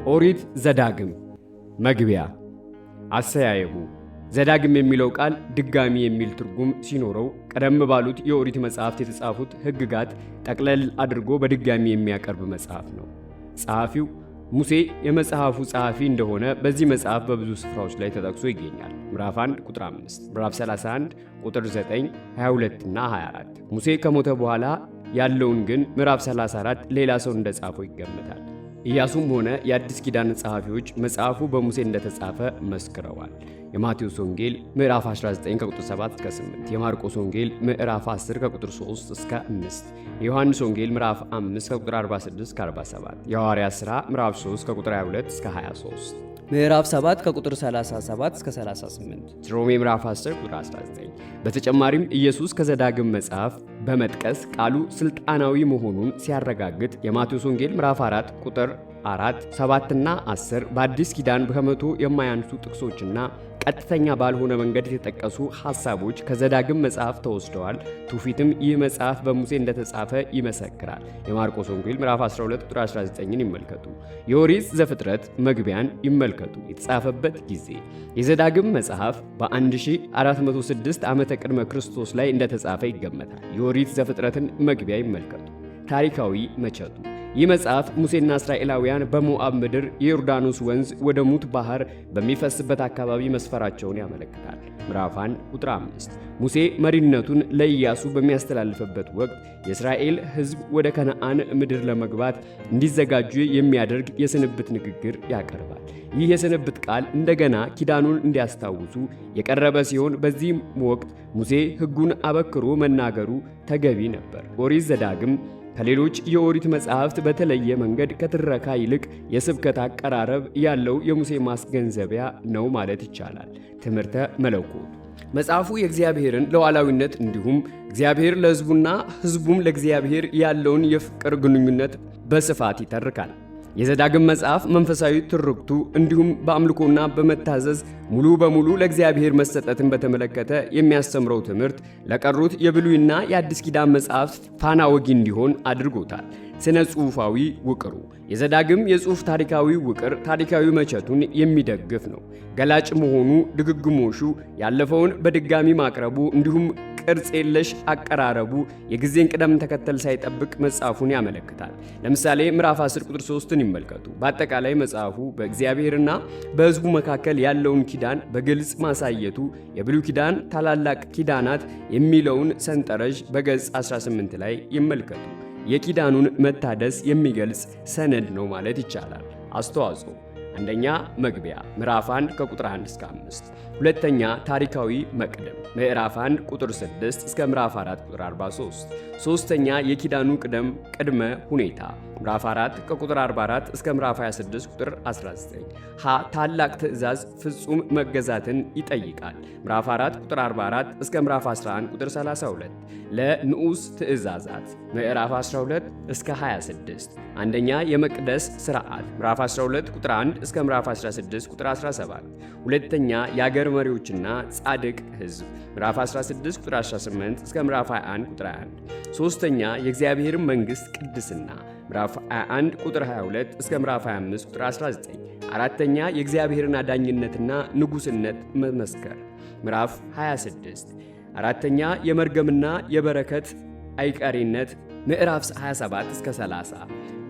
ኦሪት ዘዳግም መግቢያ። አሰያየሙ ዘዳግም የሚለው ቃል ድጋሚ የሚል ትርጉም ሲኖረው ቀደም ባሉት የኦሪት መጽሐፍት የተጻፉት ሕግጋት ጠቅለል አድርጎ በድጋሚ የሚያቀርብ መጽሐፍ ነው። ጸሐፊው ሙሴ የመጽሐፉ ጸሐፊ እንደሆነ በዚህ መጽሐፍ በብዙ ስፍራዎች ላይ ተጠቅሶ ይገኛል። ምዕራፍ 1 ቁጥር 5፣ ምዕራፍ 31 ቁጥር 9፣ 22 እና 24። ሙሴ ከሞተ በኋላ ያለውን ግን ምዕራፍ 34 ሌላ ሰው እንደጻፈው ይገመታል። ኢያሱም ሆነ የአዲስ ኪዳን ጸሐፊዎች መጽሐፉ በሙሴ እንደተጻፈ መስክረዋል። የማቴዎስ ወንጌል ምዕራፍ 19 ከቁጥር 7 እስከ 8፣ የማርቆስ ወንጌል ምዕራፍ 10 ከቁጥር 3 እስከ 5፣ የዮሐንስ ወንጌል ምዕራፍ 5 ከቁጥር 46 እስከ 47፣ የሐዋርያት ሥራ ምዕራፍ 3 ከቁጥር 22 እስከ 23፣ ምዕራፍ 7 ከቁጥር 37 እስከ 38፣ ሮሜ ምዕራፍ 10 ቁጥር 19። በተጨማሪም ኢየሱስ ከዘዳግም መጽሐፍ በመጥቀስ ቃሉ ስልጣናዊ መሆኑን ሲያረጋግጥ የማቴዎስ ወንጌል ምዕራፍ 4 ቁጥር 4፣ 7 እና 10 በአዲስ ኪዳን ከመቶ የማያንሱ ጥቅሶችና ቀጥተኛ ባልሆነ መንገድ የተጠቀሱ ሐሳቦች ከዘዳግም መጽሐፍ ተወስደዋል። ትውፊትም ይህ መጽሐፍ በሙሴ እንደተጻፈ ይመሰክራል። የማርቆስ ወንጌል ምዕራፍ 12 ቁጥር 19ን ይመልከቱ። የኦሪት ዘፍጥረት መግቢያን ይመልከቱ። የተጻፈበት ጊዜ የዘዳግም መጽሐፍ በ1406 ዓመተ ቅድመ ክርስቶስ ላይ እንደተጻፈ ይገመታል። የኦሪት ዘፍጥረትን መግቢያ ይመልከቱ። ታሪካዊ መቼቱ ይህ መጽሐፍ ሙሴና እስራኤላውያን በሞዓብ ምድር የዮርዳኖስ ወንዝ ወደ ሙት ባህር በሚፈስበት አካባቢ መስፈራቸውን ያመለክታል። ምዕራፍ 1 ቁጥር 5 ሙሴ መሪነቱን ለኢያሱ በሚያስተላልፍበት ወቅት የእስራኤል ሕዝብ ወደ ከነዓን ምድር ለመግባት እንዲዘጋጁ የሚያደርግ የስንብት ንግግር ያቀርባል። ይህ የስንብት ቃል እንደገና ኪዳኑን እንዲያስታውሱ የቀረበ ሲሆን በዚህም ወቅት ሙሴ ሕጉን አበክሮ መናገሩ ተገቢ ነበር። ኦሪት ዘዳግም ከሌሎች የኦሪት መጻሕፍት በተለየ መንገድ ከትረካ ይልቅ የስብከት አቀራረብ ያለው የሙሴ ማስገንዘቢያ ነው ማለት ይቻላል። ትምህርተ መለኮት መጽሐፉ የእግዚአብሔርን ሉዓላዊነት እንዲሁም እግዚአብሔር ለሕዝቡና ሕዝቡም ለእግዚአብሔር ያለውን የፍቅር ግንኙነት በስፋት ይተርካል። የዘዳግም መጽሐፍ መንፈሳዊ ትርክቱ እንዲሁም በአምልኮና በመታዘዝ ሙሉ በሙሉ ለእግዚአብሔር መሰጠትን በተመለከተ የሚያስተምረው ትምህርት ለቀሩት የብሉይና የአዲስ ኪዳን መጽሐፍት ፋና ወጊ እንዲሆን አድርጎታል። ስነ ጽሑፋዊ ውቅሩ የዘዳግም የጽሑፍ ታሪካዊ ውቅር ታሪካዊ መቼቱን የሚደግፍ ነው። ገላጭ መሆኑ ድግግሞሹ ያለፈውን በድጋሚ ማቅረቡ እንዲሁም ቅርጽ የለሽ አቀራረቡ የጊዜን ቅደም ተከተል ሳይጠብቅ መጽሐፉን ያመለክታል። ለምሳሌ ምዕራፍ 10 ቁጥር 3ን ይመልከቱ። በአጠቃላይ መጽሐፉ በእግዚአብሔርና በሕዝቡ መካከል ያለውን ኪዳን በግልጽ ማሳየቱ የብሉይ ኪዳን ታላላቅ ኪዳናት የሚለውን ሰንጠረዥ በገጽ 18 ላይ ይመልከቱ። የኪዳኑን መታደስ የሚገልጽ ሰነድ ነው ማለት ይቻላል። አስተዋጽኦ አንደኛ መግቢያ ምዕራፍ 1 ከቁጥር 1 እስከ 5። ሁለተኛ ታሪካዊ መቅደም ምዕራፍ 1 ቁጥር 6 እስከ ምዕራፍ 4 ቁጥር 43። ሶስተኛ የኪዳኑ ቅድመ ሁኔታ ምዕራፍ 4 ከቁጥር 44 እስከ ምዕራፍ 26 ቁጥር 19። ሀ ታላቅ ትእዛዝ ፍጹም መገዛትን ይጠይቃል ምዕራፍ 4 ቁጥር 44 እስከ ምዕራፍ 11 ቁጥር 32። ለንዑስ ትእዛዛት ምዕራፍ 12 እስከ 26። አንደኛ የመቅደስ ሥርዓት ምዕራፍ 12 ቁጥር 1 እስከ ምዕራፍ 16 ቁጥር 17። ሁለተኛ የአገር መሪዎችና ጻድቅ ሕዝብ ምዕራፍ 16 ቁጥር 18 እስከ ምዕራፍ 21 ቁጥር 21። ሶስተኛ የእግዚአብሔርን መንግሥት ቅድስና ምዕራፍ 21 ቁጥር 22 እስከ ምዕራፍ 25 ቁጥር 19። አራተኛ የእግዚአብሔርን አዳኝነትና ንጉሥነት መመስከር ምዕራፍ 26። አራተኛ የመርገምና የበረከት አይቀሬነት ምዕራፍ 27 እስከ 30።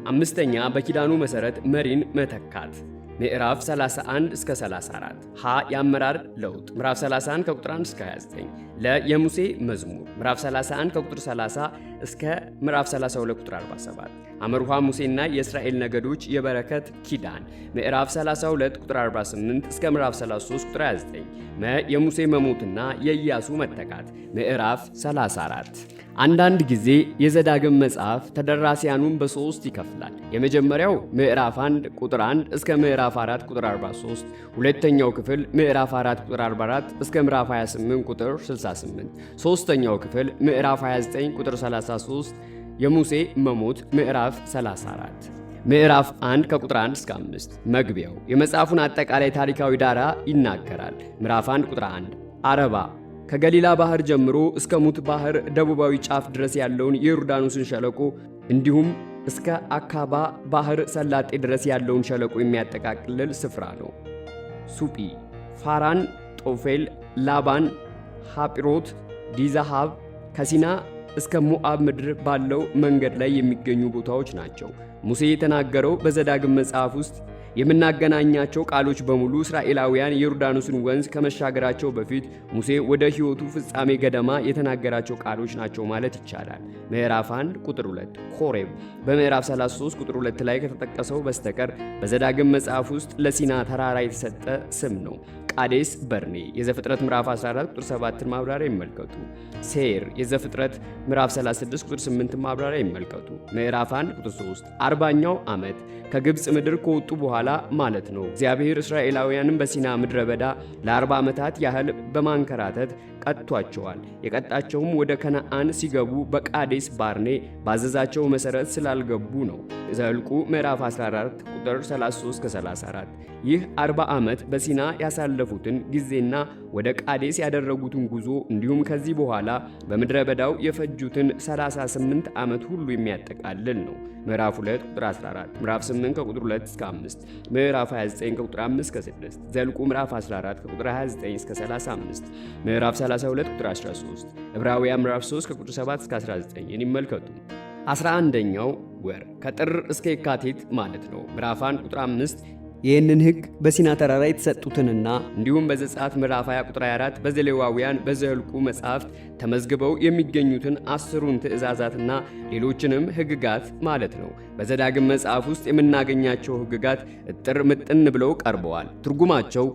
አምስተኛ በኪዳኑ መሠረት መሪን መተካት ምዕራፍ 31 እስከ 34። ሀ የአመራር ለውጥ ምዕራፍ 31 ከቁጥር 1 እስከ 29። ለ የሙሴ መዝሙር ምዕራፍ 31 ከቁጥር 30 እስከ ምዕራፍ 32 ቁጥር 47። አመርሃ ሙሴና የእስራኤል ነገዶች የበረከት ኪዳን ምዕራፍ 32 ቁጥር 48 እስከ ምዕራፍ 33 ቁጥር 29። መ የሙሴ መሞትና የኢያሱ መተካት ምዕራፍ 34። አንዳንድ ጊዜ የዘዳግም መጽሐፍ ተደራሲያኑን በሶስት ይከፍላል። የመጀመሪያው ምዕራፍ 1 ቁጥር 1 እስከ ምዕራፍ 4 ቁጥር 43፣ ሁለተኛው ክፍል ምዕራፍ 4 ቁጥር 44 እስከ ምዕራፍ 28 ቁጥር 68፣ ሶስተኛው ክፍል ምዕራፍ 29 ቁጥር 33 የሙሴ መሞት ምዕራፍ 34። ምዕራፍ 1 ከቁጥር 1 እስከ 5 መግቢያው የመጽሐፉን አጠቃላይ ታሪካዊ ዳራ ይናገራል። ምዕራፍ 1 ቁጥር 1 አረባ ከገሊላ ባህር ጀምሮ እስከ ሙት ባህር ደቡባዊ ጫፍ ድረስ ያለውን የዮርዳኖስን ሸለቆ እንዲሁም እስከ አካባ ባህር ሰላጤ ድረስ ያለውን ሸለቆ የሚያጠቃልል ስፍራ ነው። ሱጲ፣ ፋራን፣ ጦፌል፣ ላባን፣ ሐጲሮት፣ ዲዛሃብ ከሲና እስከ ሞዓብ ምድር ባለው መንገድ ላይ የሚገኙ ቦታዎች ናቸው። ሙሴ የተናገረው በዘዳግም መጽሐፍ ውስጥ የምናገናኛቸው ቃሎች በሙሉ እስራኤላውያን የዮርዳኖስን ወንዝ ከመሻገራቸው በፊት ሙሴ ወደ ሕይወቱ ፍጻሜ ገደማ የተናገራቸው ቃሎች ናቸው ማለት ይቻላል። ምዕራፍ 1 ቁጥር 2 ኮሬብ በምዕራፍ 33 ቁጥር 2 ላይ ከተጠቀሰው በስተቀር በዘዳግም መጽሐፍ ውስጥ ለሲና ተራራ የተሰጠ ስም ነው። ቃዴስ በርኔ የዘፍጥረት ምዕራፍ 14 ቁጥር 7 ማብራሪያ ይመልከቱ። ሴር የዘፍጥረት ምዕራፍ 36 ቁጥር 8 ማብራሪያ ይመልከቱ። ምዕራፍ 1 ቁጥር 3 40ኛው ዓመት ከግብፅ ምድር ከወጡ በኋላ ማለት ነው። እግዚአብሔር እስራኤላውያንን በሲና ምድረ በዳ ለ40 ዓመታት ያህል በማንከራተት ቀጥቷቸዋል። የቀጣቸውም ወደ ከነዓን ሲገቡ በቃዴስ ባርኔ ባዘዛቸው መሠረት ስላልገቡ ነው። ዘኍልቍ ምዕራፍ 14 ቁጥር 33-34 ይህ 40 ዓመት በሲና ያሳለፉትን ጊዜና ወደ ቃዴስ ያደረጉትን ጉዞ እንዲሁም ከዚህ በኋላ በምድረ በዳው የፈጁትን 38 ዓመት ሁሉ የሚያጠቃልል ነው። ምዕራፍ 2 ቁጥር 14፣ ምዕራፍ 8 ከቁጥር 2 እስከ 5፣ ምዕራፍ 29 ከቁጥር 5 እስከ 6፣ ዘኍልቍ ምዕራፍ 14 ከቁጥር 29 እስከ 35፣ ምዕራፍ 32 ቁጥር 13፣ ዕብራውያን ምዕራፍ 3 ከቁጥር 7 እስከ 19 ይመልከቱ። 11ኛው ወር ከጥር እስከ የካቲት ማለት ነው። ምዕራፍ 1 ቁጥር 5 ይህንን ሕግ በሲና ተራራ የተሰጡትንና እንዲሁም በዘጸአት ምዕራፍ 20 ቁጥር 24 በዘሌዋውያን በዘኍልቍ መጽሐፍት ተመዝግበው የሚገኙትን 10ሩን ትእዛዛትና ሌሎችንም ሕግጋት ማለት ነው። በዘዳግም መጽሐፍ ውስጥ የምናገኛቸው ሕግጋት እጥር ምጥን ብለው ቀርበዋል። ትርጉማቸው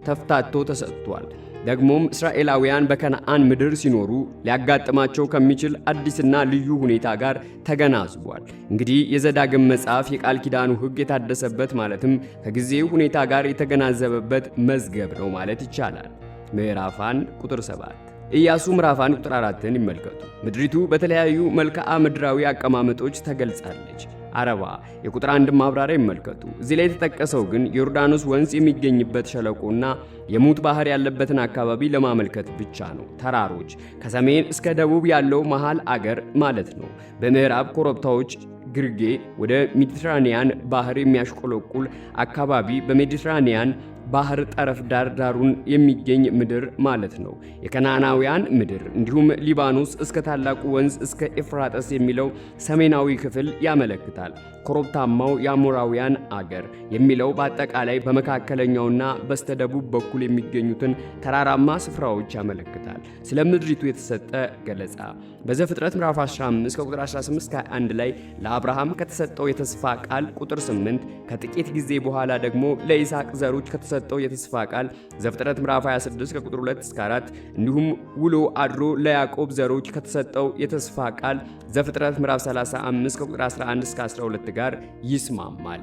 ተፍታቶ ተሰጥቷል። ደግሞም እስራኤላውያን በከነዓን ምድር ሲኖሩ ሊያጋጥማቸው ከሚችል አዲስና ልዩ ሁኔታ ጋር ተገናዝቧል። እንግዲህ የዘዳግም መጽሐፍ የቃል ኪዳኑ ሕግ የታደሰበት ማለትም ከጊዜው ሁኔታ ጋር የተገናዘበበት መዝገብ ነው ማለት ይቻላል። ምዕራፍ 1 ቁጥር 7 ኢያሱ ምዕራፍ 1 ቁጥር 4ን ይመልከቱ። ምድሪቱ በተለያዩ መልክዓ ምድራዊ አቀማመጦች ተገልጻለች። አረባ የቁጥር 1 ማብራሪያ ይመልከቱ። እዚህ ላይ የተጠቀሰው ግን የዮርዳኖስ ወንዝ የሚገኝበት ሸለቆና የሙት ባህር ያለበትን አካባቢ ለማመልከት ብቻ ነው። ተራሮች ከሰሜን እስከ ደቡብ ያለው መሃል አገር ማለት ነው። በምዕራብ ኮረብታዎች ግርጌ ወደ ሜዲትራኒያን ባህር የሚያሽቆለቁል አካባቢ በሜዲትራኒያን ባህር ጠረፍ ዳሩን የሚገኝ ምድር ማለት ነው። የከነዓናውያን ምድር እንዲሁም ሊባኖስ እስከ ታላቁ ወንዝ እስከ ኤፍራጥስ የሚለው ሰሜናዊ ክፍል ያመለክታል። ኮረብታማው የአሞራውያን አገር የሚለው በአጠቃላይ በመካከለኛውና በስተደቡብ በኩል የሚገኙትን ተራራማ ስፍራዎች ያመለክታል። ስለ ምድሪቱ የተሰጠ ገለጻ በዘፍጥረት ምዕራፍ 15 ከቁጥር 18 እስከ 21 ላይ ለአብርሃም ከተሰጠው የተስፋ ቃል ቁጥር 8 ከጥቂት ጊዜ በኋላ ደግሞ ለይስሐቅ ዘሮች ከተሰጠው የተስፋ ቃል ዘፍጥረት ምዕራፍ 26 ከቁጥር 2 እስከ 4 እንዲሁም ውሎ አድሮ ለያዕቆብ ዘሮች ከተሰጠው የተስፋ ቃል ዘፍጥረት ምዕራፍ 35 ከቁጥር 11 እስከ 12 ጋር ይስማማል።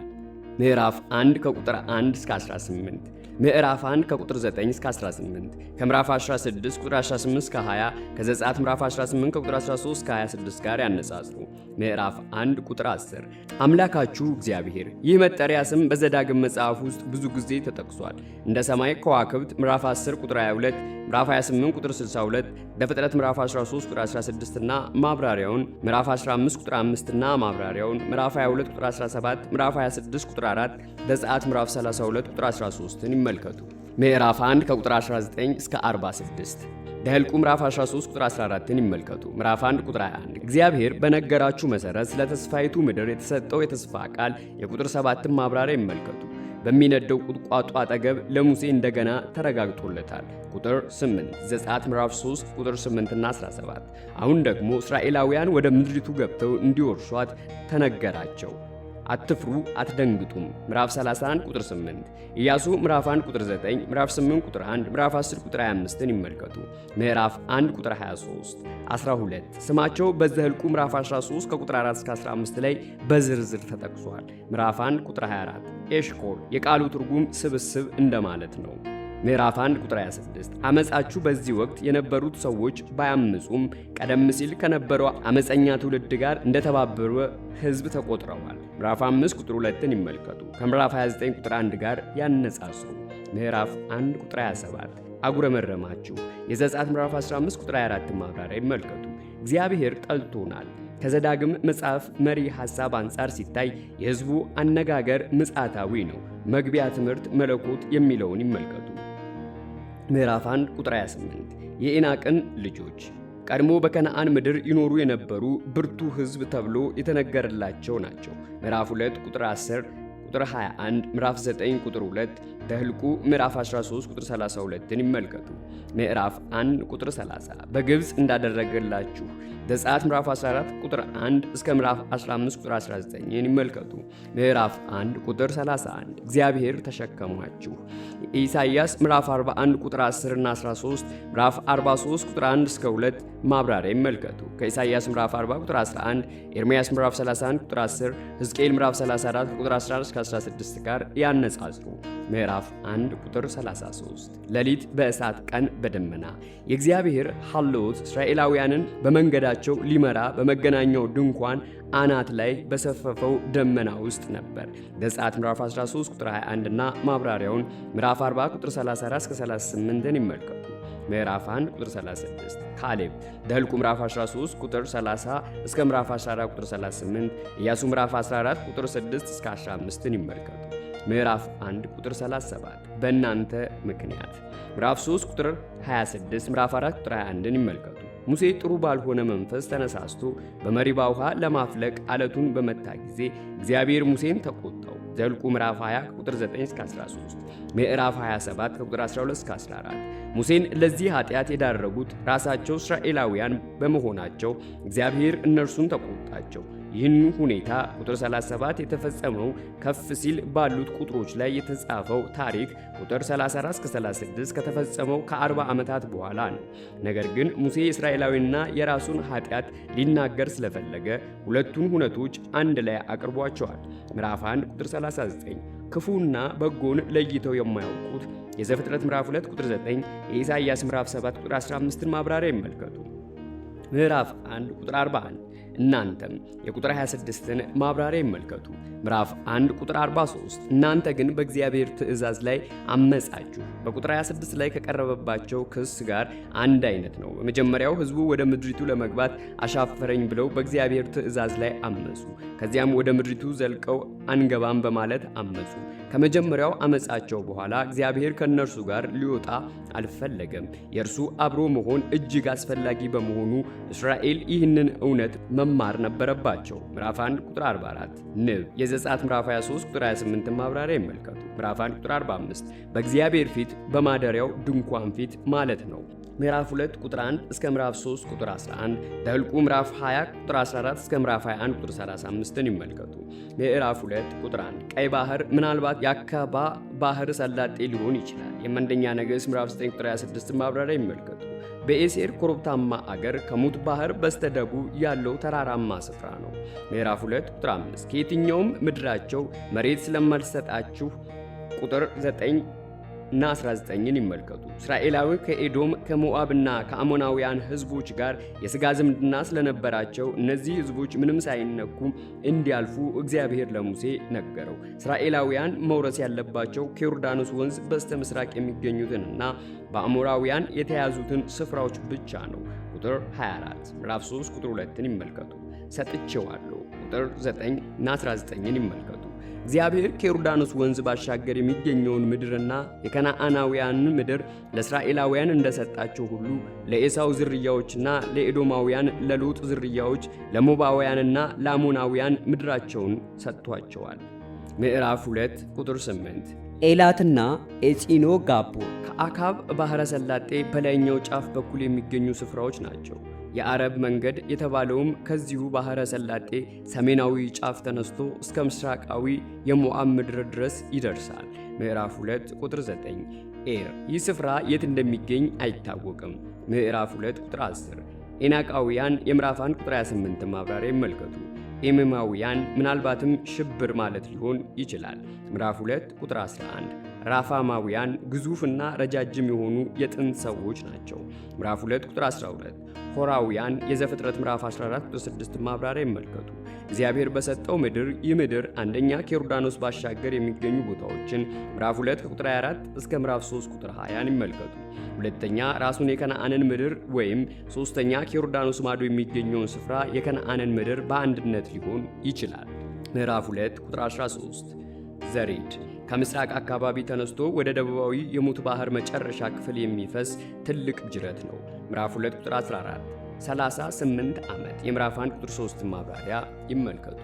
ምዕራፍ 1 ከቁጥር 1 እስከ 18፣ ምዕራፍ 1 ከቁጥር 9 እስከ 18፣ ከምዕራፍ 16 ቁጥር 18 እስከ 20 ከዘጸአት ምዕራፍ 18 ከቁጥር 13 እስከ 26 ጋር ያነጻጽሩ። ምዕራፍ 1 ቁጥር 10 አምላካችሁ እግዚአብሔር። ይህ መጠሪያ ስም በዘዳግም መጽሐፍ ውስጥ ብዙ ጊዜ ተጠቅሷል። እንደ ሰማይ ከዋክብት ምዕራፍ 10 ቁጥር 22፣ ምዕራፍ 28 ቁጥር 62፣ ዘፍጥረት ምዕራፍ 13 ቁጥር 16 እና ማብራሪያውን፣ ምዕራፍ 15 ቁጥር 5 እና ማብራሪያውን፣ ምዕራፍ 22 ቁጥር 17፣ ምዕራፍ 26 ቁጥር 4፣ ዘጸአት ምዕራፍ 32 ቁጥር 13ን ይመልከቱ። ምዕራፍ 1 ከቁጥር 19 እስከ 46፣ ዘኍልቍ ምዕራፍ 13 ቁጥር 14ን ይመልከቱ። ምዕራፍ 1 ቁጥር 21 እግዚአብሔር በነገራችሁ መሠረት ስለ ተስፋይቱ ምድር የተሰጠው የተስፋ ቃል የቁጥር 7ን ማብራሪያ ይመልከቱ። በሚነደው ቁጥቋጦ አጠገብ ለሙሴ እንደገና ተረጋግጦለታል። ቁጥር 8 ዘጸአት ምዕራፍ 3 ቁጥር 8 እና 17 አሁን ደግሞ እስራኤላውያን ወደ ምድሪቱ ገብተው እንዲወርሷት ተነገራቸው። አትፍሩ አትደንግጡም። ምዕራፍ 31 ቁጥር 8 ኢያሱ ምዕራፍ 1 ቁጥር 9 ምዕራፍ 8 ቁጥር 1 ምዕራፍ 10 ቁጥር 25ን ይመልከቱ። ምዕራፍ 1 ቁጥር 23 12 ስማቸው በዘኍልቍ ምዕራፍ 13 ከቁጥር 4 እስከ 15 ላይ በዝርዝር ተጠቅሷል። ምዕራፍ 1 ቁጥር 24 ኤሽኮል የቃሉ ትርጉም ስብስብ እንደማለት ነው። ምዕራፍ 1 ቁጥር 26 አመጻችሁ በዚህ ወቅት የነበሩት ሰዎች ባያምፁም ቀደም ሲል ከነበረው አመፀኛ ትውልድ ጋር እንደተባበረ ሕዝብ ተቆጥረዋል። ምዕራፍ 5 ቁጥር 2ን ይመልከቱ። ከምዕራፍ 29 ቁጥር 1 ጋር ያነጻጽሩ። ምዕራፍ 1 ቁጥር 27 አጉረመረማችሁ። የዘጸአት ምዕራፍ 15 ቁጥር 24 ማብራሪያ ይመልከቱ። እግዚአብሔር ጠልቶናል፣ ከዘዳግም መጽሐፍ መሪ ሐሳብ አንጻር ሲታይ የሕዝቡ አነጋገር ምጽአታዊ ነው። መግቢያ ትምህርት መለኮት የሚለውን ይመልከቱ። ምዕራፍ 1 ቁጥር 28 የዔናቅን ልጆች ቀድሞ በከነዓን ምድር ይኖሩ የነበሩ ብርቱ ሕዝብ ተብሎ የተነገረላቸው ናቸው። ምዕራፍ 2 ቁጥር 10 ቁጥር 21 ምዕራፍ 9 ቁጥር 2 ተህልቁ ምዕራፍ 13 ቁጥር 32ን ይመልከቱ። ምዕራፍ 1 ቁጥር 30 በግብፅ እንዳደረገላችሁ ዘጸአት ምዕራፍ 14 ቁጥር 1 እስከ ምዕራፍ 15 ቁጥር 19ን ይመልከቱ። ምዕራፍ 1 ቁጥር 31 እግዚአብሔር ተሸከሟችሁ። ኢሳይያስ ምዕራፍ 41 ቁጥር 10 እና 13 ምዕራፍ 43 ቁጥር 1 እስከ 2 ማብራሪያ ይመልከቱ። ከኢሳይያስ ምዕራፍ 40 ቁጥር 11 ኤርምያስ ምዕራፍ 31 ቁጥር 10 ሕዝቅኤል ምዕራፍ 34 ቁጥር 11 እስከ 16 ጋር ያነጻጽሩ። ምዕራፍ 1 ቁጥር 33 ሌሊት በእሳት ቀን በደመና የእግዚአብሔር ሐልዎት እስራኤላውያንን በመንገዳቸው ሊመራ በመገናኛው ድንኳን አናት ላይ በሰፈፈው ደመና ውስጥ ነበር። ዘጸአት ምዕራፍ 13 ቁጥር 21 እና ማብራሪያውን ምዕራፍ 40 ቁጥር 34 እስከ 38ን ይመልከቱ። ምዕራፍ 1 ቁጥር 36 ካሌብ ዘኍልቍ ምዕራፍ 13 ቁጥር 30 እስከ ምዕራፍ 14 ቁጥር 38 ኢያሱ ምዕራፍ 14 ቁጥር 6 እስከ 15ን ይመልከቱ። ምዕራፍ 1 ቁጥር 37 በእናንተ ምክንያት ምዕራፍ 3 ቁጥር 26 ምዕራፍ 4 ቁጥር 21ን ይመልከቱ። ሙሴ ጥሩ ባልሆነ መንፈስ ተነሳስቶ በመሪባ ውሃ ለማፍለቅ አለቱን በመታ ጊዜ እግዚአብሔር ሙሴን ተቆጣው። ዘኍልቍ ምዕራፍ 20 ቁጥር 9 እስከ 13 ምዕራፍ 27 ቁጥር 12 እስከ 14 ሙሴን ለዚህ ኃጢአት የዳረጉት ራሳቸው እስራኤላውያን በመሆናቸው እግዚአብሔር እነርሱን ተቆጣቸው። ይህን ሁኔታ ቁጥር 37 የተፈጸመው ከፍ ሲል ባሉት ቁጥሮች ላይ የተጻፈው ታሪክ ቁጥር 34 እስከ 36 ከተፈጸመው ከ40 ዓመታት በኋላ ነው። ነገር ግን ሙሴ የእስራኤላዊና የራሱን ኃጢአት ሊናገር ስለፈለገ ሁለቱን ሁነቶች አንድ ላይ አቅርቧቸዋል። ምዕራፍ 1 ቁጥር 39 ክፉና በጎን ለይተው የማያውቁት የዘፍጥረት ምዕራፍ 2 ቁጥር 9 የኢሳይያስ ምዕራፍ 7 ቁጥር 15ን ማብራሪያ ይመልከቱ። ምዕራፍ 1 ቁጥር 41 እናንተም የቁጥር 26ን ማብራሪያ ይመልከቱ። ምዕራፍ 1 ቁጥር 43 እናንተ ግን በእግዚአብሔር ትእዛዝ ላይ አመጻችሁ። በቁጥር 26 ላይ ከቀረበባቸው ክስ ጋር አንድ አይነት ነው። በመጀመሪያው ሕዝቡ ወደ ምድሪቱ ለመግባት አሻፈረኝ ብለው በእግዚአብሔር ትእዛዝ ላይ አመጹ። ከዚያም ወደ ምድሪቱ ዘልቀው አንገባም በማለት አመጹ። ከመጀመሪያው አመጻቸው በኋላ እግዚአብሔር ከእነርሱ ጋር ሊወጣ አልፈለገም። የእርሱ አብሮ መሆን እጅግ አስፈላጊ በመሆኑ እስራኤል ይህንን እውነት መማር ነበረባቸው። ምዕራፍ 1 ቁጥር 44 ንብ የዘጸአት ምዕራፍ 23 ቁጥር 28 ማብራሪያ ይመልከቱ። ምዕራፍ 1 ቁጥር 45 በእግዚአብሔር ፊት በማደሪያው ድንኳን ፊት ማለት ነው። ምዕራፍ 2 ቁጥር 1 እስከ ምዕራፍ 3 ቁጥር 11 ዘኍልቍ ምዕራፍ 20 ቁጥር 14 እስከ ምዕራፍ 21 ቁጥር 35ን ይመልከቱ። ምዕራፍ 2 ቁጥር 1 ቀይ ባህር ምናልባት የአካባ ባህር ሰላጤ ሊሆን ይችላል። የአንደኛ ነገሥት ምዕራፍ 9 ቁጥር 26 ማብራሪያ ይመልከቱ። በኤሴር ኮረብታማ አገር ከሙት ባህር በስተደቡብ ያለው ተራራማ ስፍራ ነው። ምዕራፍ 2 ቁጥር 5 ከየትኛውም ምድራቸው መሬት ስለማልሰጣችሁ ቁጥር 9 እና 19ን ይመልከቱ። እስራኤላዊ ከኤዶም ከሞዓብና ከአሞናውያን ሕዝቦች ጋር የሥጋ ዝምድና ስለነበራቸው እነዚህ ሕዝቦች ምንም ሳይነኩ እንዲያልፉ እግዚአብሔር ለሙሴ ነገረው። እስራኤላውያን መውረስ ያለባቸው ከዮርዳኖስ ወንዝ በስተ ምስራቅ የሚገኙትንና በአሞራውያን የተያዙትን ስፍራዎች ብቻ ነው። ቁጥር 24 ምዕራፍ 3 ቁጥር 2ን ይመልከቱ። ሰጥቼዋለሁ ቁጥር 9 እና 19ን ይመልከቱ። እግዚአብሔር ከዮርዳኖስ ወንዝ ባሻገር የሚገኘውን ምድርና የከነዓናውያን ምድር ለእስራኤላውያን እንደሰጣቸው ሁሉ ለኤሳው ዝርያዎችና ለኤዶማውያን፣ ለሎጥ ዝርያዎች፣ ለሞባውያንና ለአሞናውያን ምድራቸውን ሰጥቷቸዋል። ምዕራፍ 2 ቁጥር 8 ኤላትና ኤጺኖ ጋቦ ከአካብ ባሕረ ሰላጤ በላይኛው ጫፍ በኩል የሚገኙ ስፍራዎች ናቸው። የአረብ መንገድ የተባለውም ከዚሁ ባሕረ ሰላጤ ሰሜናዊ ጫፍ ተነስቶ እስከ ምስራቃዊ የሞዓብ ምድር ድረስ ይደርሳል። ምዕራፍ 2 ቁጥር 9 ኤር ይህ ስፍራ የት እንደሚገኝ አይታወቅም። ምዕራፍ 2 ቁጥር 10 ኤናቃውያን የምዕራፍ 1 ቁጥር 28 ማብራሪያ ይመልከቱ። ኤምማውያን ምናልባትም ሽብር ማለት ሊሆን ይችላል። ምዕራፍ 2 ቁጥር 11 ራፋማውያን ግዙፍና ረጃጅም የሆኑ የጥንት ሰዎች ናቸው። ምዕራፍ 2 ቁጥር 12። ሆራውያን የዘፍጥረት ምዕራፍ 14 ቁጥር 6 ማብራሪያ ይመልከቱ። እግዚአብሔር በሰጠው ምድር ይህ ምድር አንደኛ ከዮርዳኖስ ባሻገር የሚገኙ ቦታዎችን ምዕራፍ 2 ቁጥር 24 እስከ ምዕራፍ 3 ቁጥር 20 ይመልከቱ። ሁለተኛ ራሱን የከነዓንን ምድር ወይም ሶስተኛ ከዮርዳኖስ ማዶ የሚገኘውን ስፍራ የከነዓንን ምድር በአንድነት ሊሆን ይችላል። ምዕራፍ 2 ቁጥር 13 ዘሬድ ከምስራቅ አካባቢ ተነስቶ ወደ ደቡባዊ የሙት ባህር መጨረሻ ክፍል የሚፈስ ትልቅ ጅረት ነው። ምዕራፍ 2 ቁጥር 14 38 ዓመት የምዕራፍ 1 ቁጥር 3 ማብራሪያ ይመልከቱ።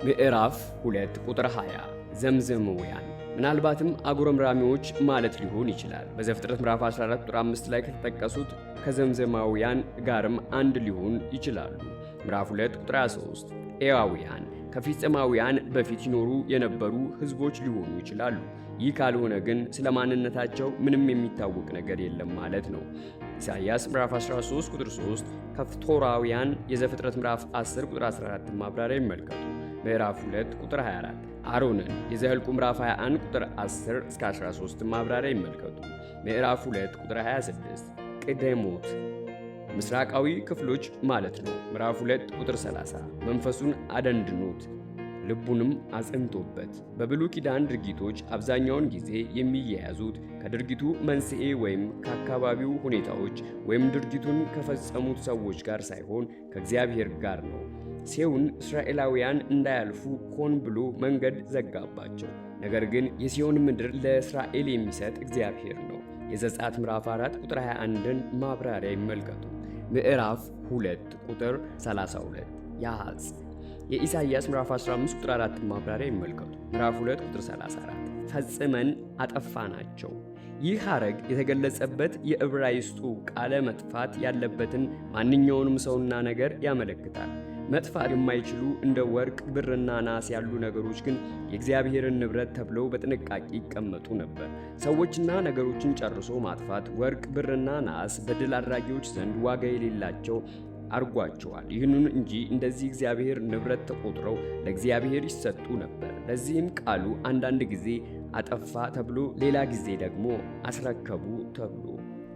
ምዕራፍ 2 ቁጥር 20 ዘምዘማውያን ምናልባትም አጉረምራሚዎች ማለት ሊሆን ይችላል። በዘፍጥረት ምዕራፍ 14 ቁጥር 5 ላይ ከተጠቀሱት ከዘምዘማውያን ጋርም አንድ ሊሆን ይችላሉ። ምዕራፍ 2 ቁጥር 23 ኤዋውያን ከፊልስጤማውያን በፊት ይኖሩ የነበሩ ሕዝቦች ሊሆኑ ይችላሉ። ይህ ካልሆነ ግን ስለ ማንነታቸው ምንም የሚታወቅ ነገር የለም ማለት ነው። ኢሳይያስ ምዕራፍ 13 ቁጥር 3 ከፍቶራውያን የዘፍጥረት ምዕራፍ 10 ቁጥር 14 ማብራሪያ ይመልከቱ። ምዕራፍ 2 ቁጥር 24 አሮንን የዘኍልቍ ምዕራፍ 21 ቁጥር 10 እስከ 13 ማብራሪያ ይመልከቱ። ምዕራፍ 2 ቁጥር 26 ቅዴሞት ምስራቃዊ ክፍሎች ማለት ነው። ምዕራፍ 2 ቁጥር 30 መንፈሱን አደንድኖት ልቡንም አጽንቶበት። በብሉይ ኪዳን ድርጊቶች አብዛኛውን ጊዜ የሚያያዙት ከድርጊቱ መንስኤ ወይም ከአካባቢው ሁኔታዎች ወይም ድርጊቱን ከፈጸሙት ሰዎች ጋር ሳይሆን ከእግዚአብሔር ጋር ነው። ሴውን እስራኤላውያን እንዳያልፉ ሆን ብሎ መንገድ ዘጋባቸው። ነገር ግን የሲዮን ምድር ለእስራኤል የሚሰጥ እግዚአብሔር ነው። የዘጸአት ምዕራፍ 4 ቁጥር 21ን ማብራሪያ ይመልከቱ። ምዕራፍ 2 ቁጥር 32 ያሐጽ የኢሳይያስ ምዕራፍ 15 ቁጥር 4 ማብራሪያ ይመልከቱ። ምዕራፍ 2 ቁጥር 34 ፈጽመን አጠፋናቸው። ይህ ሐረግ የተገለጸበት የዕብራይስጡ ቃለ መጥፋት ያለበትን ማንኛውንም ሰውና ነገር ያመለክታል። መጥፋት የማይችሉ እንደ ወርቅ፣ ብርና ናስ ያሉ ነገሮች ግን የእግዚአብሔርን ንብረት ተብለው በጥንቃቄ ይቀመጡ ነበር። ሰዎችና ነገሮችን ጨርሶ ማጥፋት ወርቅ፣ ብርና ናስ በድል አድራጊዎች ዘንድ ዋጋ የሌላቸው አርጓቸዋል። ይህንን እንጂ እንደዚህ እግዚአብሔር ንብረት ተቆጥረው ለእግዚአብሔር ይሰጡ ነበር። ለዚህም ቃሉ አንዳንድ ጊዜ አጠፋ ተብሎ ሌላ ጊዜ ደግሞ አስረከቡ ተብሎ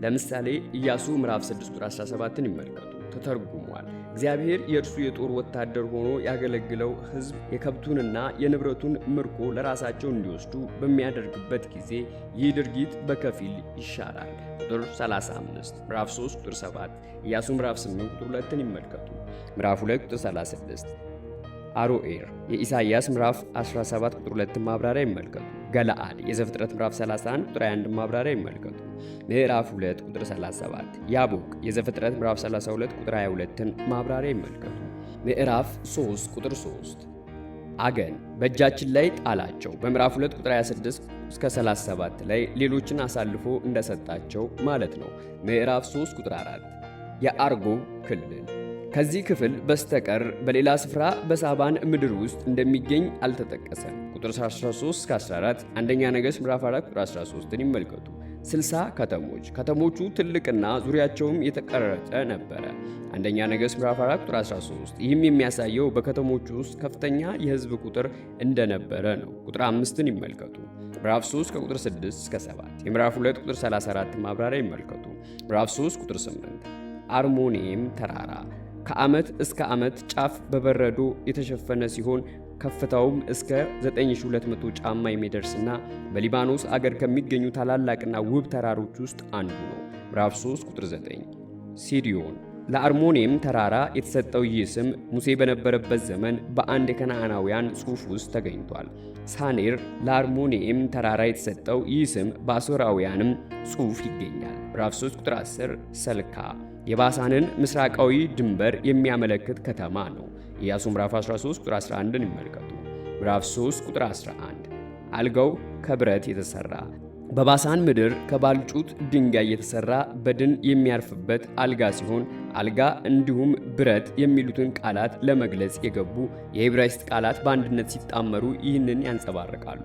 ለምሳሌ ኢያሱ ምዕራፍ 6 ቁጥር 17ን ይመልከቱ ተተርጉሟል። እግዚአብሔር የእርሱ የጦር ወታደር ሆኖ ያገለግለው ሕዝብ የከብቱንና የንብረቱን ምርኮ ለራሳቸው እንዲወስዱ በሚያደርግበት ጊዜ ይህ ድርጊት በከፊል ይሻራል። ቁጥር 35 ምዕራፍ 3 ቁጥር 7 ኢያሱ ምዕራፍ 8 ቁጥር 2ን ይመልከቱ። ምዕራፍ 2 ቁጥር 36 አሮኤር የኢሳይያስ ምዕራፍ 17 ቁጥር 2 ማብራሪያ ይመልከቱ። ገለዓድ የዘፍጥረት ምዕራፍ 31 ቁጥር 21 ማብራሪያ ይመልከቱ። ምዕራፍ 2 ቁጥር 37 ያቦቅ የዘፍጥረት ምዕራፍ 32 ቁጥር 22ን ማብራሪያ ይመልከቱ። ምዕራፍ 3 ቁጥር 3 አገን በእጃችን ላይ ጣላቸው። በምዕራፍ 2 ቁጥር 26 እስከ 37 ላይ ሌሎችን አሳልፎ እንደሰጣቸው ማለት ነው። ምዕራፍ 3 ቁጥር 4 የአርጎብ ክልል ከዚህ ክፍል በስተቀር በሌላ ስፍራ በሳባን ምድር ውስጥ እንደሚገኝ አልተጠቀሰም። ቁጥር 13 እስከ 14 አንደኛ ነገሥት ምዕራፍ 4 ቁጥር 13ን ይመልከቱ። 60 ከተሞች ከተሞቹ ትልቅና ዙሪያቸውም የተቀረጸ ነበረ። አንደኛ ነገሥት ምዕራፍ 4 ቁጥር 13 ይህም የሚያሳየው በከተሞቹ ውስጥ ከፍተኛ የሕዝብ ቁጥር እንደነበረ ነው። ቁጥር 5ን ይመልከቱ። ምዕራፍ 3 ከቁጥር 6 እስከ 7 የምዕራፍ 2 ቁጥር 34 ማብራሪያ ይመልከቱ። ምዕራፍ 3 ቁጥር 8 አርሞኒየም ተራራ ከዓመት እስከ ዓመት ጫፍ በበረዶ የተሸፈነ ሲሆን ከፍታውም እስከ 9200 ጫማ የሚደርስና በሊባኖስ አገር ከሚገኙ ታላላቅና ውብ ተራሮች ውስጥ አንዱ ነው። ምዕራፍ 3 ቁጥር 9 ሲዲዮን ለአርሞኒየም ተራራ የተሰጠው ይህ ስም ሙሴ በነበረበት ዘመን በአንድ የከነዓናውያን ጽሑፍ ውስጥ ተገኝቷል። ሳኔር ለአርሞኒየም ተራራ የተሰጠው ይህ ስም በአሦራውያንም ጽሑፍ ይገኛል። ምዕራፍ 3 ቁጥር 10 ሰልካ የባሳንን ምስራቃዊ ድንበር የሚያመለክት ከተማ ነው። ኢያሱ ምዕራፍ 13 ቁጥር 11ን ይመልከቱ። ምዕራፍ 3 ቁጥር 11 አልጋው ከብረት የተሰራ በባሳን ምድር ከባልጩት ድንጋይ የተሰራ በድን የሚያርፍበት አልጋ ሲሆን አልጋ እንዲሁም ብረት የሚሉትን ቃላት ለመግለጽ የገቡ የዕብራይስጥ ቃላት በአንድነት ሲጣመሩ ይህንን ያንጸባርቃሉ።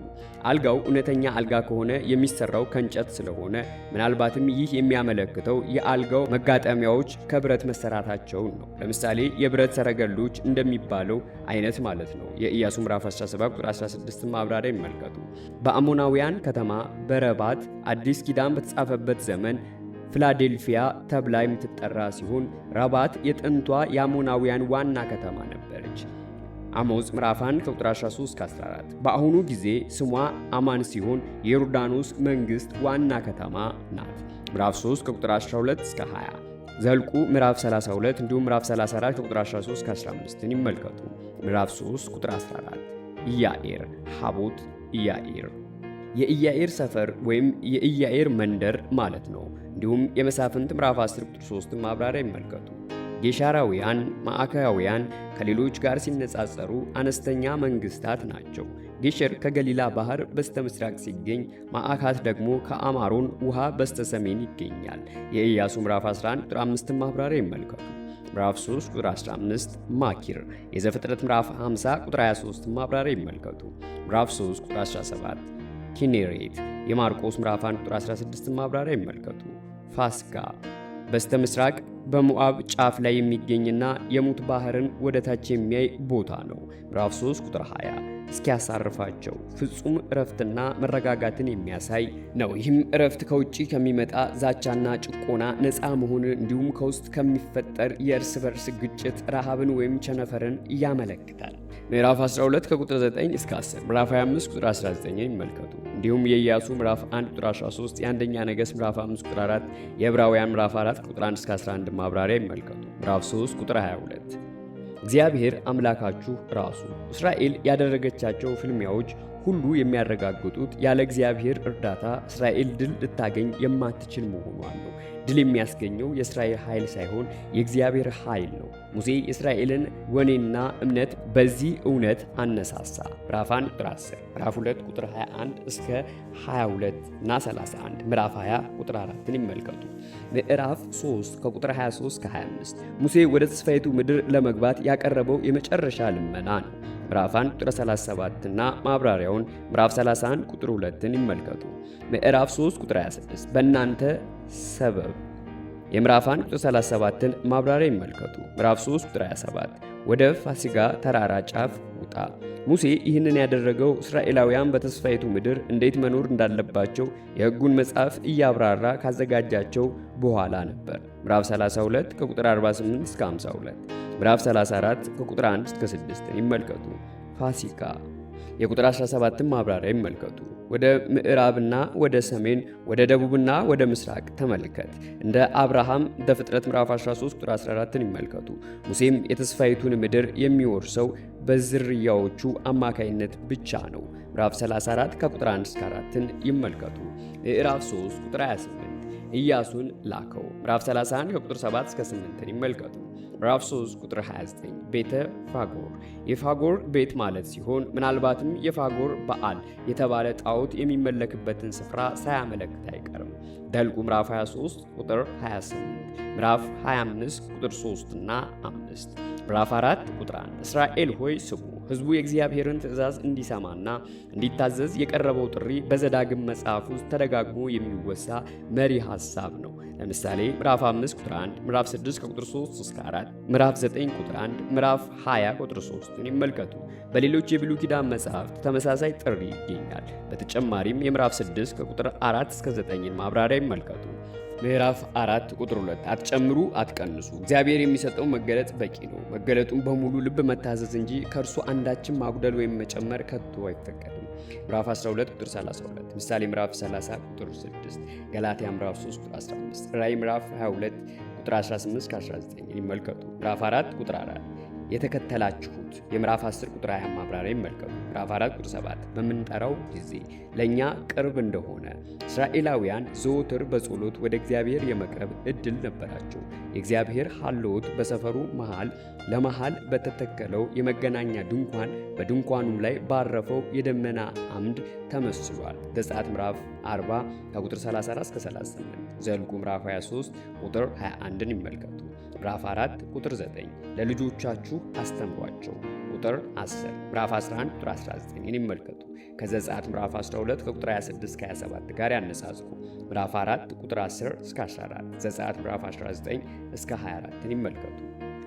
አልጋው እውነተኛ አልጋ ከሆነ የሚሰራው ከእንጨት ስለሆነ ምናልባትም ይህ የሚያመለክተው የአልጋው መጋጠሚያዎች ከብረት መሰራታቸውን ነው። ለምሳሌ የብረት ሰረገሎች እንደሚባለው አይነት ማለት ነው። የኢያሱ ምዕራፍ 17 ቁጥር 16 ማብራሪያ ይመልከቱ። በአሞናውያን ከተማ በረባት አዲስ ኪዳን በተጻፈበት ዘመን ፊላዴልፊያ ተብላ የምትጠራ ሲሆን ረባት የጥንቷ የአሞናውያን ዋና ከተማ ነበረች። አሞጽ ምዕራፍ 1 ከቁጥር 13 እስከ 14። በአሁኑ ጊዜ ስሟ አማን ሲሆን የዮርዳኖስ መንግስት ዋና ከተማ ናት። ምዕራፍ 3 ከቁጥር 12 እስከ 20። ዘልቁ ምዕራፍ 32 እንዲሁም ምዕራፍ 34 ከቁጥር 13 እስከ 15ን ይመልከቱ። ምዕራፍ 3 ቁጥር 14 ኢያኤር ሐቦት ኢያኤር የኢያኤር ሰፈር ወይም የኢያኤር መንደር ማለት ነው። እንዲሁም የመሳፍንት ምዕራፍ 10 ቁጥር 3 ማብራሪያ ይመልከቱ። ጌሻራውያን ማዕካውያን ከሌሎች ጋር ሲነጻጸሩ አነስተኛ መንግስታት ናቸው። ጌሸር ከገሊላ ባህር በስተ ምስራቅ ሲገኝ፣ ማዕካት ደግሞ ከአማሮን ውሃ በስተ ሰሜን ይገኛል። የኢያሱ ምዕራፍ 11 ቁጥር 5 ማብራሪያ ይመልከቱ። ምዕራፍ 3 ቁጥር 15 ማኪር የዘፍጥረት ምዕራፍ 50 ቁጥር 23 ማብራሪያ ይመልከቱ። ምዕራፍ 3 ቁጥር 17 ኪኔሬት የማርቆስ ምዕራፍ 1 ቁጥር 16 ማብራሪያ ይመልከቱ። ፋስጋ በስተ ምስራቅ በሞዓብ ጫፍ ላይ የሚገኝና የሙት ባህርን ወደ ታች የሚያይ ቦታ ነው። ምዕራፍ 3 ቁጥር 20 እስኪያሳርፋቸው ፍጹም እረፍትና መረጋጋትን የሚያሳይ ነው። ይህም እረፍት ከውጭ ከሚመጣ ዛቻና ጭቆና ነፃ መሆንን እንዲሁም ከውስጥ ከሚፈጠር የእርስ በርስ ግጭት ረሃብን ወይም ቸነፈርን ያመለክታል። ምዕራፍ 12 ከቁጥር 9 እስከ 10፣ ምዕራፍ 25 ቁጥር 19 ይመልከቱ። እንዲሁም የኢያሱ ምዕራፍ 1 ቁጥር 13፣ የአንደኛ ነገሥት ምዕራፍ 5 ቁጥር 4፣ የዕብራውያን ምዕራፍ 4 ቁጥር 1 እስከ 11 ማብራሪያ ይመልከቱ። ምዕራፍ 3 ቁጥር 22 እግዚአብሔር አምላካችሁ ራሱ። እስራኤል ያደረገቻቸው ፍልሚያዎች ሁሉ የሚያረጋግጡት ያለ እግዚአብሔር እርዳታ እስራኤል ድል ልታገኝ የማትችል መሆኗን ነው። ድል የሚያስገኘው የእስራኤል ኃይል ሳይሆን የእግዚአብሔር ኃይል ነው። ሙሴ የእስራኤልን ወኔና እምነት በዚህ እውነት አነሳሳ። ምዕራፍ 1 ቁጥር 10፣ ምዕራፍ 2 ቁጥር 21 እስከ 22 እና 31፣ ምዕራፍ 20 ቁጥር 4ን ይመልከቱ። ምዕራፍ 3 ከቁጥር 23 እስከ 25 ሙሴ ወደ ተስፋይቱ ምድር ለመግባት ያቀረበው የመጨረሻ ልመና ነው። ምዕራፍ 1 ቁጥር 37 እና ማብራሪያውን ምዕራፍ 31 ቁጥር 2ን ይመልከቱ። ምዕራፍ 3 ቁጥር 26 በእናንተ ሰበብ የምዕራፍ 1 ቁጥር 37ን ማብራሪያ ይመልከቱ። ምዕራፍ 3 ቁጥር 27 ወደ ፋሲጋ ተራራ ጫፍ ውጣ። ሙሴ ይህንን ያደረገው እስራኤላውያን በተስፋይቱ ምድር እንዴት መኖር እንዳለባቸው የሕጉን መጽሐፍ እያብራራ ካዘጋጃቸው በኋላ ነበር። ምዕራፍ 32 ከቁጥር 48 እስከ 52፣ ምዕራፍ 34 ከቁጥር 1 እስከ 6 ይመልከቱ። ፋሲካ የቁጥር 17ን ማብራሪያ ይመልከቱ። ወደ ምዕራብና ወደ ሰሜን፣ ወደ ደቡብና ወደ ምስራቅ ተመልከት። እንደ አብርሃም ዘፍጥረት ምዕራፍ 13 ቁጥር 14ን ይመልከቱ። ሙሴም የተስፋይቱን ምድር የሚወርሰው በዝርያዎቹ አማካይነት ብቻ ነው። ምዕራፍ 34 ከቁጥር 1 እስከ 4ን ይመልከቱ። ምዕራፍ 3 ቁጥር 28 ኢያሱን ላከው። ምዕራፍ 31 ከቁጥር 7 እስከ 8ን ይመልከቱ። ምዕራፍ 3 ቁጥር 29 ቤተ ፋጎር የፋጎር ቤት ማለት ሲሆን ምናልባትም የፋጎር በዓል የተባለ ጣዖት የሚመለክበትን ስፍራ ሳያመለክት አይቀርም። ዘኍልቍ ምዕራፍ 23 ቁጥር 28፣ ምዕራፍ 25 ቁጥር 3 እና 5፣ ምዕራፍ 4 ቁጥር 1 እስራኤል ሆይ ስሙ። ሕዝቡ የእግዚአብሔርን ትእዛዝ እንዲሰማና እንዲታዘዝ የቀረበው ጥሪ በዘዳግም መጽሐፍ ውስጥ ተደጋግሞ የሚወሳ መሪ ሐሳብ ነው። ለምሳሌ ምዕራፍ 5 ቁጥር 1፣ ምዕራፍ 6 ከቁጥር 3 እስከ 4፣ ምዕራፍ 9 ቁጥር 1፣ ምዕራፍ 20 ቁጥር 3ን ይመልከቱ። በሌሎች የብሉይ ኪዳን መጽሐፍት ተመሳሳይ ጥሪ ይገኛል። በተጨማሪም የምዕራፍ 6 ከቁጥር 4 እስከ 9ን ማብራሪያ ይመልከቱ። ምዕራፍ 4 ቁጥር 2 አትጨምሩ አትቀንሱ። እግዚአብሔር የሚሰጠው መገለጥ በቂ ነው። መገለጡን በሙሉ ልብ መታዘዝ እንጂ ከእርሱ አንዳችን ማጉደል ወይም መጨመር ከቶ አይፈቀድም። ምዕራፍ 12 ቁጥር 32፣ ምሳሌ ምዕራፍ 30 ቁጥር 6፣ ገላትያ ምዕራፍ 3 ቁጥር 15፣ ራዕይ ምዕራፍ 22 ቁጥር 18 እስከ 19 ይመልከቱ። ምዕራፍ 4 ቁጥር 4 የተከተላችሁት የምዕራፍ 10 ቁጥር 20 ማብራሪያ ይመልከቱ። ምዕራፍ 4 ቁጥር 7 በምንጠራው ጊዜ ለእኛ ቅርብ እንደሆነ እስራኤላውያን ዘወትር በጸሎት ወደ እግዚአብሔር የመቅረብ ዕድል ነበራቸው። የእግዚአብሔር ሀልዎት በሰፈሩ መሃል ለመሃል በተተከለው የመገናኛ ድንኳን በድንኳኑም ላይ ባረፈው የደመና አምድ ተመስሏል። ዘጸአት ምዕራፍ 40 ከቁጥር 34 እስከ 38፣ ዘኍልቍ ምዕራፍ 23 ቁጥር 21ን ይመልከቱ። ምዕራፍ 4 ቁጥር 9 ለልጆቻችሁ አስተምሯቸው ቁጥር 10 ምዕራፍ 11 ቁጥር 19 ይመልከቱ። ከዘጸአት ምዕራፍ 12 ከቁጥር 26 እስከ 27 ጋር ያነጻጽሩ። ምዕራፍ 4 ቁጥር 10 እስከ 14 ዘጸአት ምዕራፍ 19 እስከ 24 ይመልከቱ።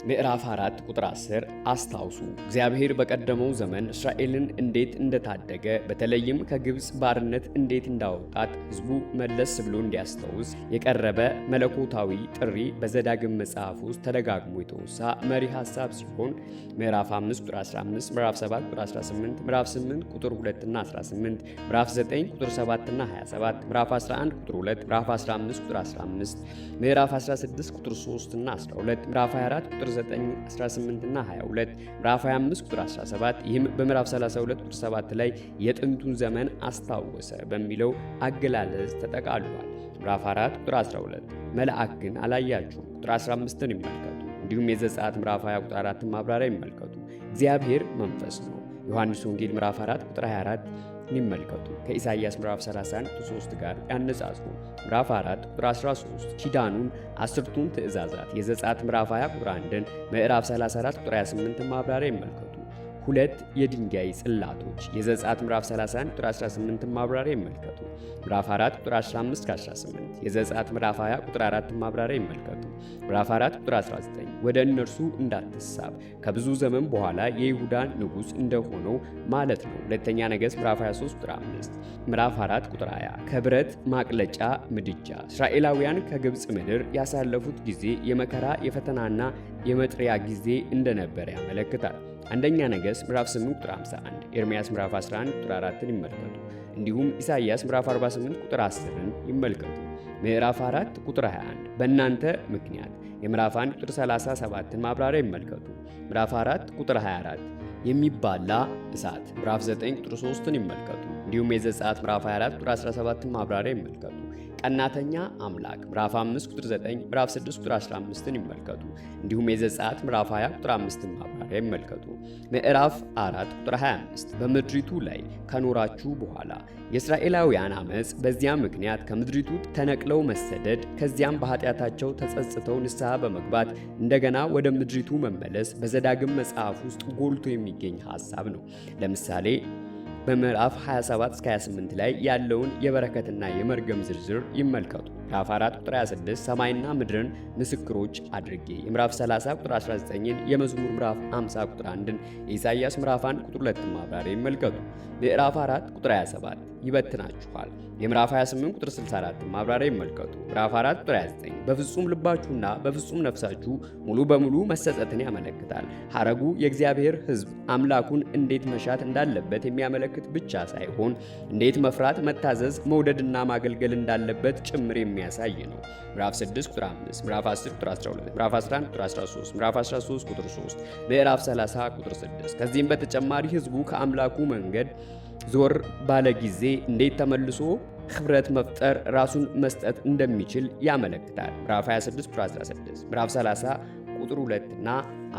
ምዕራፍ 4 ቁጥር 10 አስታውሱ እግዚአብሔር በቀደመው ዘመን እስራኤልን እንዴት እንደታደገ በተለይም ከግብፅ ባርነት እንዴት እንዳወጣት ሕዝቡ መለስ ብሎ እንዲያስታውስ የቀረበ መለኮታዊ ጥሪ በዘዳግም መጽሐፍ ውስጥ ተደጋግሞ የተወሳ መሪ ሐሳብ ሲሆን ምዕራፍ 5 ቁጥር 15፣ ምዕራፍ 7 ቁጥር 18፣ ምዕራፍ 8 ቁጥር 2 እና 18፣ ምዕራፍ 9 ቁጥር 7 እና 27፣ ምዕራፍ 11 ቁጥር 2፣ ምዕራፍ 15 ቁጥር 15፣ ምዕራፍ 16 ቁጥር 3 እና 12፣ ምዕራፍ 24 ቁጥር 9 18 እና 22 ምዕራፍ 25 ቁጥር 17 ይህም በምዕራፍ 32 ቁጥር 7 ላይ የጥንቱን ዘመን አስታወሰ በሚለው አገላለጽ ተጠቃልሏል። ምዕራፍ 4 ቁጥር 12 መልአክ ግን አላያችሁም ቁጥር 15ን ይመልከቱ። እንዲሁም የዘጸአት ምዕራፍ 20 ቁጥር 4 ማብራሪያ ይመልከቱ። እግዚአብሔር መንፈስ ነው። ዮሐንስ ወንጌል ምዕራፍ 4 ቁጥር 24 ይመልከቱ። ከኢሳይያስ ምዕራፍ 31 ቁጥር 3 ጋር ያነጻጽሩ። ምዕራፍ 4 ቁጥር 13 ኪዳኑን 10ቱን ትእዛዛት የዘጸአት ምዕራፍ 20 ቁጥር 1ን ምዕራፍ 34 ቁጥር 28 ማብራሪያ ይመልከቱ። ሁለት የድንጋይ ጽላቶች የዘጸአት ምዕራፍ 31 ቁጥር 18 ማብራሪያ ይመልከቱ። ምዕራፍ 4 ቁጥር 15 18 የዘጸአት ምዕራፍ 20 ቁጥር 4 ማብራሪያ ይመልከቱ። ምዕራፍ 4 ቁጥር 19 ወደ እነርሱ እንዳትሳብ ከብዙ ዘመን በኋላ የይሁዳ ንጉሥ እንደሆነው ማለት ነው። ሁለተኛ ነገሥት ምዕራፍ 23 ቁጥር 5 ምዕራፍ 4 ቁጥር 20 ከብረት ማቅለጫ ምድጃ እስራኤላውያን ከግብፅ ምድር ያሳለፉት ጊዜ የመከራ የፈተናና የመጥሪያ ጊዜ እንደነበረ ያመለክታል። አንደኛ ነገሥት ምዕራፍ 8 ቁጥር 51 ኤርምያስ ምዕራፍ 11 ቁጥር 4ን ይመልከቱ። እንዲሁም ኢሳይያስ ምዕራፍ 48 ቁጥር 10ን ይመልከቱ። ምዕራፍ 4 ቁጥር 21 በእናንተ ምክንያት የምዕራፍ 1 ቁጥር 37ን ማብራሪያ ይመልከቱ። ምዕራፍ 4 ቁጥር 24 የሚባላ እሳት ምዕራፍ 9 ቁጥር 3ን ይመልከቱ። እንዲሁም የዘጸአት ምዕራፍ 24 ቁጥር 17ን ማብራሪያ ይመልከቱ። ቀናተኛ አምላክ ምዕራፍ 5 ቁጥር 9 ምዕራፍ 6 ቁጥር 15ን ይመልከቱ። እንዲሁም የዘጸአት ምዕራፍ 20 ቁጥር 5ን ማብራሪያ ይመልከቱ። ምዕራፍ 4 ቁጥር 25 በምድሪቱ ላይ ከኖራችሁ በኋላ የእስራኤላውያን አመፅ በዚያ ምክንያት ከምድሪቱ ተነቅለው መሰደድ ከዚያም በኃጢአታቸው ተጸጽተው ንስሐ በመግባት እንደገና ወደ ምድሪቱ መመለስ በዘዳግም መጽሐፍ ውስጥ ጎልቶ የሚገኝ ሐሳብ ነው። ለምሳሌ በምዕራፍ 27 እስከ 28 ላይ ያለውን የበረከትና የመርገም ዝርዝር ይመልከቱ። ምዕራፍ 4 ቁጥር 26 ሰማይና ምድርን ምስክሮች አድርጌ፣ የምዕራፍ 30 ቁጥር 19ን፣ የመዝሙር ምዕራፍ 50 ቁጥር 1ን፣ የኢሳይያስ ምዕራፍ 1 ቁጥር 2 ማብራሪያ ይመልከቱ። ምዕራፍ 4 ቁጥር 27 ይበትናችኋል፣ የምዕራፍ 28 ቁጥር 64 ማብራሪያ ይመልከቱ። ምዕራፍ 4 ቁጥር 29 በፍጹም ልባችሁና በፍጹም ነፍሳችሁ ሙሉ በሙሉ መሰጠትን ያመለክታል። ሐረጉ የእግዚአብሔር ሕዝብ አምላኩን እንዴት መሻት እንዳለበት የሚያመለክት ብቻ ሳይሆን እንዴት መፍራት፣ መታዘዝ፣ መውደድና ማገልገል እንዳለበት ጭምር የሚያሳይ ነው። ምዕራፍ 6 ቁጥር 5፣ ምዕራፍ 10 ቁጥር 12፣ ምዕራፍ 11 ቁጥር 13፣ ምዕራፍ 13 ቁጥር 3፣ ምዕራፍ 30 ቁጥር 6። ከዚህም በተጨማሪ ሕዝቡ ከአምላኩ መንገድ ዞር ባለ ጊዜ እንዴት ተመልሶ ኅብረት መፍጠር ራሱን መስጠት እንደሚችል ያመለክታል። ምዕራፍ 26 ቁጥር 16፣ ምዕራፍ 30 ቁጥር 2 እና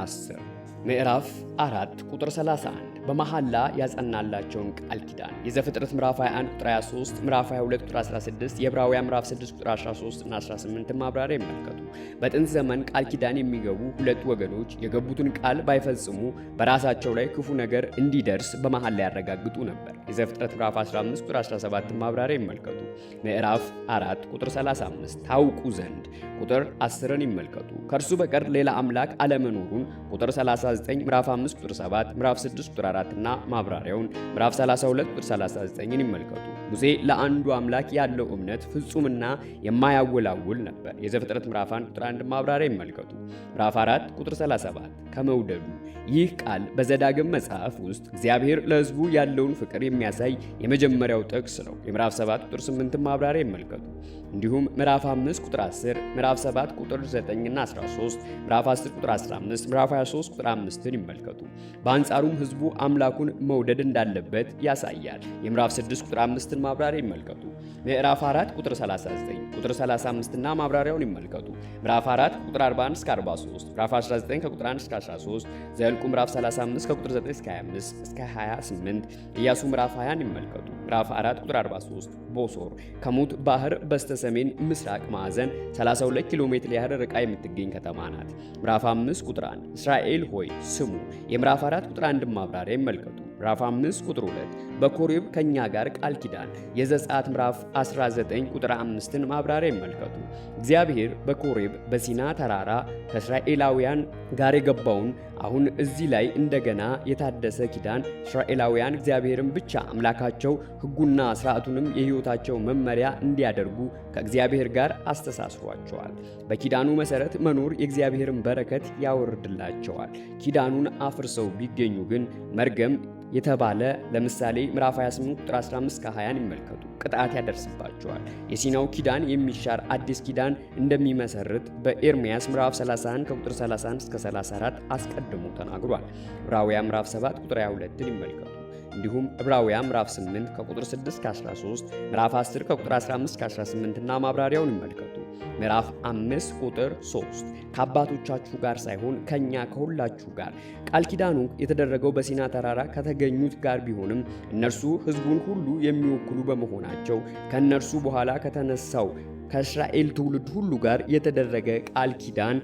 10፣ ምዕራፍ 4 ቁጥር 31 በመሐላ ያጸናላቸውን ቃል ኪዳን የዘፍጥረት ምዕራፍ 21 ቁጥር 23፣ ምዕራፍ 22 ቁጥር 16፣ የዕብራውያን ምዕራፍ 6 ቁጥር 13 እና 18 ማብራሪያ ይመልከቱ። በጥንት ዘመን ቃል ኪዳን የሚገቡ ሁለት ወገኖች የገቡትን ቃል ባይፈጽሙ በራሳቸው ላይ ክፉ ነገር እንዲደርስ በመሐላ ያረጋግጡ ነበር። የዘፍጥረት ምዕራፍ 15 ቁጥር 17 ማብራሪያ ይመልከቱ። ምዕራፍ 4 ቁጥር 35 ታውቁ ዘንድ ቁጥር 10ን ይመልከቱ። ከእርሱ በቀር ሌላ አምላክ አለመኖሩን ቁጥር 39፣ ምዕራፍ 5 ቁጥር 7፣ ምዕራፍ 6 ቁጥር 4 እና ማብራሪያውን ምዕራፍ 32 ቁጥር 39ን ይመልከቱ። ሙሴ ለአንዱ አምላክ ያለው እምነት ፍጹምና የማያወላውል ነበር። የዘፍጥረት ምዕራፍ 1 ቁጥር 1 ማብራሪያ ይመልከቱ። ምዕራፍ 4 ቁጥር 37 ከመውደዱ ይህ ቃል በዘዳግም መጽሐፍ ውስጥ እግዚአብሔር ለሕዝቡ ያለውን ፍቅር የሚያሳይ የመጀመሪያው ጥቅስ ነው። የምዕራፍ 7 ቁጥር 8 ማብራሪያ ይመልከቱ። እንዲሁም ምዕራፍ 5 ቁጥር 10፣ ምዕራፍ 7 ቁጥር 9 እና 13፣ ምዕራፍ 10 ቁጥር 15፣ ምዕራፍ 23 ቁጥር 5ን ይመልከቱ። በአንጻሩም ሕዝቡ አምላኩን መውደድ እንዳለበት ያሳያል። የምዕራፍ 6 ቁጥር 5ን 35 ማብራሪያ ይመልከቱ። ምዕራፍ 4 ቁጥር 39 ቁጥር 35 እና ማብራሪያውን ይመልከቱ። ምዕራፍ 4 ቁጥር 41 እስከ 43፣ ምዕራፍ 19 ከቁጥር 1 እስከ 13፣ ዘኍልቍ ምዕራፍ 35 ከቁጥር 9 እስከ 25 እስከ 28፣ ኢያሱ ምዕራፍ 20ን ይመልከቱ። ምዕራፍ 4 ቁጥር 43 ቦሶር ከሙት ባህር በስተሰሜን ምስራቅ ማዕዘን 32 ኪሎ ሜትር ያህል ርቃ የምትገኝ ከተማ ናት። ምዕራፍ 5 ቁጥር 1 እስራኤል ሆይ ስሙ። የምዕራፍ 4 ቁጥር 1 ማብራሪያ ይመልከቱ። ምዕራፍ 5 ቁጥር 2 በኮሬብ ከኛ ጋር ቃል ኪዳን። የዘጸአት ምዕራፍ 19 ቁጥር 5ን ማብራሪያ ይመልከቱ። እግዚአብሔር በኮሬብ በሲና ተራራ ከእስራኤላውያን ጋር የገባውን አሁን እዚህ ላይ እንደገና የታደሰ ኪዳን እስራኤላውያን እግዚአብሔርን ብቻ አምላካቸው ሕጉና ሥርዓቱንም የሕይወታቸው መመሪያ እንዲያደርጉ ከእግዚአብሔር ጋር አስተሳስሯቸዋል። በኪዳኑ መሠረት መኖር የእግዚአብሔርን በረከት ያወርድላቸዋል። ኪዳኑን አፍርሰው ቢገኙ ግን መርገም የተባለ ለምሳሌ ምዕራፍ 28 ቁጥር 15 እስከ 20 ይመልከቱ። ቅጣት ያደርስባቸዋል። የሲናው ኪዳን የሚሻር አዲስ ኪዳን እንደሚመሰርት በኤርምያስ ምዕራፍ 31 ከቁጥር 31 እስከ 34 አስቀድሞ ተናግሯል። ዕብራውያን ምዕራፍ 7 ቁጥር 22ን ይመልከቱ። እንዲሁም ዕብራውያን ምዕራፍ 8 ከቁጥር 6 እስከ 13፣ ምዕራፍ 10 ከቁጥር 15 እስከ 18 እና ማብራሪያውን ይመልከቱ። ምዕራፍ 5 ቁጥር 3 ከአባቶቻችሁ ጋር ሳይሆን ከኛ ከሁላችሁ ጋር። ቃል ኪዳኑ የተደረገው በሲና ተራራ ከተገኙት ጋር ቢሆንም እነርሱ ሕዝቡን ሁሉ የሚወክሉ በመሆናቸው ከእነርሱ በኋላ ከተነሳው ከእስራኤል ትውልድ ሁሉ ጋር የተደረገ ቃል ኪዳን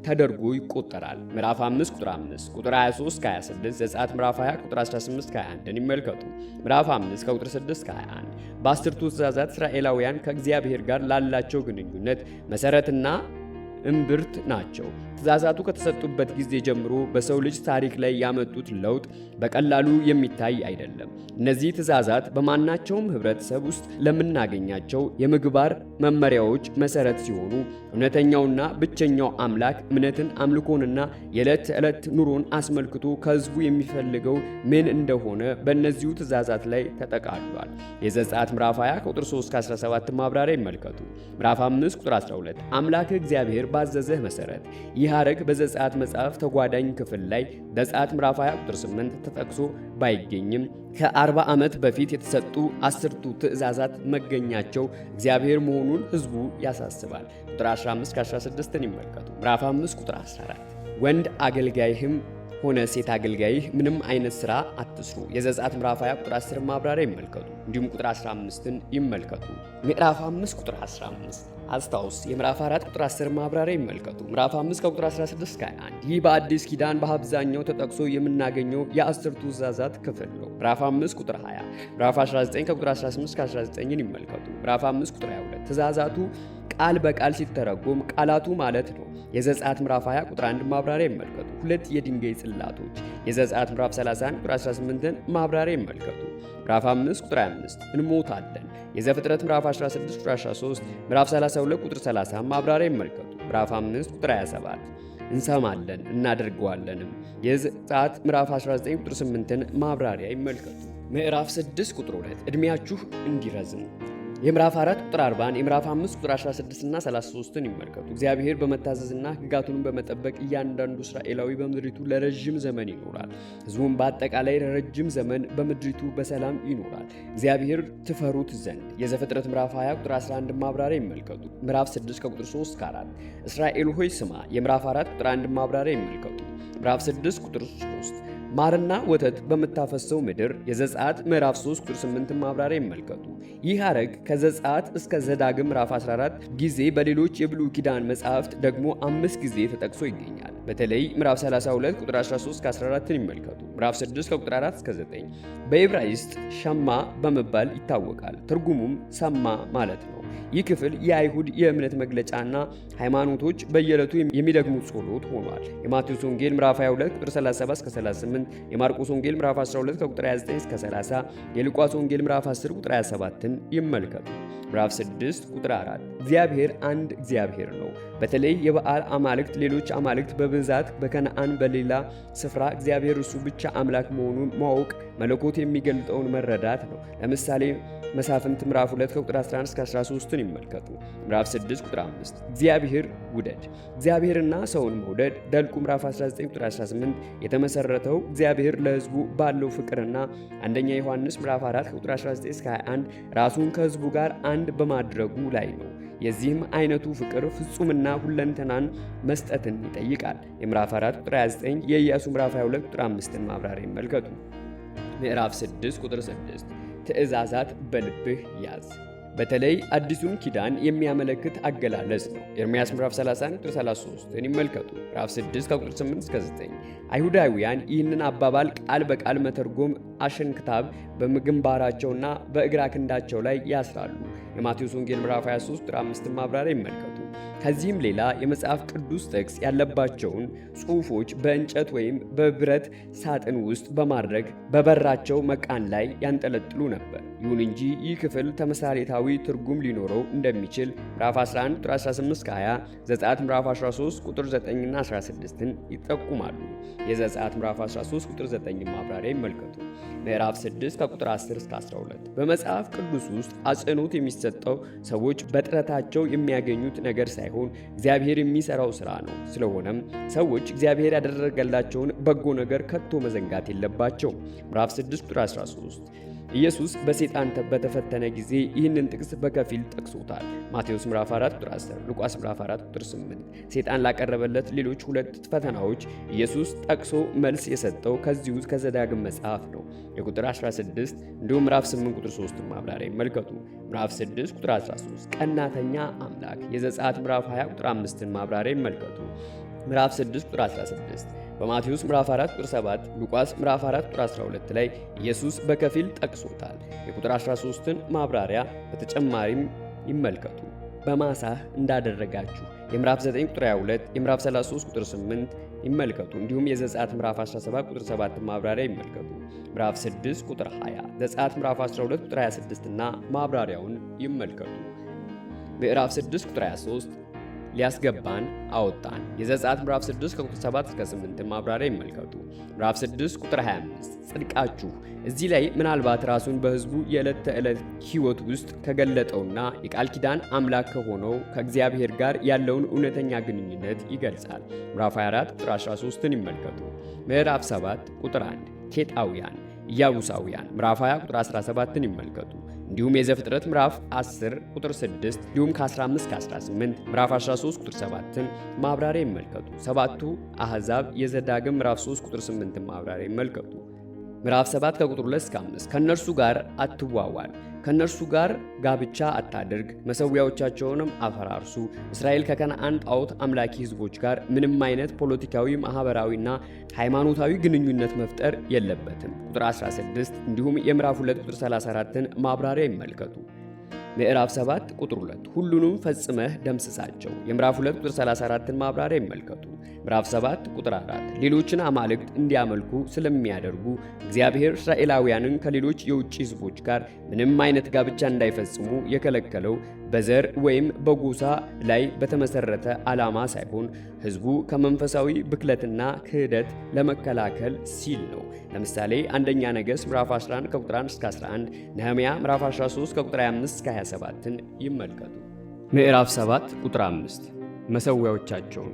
ተደርጎ ይቆጠራል። ምዕራፍ 5 ቁጥር 5 ቁጥር 23 እስከ 26፣ ዘጸአት ምዕራፍ 20 ቁጥር 18 እስከ 21 ይመልከቱ። ምዕራፍ 5 ከቁጥር 6 እስከ 21 በአስርቱ ትእዛዛት እስራኤላውያን ከእግዚአብሔር ጋር ላላቸው ግንኙነት መሠረትና እምብርት ናቸው። ትእዛዛቱ ከተሰጡበት ጊዜ ጀምሮ በሰው ልጅ ታሪክ ላይ ያመጡት ለውጥ በቀላሉ የሚታይ አይደለም። እነዚህ ትእዛዛት በማናቸውም ህብረተሰብ ውስጥ ለምናገኛቸው የምግባር መመሪያዎች መሠረት ሲሆኑ እውነተኛውና ብቸኛው አምላክ እምነትን፣ አምልኮንና የዕለት ተዕለት ኑሮን አስመልክቶ ከሕዝቡ የሚፈልገው ምን እንደሆነ በእነዚሁ ትእዛዛት ላይ ተጠቃሏል። የዘጸአት ምዕራፍ 20 ቁጥር 3 እስከ 17 ማብራሪያ ይመልከቱ። ምዕራፍ 5 ቁጥር 12 አምላክህ እግዚአብሔር ባዘዘህ መሠረት። ይህ ሐረግ በዘጸአት መጽሐፍ ተጓዳኝ ክፍል ላይ ዘጸአት ምዕራፍ 20 ቁጥር 8 ተጠቅሶ ባይገኝም ከ40 ዓመት በፊት የተሰጡ አስርቱ ትእዛዛት መገኛቸው እግዚአብሔር መሆኑን ሕዝቡ ያሳስባል። ቁጥር 15-16ን ይመልከቱ። ምዕራፍ 5 ቁጥር 14 ወንድ አገልጋይህም ሆነ ሴት አገልጋይህ ምንም አይነት ሥራ አትስሩ። የዘጸአት ምዕራፍ 20 ቁጥር 10 ማብራሪያ ይመልከቱ። እንዲሁም ቁጥር 15ን ይመልከቱ። ምዕራፍ 5 ቁጥር 15 አስታውስ። የምዕራፍ 4 ቁጥር 10 ማብራሪያ ይመልከቱ። ምዕራፍ 5 ከቁጥር 16 እስከ 21 ይህ በአዲስ ኪዳን በአብዛኛው ተጠቅሶ የምናገኘው የአስርቱ ትእዛዛት ክፍል ነው። ምዕራፍ 5 ቁጥር 20፣ ምዕራፍ 19 ከቁጥር 18 እስከ 19ን ይመልከቱ። ምዕራፍ 5 ቁጥር 22 ትእዛዛቱ ቃል በቃል ሲተረጎም ቃላቱ ማለት ነው። የዘጸአት ምዕራፍ 20 ቁጥር 1 ማብራሪያ ይመልከቱ። ሁለት የድንጋይ ጽላቶች። የዘጸአት ምዕራፍ 31 ቁጥር 18ን ማብራሪያ ይመልከቱ። ምዕራፍ 5 ቁጥር 25 እንሞታለን። የዘፍጥረት ምዕራፍ 16 ቁጥር 13፣ ምዕራፍ 32 ቁጥር 30 ማብራሪያ ይመልከቱ። ምዕራፍ 5 ቁጥር 27 እንሰማለን እናደርገዋለንም። የዘጸአት ምዕራፍ 19 ቁጥር 8ን ማብራሪያ ይመልከቱ። ምዕራፍ 6 ቁጥር 2 ዕድሜያችሁ እንዲረዝም። የምዕራፍ 4 ቁጥር 40፣ የምዕራፍ 5 ቁጥር 16 እና 33ን ይመልከቱ። እግዚአብሔር በመታዘዝና ሕግጋቱን በመጠበቅ እያንዳንዱ እስራኤላዊ በምድሪቱ ለረጅም ዘመን ይኖራል። ሕዝቡም በአጠቃላይ ለረጅም ዘመን በምድሪቱ በሰላም ይኖራል፣ እግዚአብሔር ትፈሩት ዘንድ። የዘፍጥረት ምዕራፍ 20 ቁጥር 11 ማብራሪያ ይመልከቱ። ምዕራፍ 6 ከቁጥር 3 እስከ 4 እስራኤል ሆይ ስማ። የምዕራፍ 4 ቁጥር 1 ማብራሪያ ይመልከቱ። ምዕራፍ 6 ቁጥር 3 ማርና ወተት በምታፈሰው ምድር። የዘጸአት ምዕራፍ 3 ቁጥር 8 ማብራሪያ ይመልከቱ። ይህ ሐረግ ከዘጸአት እስከ ዘዳግም ምዕራፍ 14 ጊዜ በሌሎች የብሉይ ኪዳን መጻሕፍት ደግሞ 5 ጊዜ ተጠቅሶ ይገኛል። በተለይ ምዕራፍ 32 ቁጥር 13 እስከ 14ን ይመልከቱ። ምዕራፍ 6 ከቁጥር 4 እስከ 9 በዕብራይስጥ ሸማ በመባል ይታወቃል። ትርጉሙም ሰማ ማለት ነው። ይህ ክፍል የአይሁድ የእምነት መግለጫና ሃይማኖቶች በየዕለቱ የሚደግሙት ጸሎት ሆኗል። የማቴዎስ ወንጌል ምዕራፍ 22 ቁጥር 37 እስከ 38፣ የማርቆስ ወንጌል ምዕራፍ 12 ከቁጥር 29 እስከ 30፣ የሉቃስ ወንጌል ምዕራፍ 10 ቁጥር 27ን ይመልከቱ። ምዕራፍ 6 ቁጥር 4 እግዚአብሔር አንድ እግዚአብሔር ነው። በተለይ የበዓል አማልክት ሌሎች አማልክት በብዛት በከነዓን በሌላ ስፍራ እግዚአብሔር እሱ ብቻ አምላክ መሆኑን ማወቅ መለኮት የሚገልጠውን መረዳት ነው። ለምሳሌ መሳፍንት ምዕራፍ 2 ከቁጥር 11 እስከ 13 ይመልከቱ። ምዕራፍ 6 ቁጥር 5 እግዚአብሔር ውደድ። እግዚአብሔርና ሰውን መውደድ ዘኍልቍ ምዕራፍ 19 ቁጥር 18 የተመሰረተው እግዚአብሔር ለሕዝቡ ባለው ፍቅርና አንደኛ ዮሐንስ ምዕራፍ 4 ቁጥር 19 እስከ 21 ራሱን ከሕዝቡ ጋር አንድ በማድረጉ ላይ ነው። የዚህም አይነቱ ፍቅር ፍጹምና ሁለንተናን መስጠትን ይጠይቃል። የምዕራፍ 4 ቁጥር 29 የኢያሱ ምዕራፍ 22 ቁጥር 5ን ማብራሪያ ይመልከቱ። ምዕራፍ 6 ቁጥር 6 ትእዛዛት በልብህ ያዝ። በተለይ አዲሱን ኪዳን የሚያመለክት አገላለጽ ነው። ኤርምያስ ምዕራፍ 30 ቁጥር 33ን ይመልከቱ። ምዕራፍ 6 ከቁጥር 8 እስከ 9 አይሁዳውያን ይህንን አባባል ቃል በቃል መተርጎም አሸንክታብ በግንባራቸውና በእግራ ክንዳቸው ላይ ያስራሉ። የማቴዎስ ወንጌል ምዕራፍ 23 ቁጥር 5 ማብራሪያ ይመልከቱ። ከዚህም ሌላ የመጽሐፍ ቅዱስ ጥቅስ ያለባቸውን ጽሑፎች በእንጨት ወይም በብረት ሳጥን ውስጥ በማድረግ በበራቸው መቃን ላይ ያንጠለጥሉ ነበር። ይሁን እንጂ ይህ ክፍል ተምሳሌታዊ ትርጉም ሊኖረው እንደሚችል ምዕራፍ 11 ቁጥር 18 እስከ 20፣ ዘጸአት ምዕራፍ 13 ቁጥር 9 እና 16ን ይጠቁማሉ። የዘጸአት ምዕራፍ 13 ቁጥር 9 ማብራሪያ ይመልከቱ። ምዕራፍ 6 ከቁጥር 10 እስከ 12 በመጽሐፍ ቅዱስ ውስጥ አጽንዖት የሚሰጠው ሰዎች በጥረታቸው የሚያገኙት ነገር ሳይሆን እግዚአብሔር የሚሰራው ሥራ ነው። ስለሆነም ሰዎች እግዚአብሔር ያደረገላቸውን በጎ ነገር ከቶ መዘንጋት የለባቸውም። ምዕራፍ 6 ቁጥር 13 ኢየሱስ በሰይጣን በተፈተነ ጊዜ ይህንን ጥቅስ በከፊል ጠቅሶታል። ማቴዎስ ምዕራፍ 4 ቁጥር 10፣ ሉቃስ ምዕራፍ 4 ቁጥር 8። ሰይጣን ላቀረበለት ሌሎች ሁለት ፈተናዎች ኢየሱስ ጠቅሶ መልስ የሰጠው ከዚሁ ከዘዳግም መጽሐፍ ነው። የቁጥር 16 እንዲሁም ምዕራፍ 8 ቁጥር 3 ማብራሪያ ይመልከቱ። ምዕራፍ 6 ቁጥር 13 ቀናተኛ አምላክ። የዘጸአት ምዕራፍ 20 ቁጥር 5ን ማብራሪያ ይመልከቱ። ምዕራፍ 6 ቁጥር 16 በማቴዎስ ምዕራፍ 4 ቁጥር 7፣ ሉቃስ ምዕራፍ 4 ቁጥር 12 ላይ ኢየሱስ በከፊል ጠቅሶታል። የቁጥር 13ን ማብራሪያ በተጨማሪም ይመልከቱ። በማሳህ እንዳደረጋችሁ የምዕራፍ 9 ቁጥር 22፣ የምዕራፍ 33 ቁጥር 8 ይመልከቱ። እንዲሁም የዘጸአት ምዕራፍ 17 ቁጥር 7 ማብራሪያ ይመልከቱ። ምዕራፍ 6 ቁጥር 20፣ ዘጸአት ምዕራፍ 12 ቁጥር 26 እና ማብራሪያውን ይመልከቱ። ምዕራፍ 6 ቁጥር 23 ሊያስገባን አወጣን። የዘጸአት ምዕራፍ 6 ከቁጥር 7 እስከ 8 ማብራሪያ ይመልከቱ። ምዕራፍ 6 ቁጥር 25 ጽድቃችሁ። እዚህ ላይ ምናልባት ራሱን በሕዝቡ የዕለት ተዕለት ሕይወት ውስጥ ከገለጠውና የቃል ኪዳን አምላክ ከሆነው ከእግዚአብሔር ጋር ያለውን እውነተኛ ግንኙነት ይገልጻል። ምዕራፍ 24 ቁጥር 13ን ይመልከቱ። ምዕራፍ 7 ቁጥር 1 ኬጣውያን ኢያቡሳውያን። ምዕራፍ 20 ቁጥር 17ን ይመልከቱ። እንዲሁም የዘፍጥረት ምዕራፍ 10 ቁጥር 6 እንዲሁም ከ15 እስከ 18 ምዕራፍ 13 ቁጥር 7ን ማብራሪያ ይመልከቱ። ሰባቱ አሕዛብ የዘዳግም ምዕራፍ 3 ቁጥር 8 ማብራሪያ ይመልከቱ። ምዕራፍ 7 ከቁጥር 2 እስከ 5 ከእነርሱ ጋር አትዋዋል፣ ከእነርሱ ጋር ጋብቻ አታድርግ፣ መሠዊያዎቻቸውንም አፈራርሱ። እስራኤል ከከነዓን ጣዖት አምላኪ ሕዝቦች ጋር ምንም አይነት ፖለቲካዊ፣ ማኅበራዊና ሃይማኖታዊ ግንኙነት መፍጠር የለበትም። ቁጥር 16 እንዲሁም የምዕራፍ 2 ቁጥር 34ን ማብራሪያ ይመልከቱ። ምዕራፍ 7 ቁጥር 2 ሁሉንም ፈጽመህ ደምስሳቸው። የምዕራፍ 2 ቁጥር 34ን ማብራሪያ ይመልከቱ። ምዕራፍ 7 ቁጥር 4 ሌሎችን አማልክት እንዲያመልኩ ስለሚያደርጉ እግዚአብሔር እስራኤላውያንን ከሌሎች የውጭ ሕዝቦች ጋር ምንም አይነት ጋብቻ እንዳይፈጽሙ የከለከለው በዘር ወይም በጎሳ ላይ በተመሰረተ ዓላማ ሳይሆን ሕዝቡ ከመንፈሳዊ ብክለትና ክህደት ለመከላከል ሲል ነው። ለምሳሌ አንደኛ ነገሥት ምዕራፍ 11 ከቁጥር 1 እስከ 11፣ ነህምያ ምዕራፍ 13 ከቁጥር 25 እስከ 27ን ይመልከቱ። ምዕራፍ 7 ቁጥር 5 መሠዊያዎቻቸውን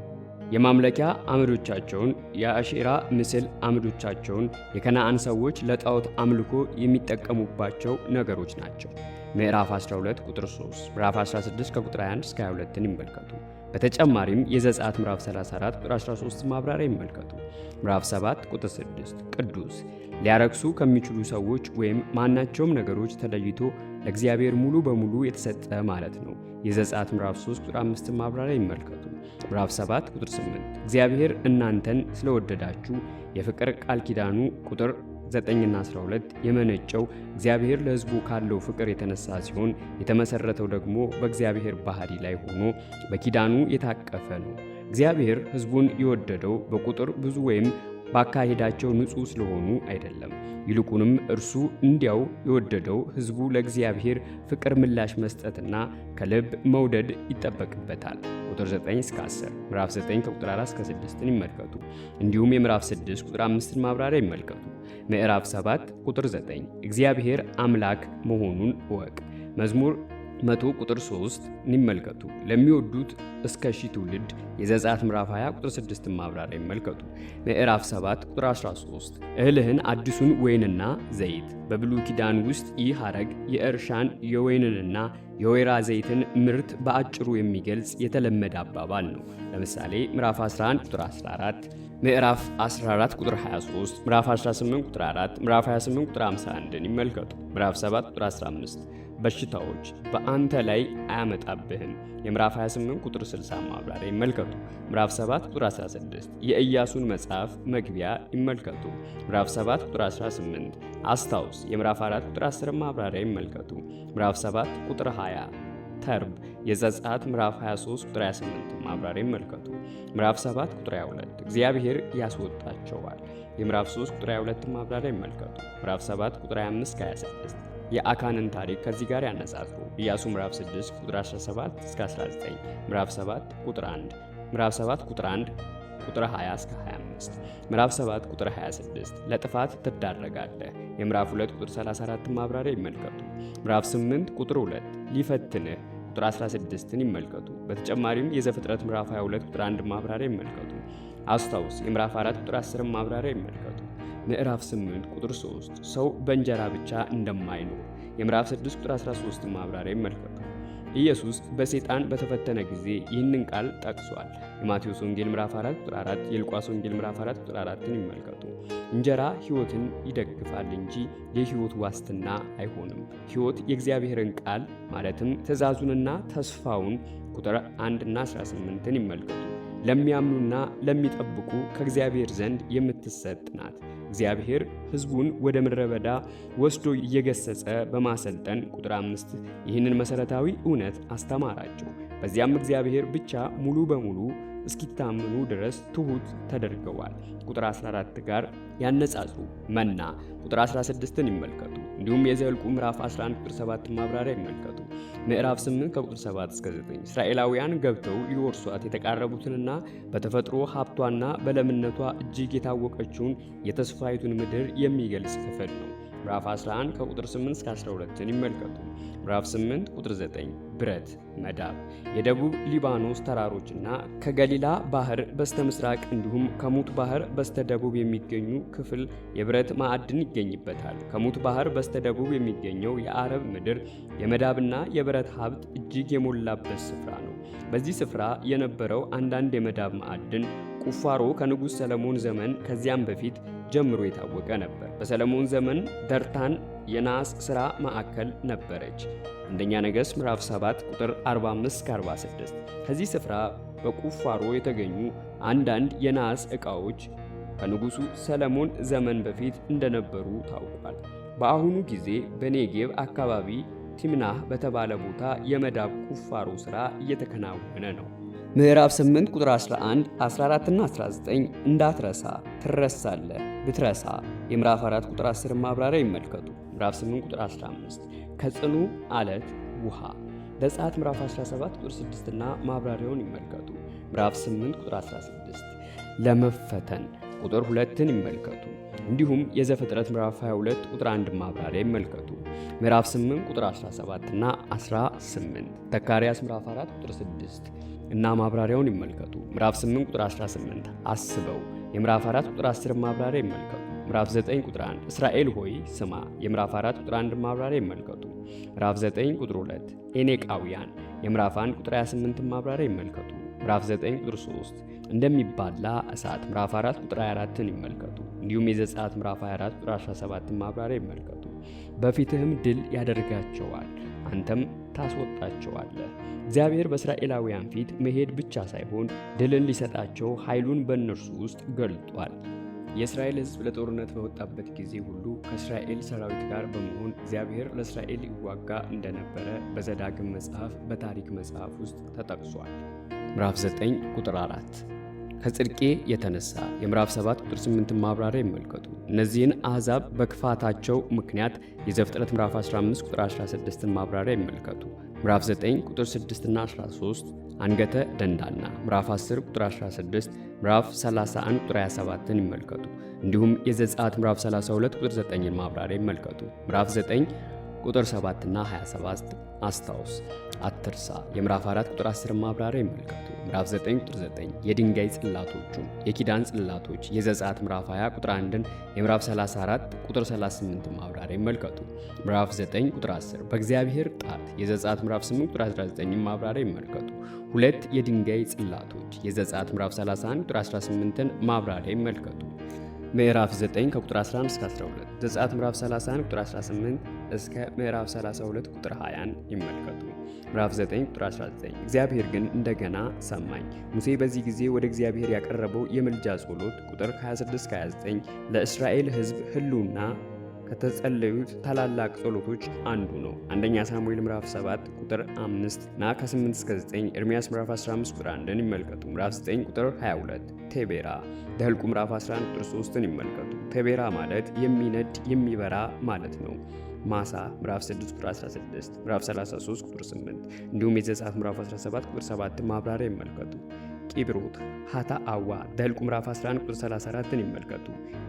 የማምለኪያ አምዶቻቸውን የአሼራ ምስል አምዶቻቸውን የከነዓን ሰዎች ለጣዖት አምልኮ የሚጠቀሙባቸው ነገሮች ናቸው። ምዕራፍ 12 ቁጥር 3 ምዕራፍ 16 ከቁጥር 21 እስከ 22ን ይመልከቱ። በተጨማሪም የዘጸአት ምዕራፍ 34 ቁጥር 13 ማብራሪያ ይመልከቱ። ምዕራፍ 7 ቁጥር 6 ቅዱስ ሊያረክሱ ከሚችሉ ሰዎች ወይም ማናቸውም ነገሮች ተለይቶ ለእግዚአብሔር ሙሉ በሙሉ የተሰጠ ማለት ነው። የዘጸአት ምዕራፍ 3 ቁጥር 5 ማብራሪያ ይመልከቱ። ምዕራፍ 7 ቁጥር 8 እግዚአብሔር እናንተን ስለወደዳችሁ የፍቅር ቃል ኪዳኑ ቁጥር 9ና 12 የመነጨው እግዚአብሔር ለሕዝቡ ካለው ፍቅር የተነሳ ሲሆን የተመሰረተው ደግሞ በእግዚአብሔር ባህሪ ላይ ሆኖ በኪዳኑ የታቀፈ ነው። እግዚአብሔር ሕዝቡን የወደደው በቁጥር ብዙ ወይም ባካሄዳቸው ንጹሕ ስለሆኑ አይደለም። ይልቁንም እርሱ እንዲያው የወደደው ሕዝቡ ለእግዚአብሔር ፍቅር ምላሽ መስጠትና ከልብ መውደድ ይጠበቅበታል። ቁጥር 9 እስከ 10 ምዕራፍ 9 ከቁጥር 4 እስከ 6 ይመልከቱ። እንዲሁም የምዕራፍ 6 ቁጥር 5 ማብራሪያ ይመልከቱ። ምዕራፍ 7 ቁጥር 9 እግዚአብሔር አምላክ መሆኑን እወቅ። መዝሙር 100 ቁጥር 3 ይመልከቱ። ለሚወዱት እስከ ሺህ ትውልድ የዘጸአት ምዕራፍ 20 ቁጥር 6 ማብራሪያ ይመልከቱ። ምዕራፍ 7 ቁጥር 13 እህልህን አዲሱን ወይንና ዘይት። በብሉይ ኪዳን ውስጥ ይህ ሐረግ የእርሻን የወይንንና የወይራ ዘይትን ምርት በአጭሩ የሚገልጽ የተለመደ አባባል ነው። ለምሳሌ ምዕራፍ 11 ቁጥር 14፣ ምዕራፍ 14 ቁጥር 23፣ ምዕራፍ 18 ቁጥር 4፣ ምዕራፍ 28 ቁጥር 51 ይመልከቱ። ምዕራፍ 7 ቁጥር 15 በሽታዎች በአንተ ላይ አያመጣብህም። የምዕራፍ 28 ቁጥር 60 ማብራሪያ ይመልከቱ። ምዕራፍ 7 ቁጥር 16 የኢያሱን መጽሐፍ መግቢያ ይመልከቱ። ምዕራፍ 7 ቁጥር 18 አስታውስ። የምዕራፍ 4 ቁጥር 10 ማብራሪያ ይመልከቱ። ምዕራፍ 7 ቁጥር 20 ተርብ። የዘጸአት ምዕራፍ 23 ቁጥር 28 ማብራሪያ ይመልከቱ። ምዕራፍ 7 ቁጥር 22 እግዚአብሔር ያስወጣቸዋል። የምዕራፍ 3 ቁጥር 22 ማብራሪያ ይመልከቱ። ምዕራፍ 7 ቁጥር 25 26 የአካንን ታሪክ ከዚህ ጋር ያነጻጽሩ። ኢያሱ ምዕራፍ 6 ቁጥር 17 እስከ 19፣ ምዕራፍ 7 ቁጥር 1፣ ምዕራፍ 7 ቁጥር 1 ቁጥር 20 እስከ 25፣ ምዕራፍ 7 ቁጥር 26 ለጥፋት ትዳረጋለህ። የምዕራፍ 2 ቁጥር 34 ማብራሪያ ይመልከቱ። ምዕራፍ 8 ቁጥር 2 ሊፈትንህ ቁጥር 16ን ይመልከቱ። በተጨማሪም የዘፍጥረት ምዕራፍ 22 ቁጥር 1 ማብራሪያ ይመልከቱ። አስታውስ። የምዕራፍ 4 ቁጥር 10 ማብራሪያ ይመልከቱ። ምዕራፍ 8 ቁጥር 3 ሰው በእንጀራ ብቻ እንደማይኖር። የምዕራፍ 6 ቁጥር 13 ማብራሪያ ይመልከቱ። ኢየሱስ በሰይጣን በተፈተነ ጊዜ ይህንን ቃል ጠቅሷል። የማቴዎስ ወንጌል ምዕራፍ 4 ቁጥር 4፣ የሉቃስ ወንጌል ምዕራፍ 4 ቁጥር 4ን ይመልከቱ። እንጀራ ሕይወትን ይደግፋል እንጂ የሕይወት ዋስትና አይሆንም። ሕይወት የእግዚአብሔርን ቃል ማለትም ትእዛዙንና ተስፋውን ቁጥር 1 እና 18ን ይመልከቱ። ለሚያምኑና ለሚጠብቁ ከእግዚአብሔር ዘንድ የምትሰጥ ናት። እግዚአብሔር ሕዝቡን ወደ ምድረ በዳ ወስዶ እየገሰጸ በማሰልጠን ቁጥር 5 ይህንን መሠረታዊ እውነት አስተማራቸው። በዚያም እግዚአብሔር ብቻ ሙሉ በሙሉ እስኪታመኑ ድረስ ትሑት ተደርገዋል። ቁጥር 14 ጋር ያነጻጽሩ። መና ቁጥር 16ን ይመልከቱ። እንዲሁም የዘኍልቍ ምዕራፍ 11 ቁጥር 7 ማብራሪያ ይመልከቱ። ምዕራፍ 8 ከቁጥር 7 እስከ 9 እስራኤላውያን ገብተው ሊወርሷት የተቃረቡትንና በተፈጥሮ ሀብቷና በለምነቷ እጅግ የታወቀችውን የተስፋይቱን ምድር የሚገልጽ ክፍል ነው። ምዕራፍ 11 ከቁጥር 8 እስከ 12ን ይመልከቱ። ምዕራፍ 8 ቁጥር 9 ብረት መዳብ የደቡብ ሊባኖስ ተራሮችና ከገሊላ ባህር በስተምስራቅ እንዲሁም ከሙት ባህር በስተደቡብ የሚገኙ ክፍል የብረት ማዕድን ይገኝበታል። ከሙት ባህር በስተደቡብ የሚገኘው የአረብ ምድር የመዳብና የብረት ሀብት እጅግ የሞላበት ስፍራ ነው። በዚህ ስፍራ የነበረው አንዳንድ የመዳብ ማዕድን ቁፋሮ ከንጉሥ ሰለሞን ዘመን ከዚያም በፊት ጀምሮ የታወቀ ነበር። በሰለሞን ዘመን ደርታን የናስ ሥራ ማዕከል ነበረች። አንደኛ ነገሥት ምዕራፍ 7 ቁጥር 45-46 ከዚህ ስፍራ በቁፋሮ የተገኙ አንዳንድ የናስ ዕቃዎች ከንጉሡ ሰለሞን ዘመን በፊት እንደነበሩ ታውቋል። በአሁኑ ጊዜ በኔጌቭ አካባቢ ቲምናህ በተባለ ቦታ የመዳብ ቁፋሮ ሥራ እየተከናወነ ነው። ምዕራፍ 8 ቁጥር 11፣ 14 እና 19 እንዳትረሳ ትረሳለህ ብትረሳ። የምዕራፍ 4 ቁጥር 10 ማብራሪያ ይመልከቱ። ምዕራፍ 8 ቁጥር 15 ከጽኑ አለት ውሃ። ዘጸአት ምዕራፍ 17 ቁጥር 6 እና ማብራሪያውን ይመልከቱ። ምዕራፍ 8 ቁጥር 16 ለመፈተን ቁጥር 2ን ይመልከቱ። እንዲሁም የዘፍጥረት ምዕራፍ 22 ቁጥር 1 ማብራሪያ ይመልከቱ። ምዕራፍ 8 ቁጥር 17 እና 18 ዘካርያስ ምዕራፍ 4 ቁጥር 6 እና ማብራሪያውን ይመልከቱ። ምዕራፍ 8 ቁጥር 18 አስበው። የምዕራፍ 4 ቁጥር 10 ማብራሪያ ይመልከቱ። ምዕራፍ 9 ቁጥር 1 እስራኤል ሆይ ስማ። የምዕራፍ 4 ቁጥር 1 ማብራሪያ ይመልከቱ። ምዕራፍ 9 ቁጥር 2 ኤኔቃውያን። የምዕራፍ 1 ቁጥር 28 ማብራሪያ ይመልከቱ። ምዕራፍ 9 ቁጥር 3 እንደሚባላ እሳት። ምዕራፍ 4 ቁጥር 24ን ይመልከቱ። እንዲሁም የዘጸአት ምዕራፍ 24 ቁጥር 17 ማብራሪያ ይመልከቱ። በፊትህም ድል ያደርጋቸዋል፣ አንተም ታስወጣቸዋለህ። እግዚአብሔር በእስራኤላውያን ፊት መሄድ ብቻ ሳይሆን ድልን ሊሰጣቸው ኃይሉን በእነርሱ ውስጥ ገልጧል። የእስራኤል ሕዝብ ለጦርነት በወጣበት ጊዜ ሁሉ ከእስራኤል ሰራዊት ጋር በመሆን እግዚአብሔር ለእስራኤል ይዋጋ እንደነበረ በዘዳግም መጽሐፍ በታሪክ መጽሐፍ ውስጥ ተጠቅሷል። ምዕራፍ 9 ቁጥር 4 ከጽድቄ የተነሳ የምዕራፍ 7 ቁጥር 8 ማብራሪያ ይመልከቱ። እነዚህን አሕዛብ በክፋታቸው ምክንያት የዘፍጥረት ምዕራፍ 15 ቁጥር 16ን ማብራሪያ ይመልከቱ። ምዕራፍ 9 ቁጥር 6 እና 13 አንገተ ደንዳና፣ ምዕራፍ 10 ቁጥር 16፣ ምዕራፍ 31 ቁጥር 27ን ይመልከቱ። እንዲሁም የዘጸአት ምዕራፍ 32 ቁጥር 9ን ማብራሪያ ይመልከቱ። ምዕራፍ 9 ቁጥር 7 እና 27 አስታውስ አትርሳ። የምዕራፍ 4 ቁጥር 10 ማብራሪያ ይመልከቱ። ምዕራፍ 9 ቁጥር 9 የድንጋይ ጽላቶቹን የኪዳን ጽላቶች የዘጸአት ምዕራፍ 20 ቁጥር 1ን የምዕራፍ 34 ቁጥር 38 ማብራሪያ ይመልከቱ። ምዕራፍ 9 ቁጥር 10 በእግዚአብሔር ጣት የዘጸአት ምዕራፍ 8 ቁጥር 19 ማብራሪያ ይመልከቱ። ሁለት የድንጋይ ጽላቶች የዘጸአት ምዕራፍ 31 ቁጥር 18ን ማብራሪያ ይመልከቱ። ምዕራፍ 9 ከቁጥር 11 እስከ 12፣ ዘጸአት ምዕራፍ 31 ቁጥር 18 እስከ ምዕራፍ 32 ቁጥር 20ን ይመልከቱ። ምዕራፍ 9 ቁጥር 19 እግዚአብሔር ግን እንደገና ሰማኝ። ሙሴ በዚህ ጊዜ ወደ እግዚአብሔር ያቀረበው የምልጃ ጸሎት ቁጥር 26 እስከ 29 ለእስራኤል ሕዝብ ሕልውና ከተጸለዩት ታላላቅ ጸሎቶች አንዱ ነው። አንደኛ ሳሙኤል ምዕራፍ 7 ቁጥር 5 እና ከ8 እስከ 9፣ ኤርምያስ ምዕራፍ 15 ቁጥር 1ን ይመልከቱ። ምዕራፍ 9 ቁጥር 22 ቴቤራ ዘኍልቍ ምዕራፍ 11 ቁጥር 3ን ይመልከቱ። ቴቤራ ማለት የሚነድ የሚበራ ማለት ነው። ማሳ ምዕራፍ 6 ቁጥር 16፣ ምዕራፍ 33 ቁጥር 8 እንዲሁም የዘጸአት ምዕራፍ 17 ቁጥር 7 ማብራሪያ ይመልከቱ። ቂብሮት ሀታአዋ ዘኍልቍ ምዕራፍ 11 ቁጥር 34ን ይመልከቱ።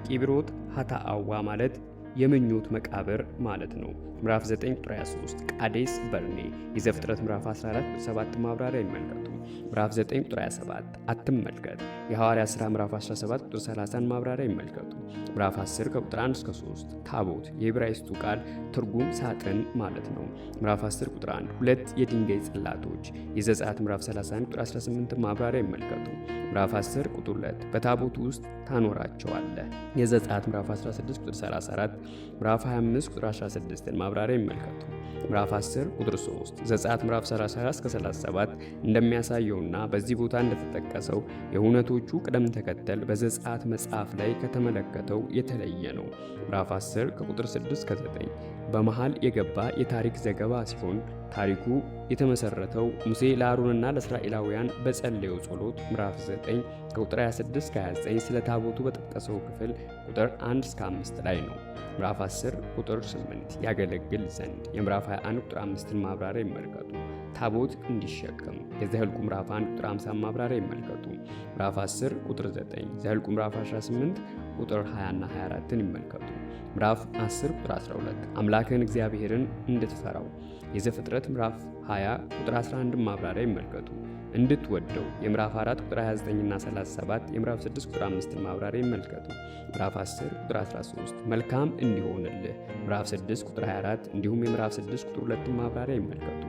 ቂብሮት ሀታአዋ ማለት የምኞት መቃብር ማለት ነው። ምዕራፍ 9 ቁጥር 23 ቃዴስ በርኔ የዘፍጥረት ምዕራፍ 14 ቁጥር 7 ማብራሪያ ይመልከቱ። ምዕራፍ 9 ቁጥር 27 አትመልከት የሐዋርያት ሥራ ምዕራፍ 17 ቁጥር 30ን ማብራሪያ ይመልከቱ። ምዕራፍ 10 ከቁጥር 1 እስከ 3 ታቦት የዕብራይስጡ ቃል ትርጉም ሳጥን ማለት ነው። ምዕራፍ 10 ቁጥር 1 ሁለት የድንጋይ ጽላቶች የዘጸአት ምዕራፍ 31 ቁጥር 18 ማብራሪያ ይመልከቱ። ምዕራፍ 10 ቁጥር 2 በታቦቱ ውስጥ ታኖራቸዋለህ የዘጸአት ምዕራፍ 16 ቁጥር 34፣ ምዕራፍ 25 ቁጥር 16ን ማብራሪያ ይመልከቱ። ምዕራፍ 10 ቁጥር 3 ዘጸአት ምዕራፍ 34 እስከ 37 እንደሚያሳየውና በዚህ ቦታ እንደተጠቀሰው የሁነቶቹ ቅደም ተከተል በዘጸአት መጽሐፍ ላይ ከተመለከተው የተለየ ነው። ምዕራፍ 10 ከቁጥር 6 እስከ 9 በመሃል የገባ የታሪክ ዘገባ ሲሆን ታሪኩ የተመሰረተው ሙሴ ለአሮንና ለእስራኤላውያን በጸለየው ጸሎት ምዕራፍ 9 ከቁጥር 26 እስከ 29 ስለ ታቦቱ በጠቀሰው ክፍል ቁጥር 1 እስከ 5 ላይ ነው። ምዕራፍ 10 ቁጥር 8 ያገለግል ዘንድ የምዕራፍ 21 ቁጥር 5ን ማብራሪያ ይመልከቱ። ታቦት እንዲሸከም የዘኍልቍ ምዕራፍ 1 ቁጥር 50 ማብራሪያ ይመልከቱ። ምዕራፍ 10 ቁጥር 9 ዘኍልቍ ምዕራፍ 18 ቁጥር 20 እና 24ን ይመልከቱ። ምዕራፍ 10 ቁጥር 12 አምላክን እግዚአብሔርን እንድትፈራው የዘፍጥረት ምዕራፍ 20 ቁጥር 11 ማብራሪያ ይመልከቱ። እንድትወደው የምዕራፍ 4 ቁጥር 29 እና 37 የምዕራፍ 6 ቁጥር 5 ማብራሪያ ይመልከቱ። ምዕራፍ 10 ቁጥር 13 መልካም እንዲሆንልህ ምዕራፍ 6 ቁጥር 24 እንዲሁም የምዕራፍ 6 ቁጥር 2 ማብራሪያ ይመልከቱ።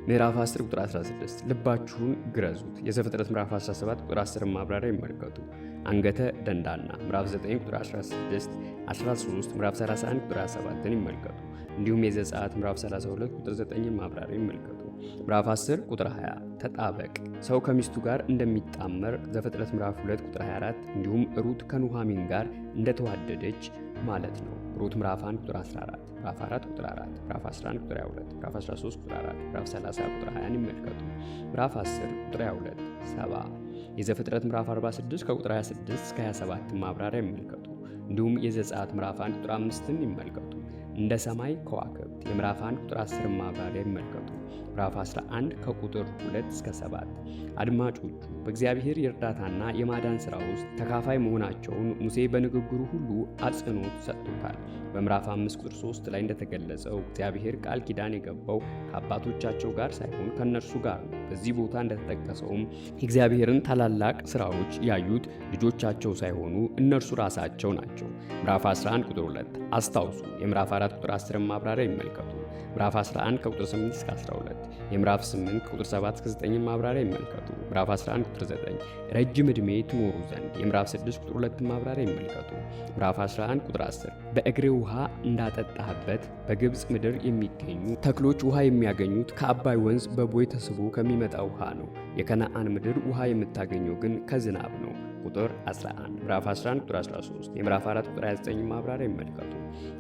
ምዕራፍ 10 ቁጥር 16 ልባችሁን ግረዙት የዘፍጥረት ምዕራፍ 17 ቁጥር 10 ማብራሪያ ይመልከቱ። አንገተ ደንዳና ምዕራፍ 9 ቁጥር 16 13 ምዕራፍ 31 ቁጥር 27ን ይመልከቱ። እንዲሁም የዘጸአት ምዕራፍ 32 ቁጥር 9 ማብራሪያ ይመልከቱ። ምዕራፍ 10 ቁጥር 20 ተጣበቅ ሰው ከሚስቱ ጋር እንደሚጣመር ዘፍጥረት ምዕራፍ 2 ቁጥር 24 እንዲሁም ሩት ከኑኃሚን ጋር እንደተዋደደች ማለት ነው። ሩት ምዕራፍ 1 ቁጥር 14፣ ምዕራፍ 4 ቁጥር 4፣ ምዕራፍ 11 ቁጥር 22፣ ምዕራፍ 13 ቁጥር 4፣ ምዕራፍ 30 ቁጥር 20ን ይመልከቱ። ምዕራፍ 10 ቁጥር 22 ሰባ የዘፍጥረት ምዕራፍ 46 ከቁጥር 26 እስከ 27 ማብራሪያ ይመልከቱ። እንዲሁም የዘጸአት ምዕራፍ 1 ቁጥር 5ን ይመልከቱ። እንደ ሰማይ ከዋክብት የምዕራፍ 1 ቁጥር 10 ማብራሪያ ይመልከቱ። ምዕራፍ 11 ከቁጥር 2 እስከ 7 አድማጮቹ በእግዚአብሔር የእርዳታና የማዳን ሥራ ውስጥ ተካፋይ መሆናቸውን ሙሴ በንግግሩ ሁሉ አጽንኦት ሰጥቶታል። በምዕራፍ 5 ቁጥር 3 ላይ እንደተገለጸው እግዚአብሔር ቃል ኪዳን የገባው ከአባቶቻቸው ጋር ሳይሆን ከእነርሱ ጋር ነው። በዚህ ቦታ እንደተጠቀሰውም የእግዚአብሔርን ታላላቅ ሥራዎች ያዩት ልጆቻቸው ሳይሆኑ እነርሱ ራሳቸው ናቸው። ምዕራፍ 11 ቁጥር 2 አስታውሱ የምዕራፍ 4 ቁጥር 10 ማብራሪያ ይመልከቱ። ምዕራፍ 11 ከቁጥር 8 እስከ 12 የምዕራፍ 8 ከቁጥር 7 እስከ 9 ማብራሪያ ይመልከቱ። ምዕራፍ 11 ቁጥር 9 ረጅም ዕድሜ ትኖሩ ዘንድ የምዕራፍ 6 ቁጥር 2 ማብራሪያ ይመልከቱ። ምዕራፍ 11 ቁጥር 10 በእግሬ ውሃ እንዳጠጣህበት በግብፅ ምድር የሚገኙ ተክሎች ውሃ የሚያገኙት ከአባይ ወንዝ በቦይ ተስቦ ከሚመጣ ውሃ ነው። የከነዓን ምድር ውሃ የምታገኘው ግን ከዝናብ ነው። ቁጥር 11 ምዕራፍ 11 ቁጥር 13 የምዕራፍ 4 ቁጥር 29 ማብራሪያ ይመልከቱ።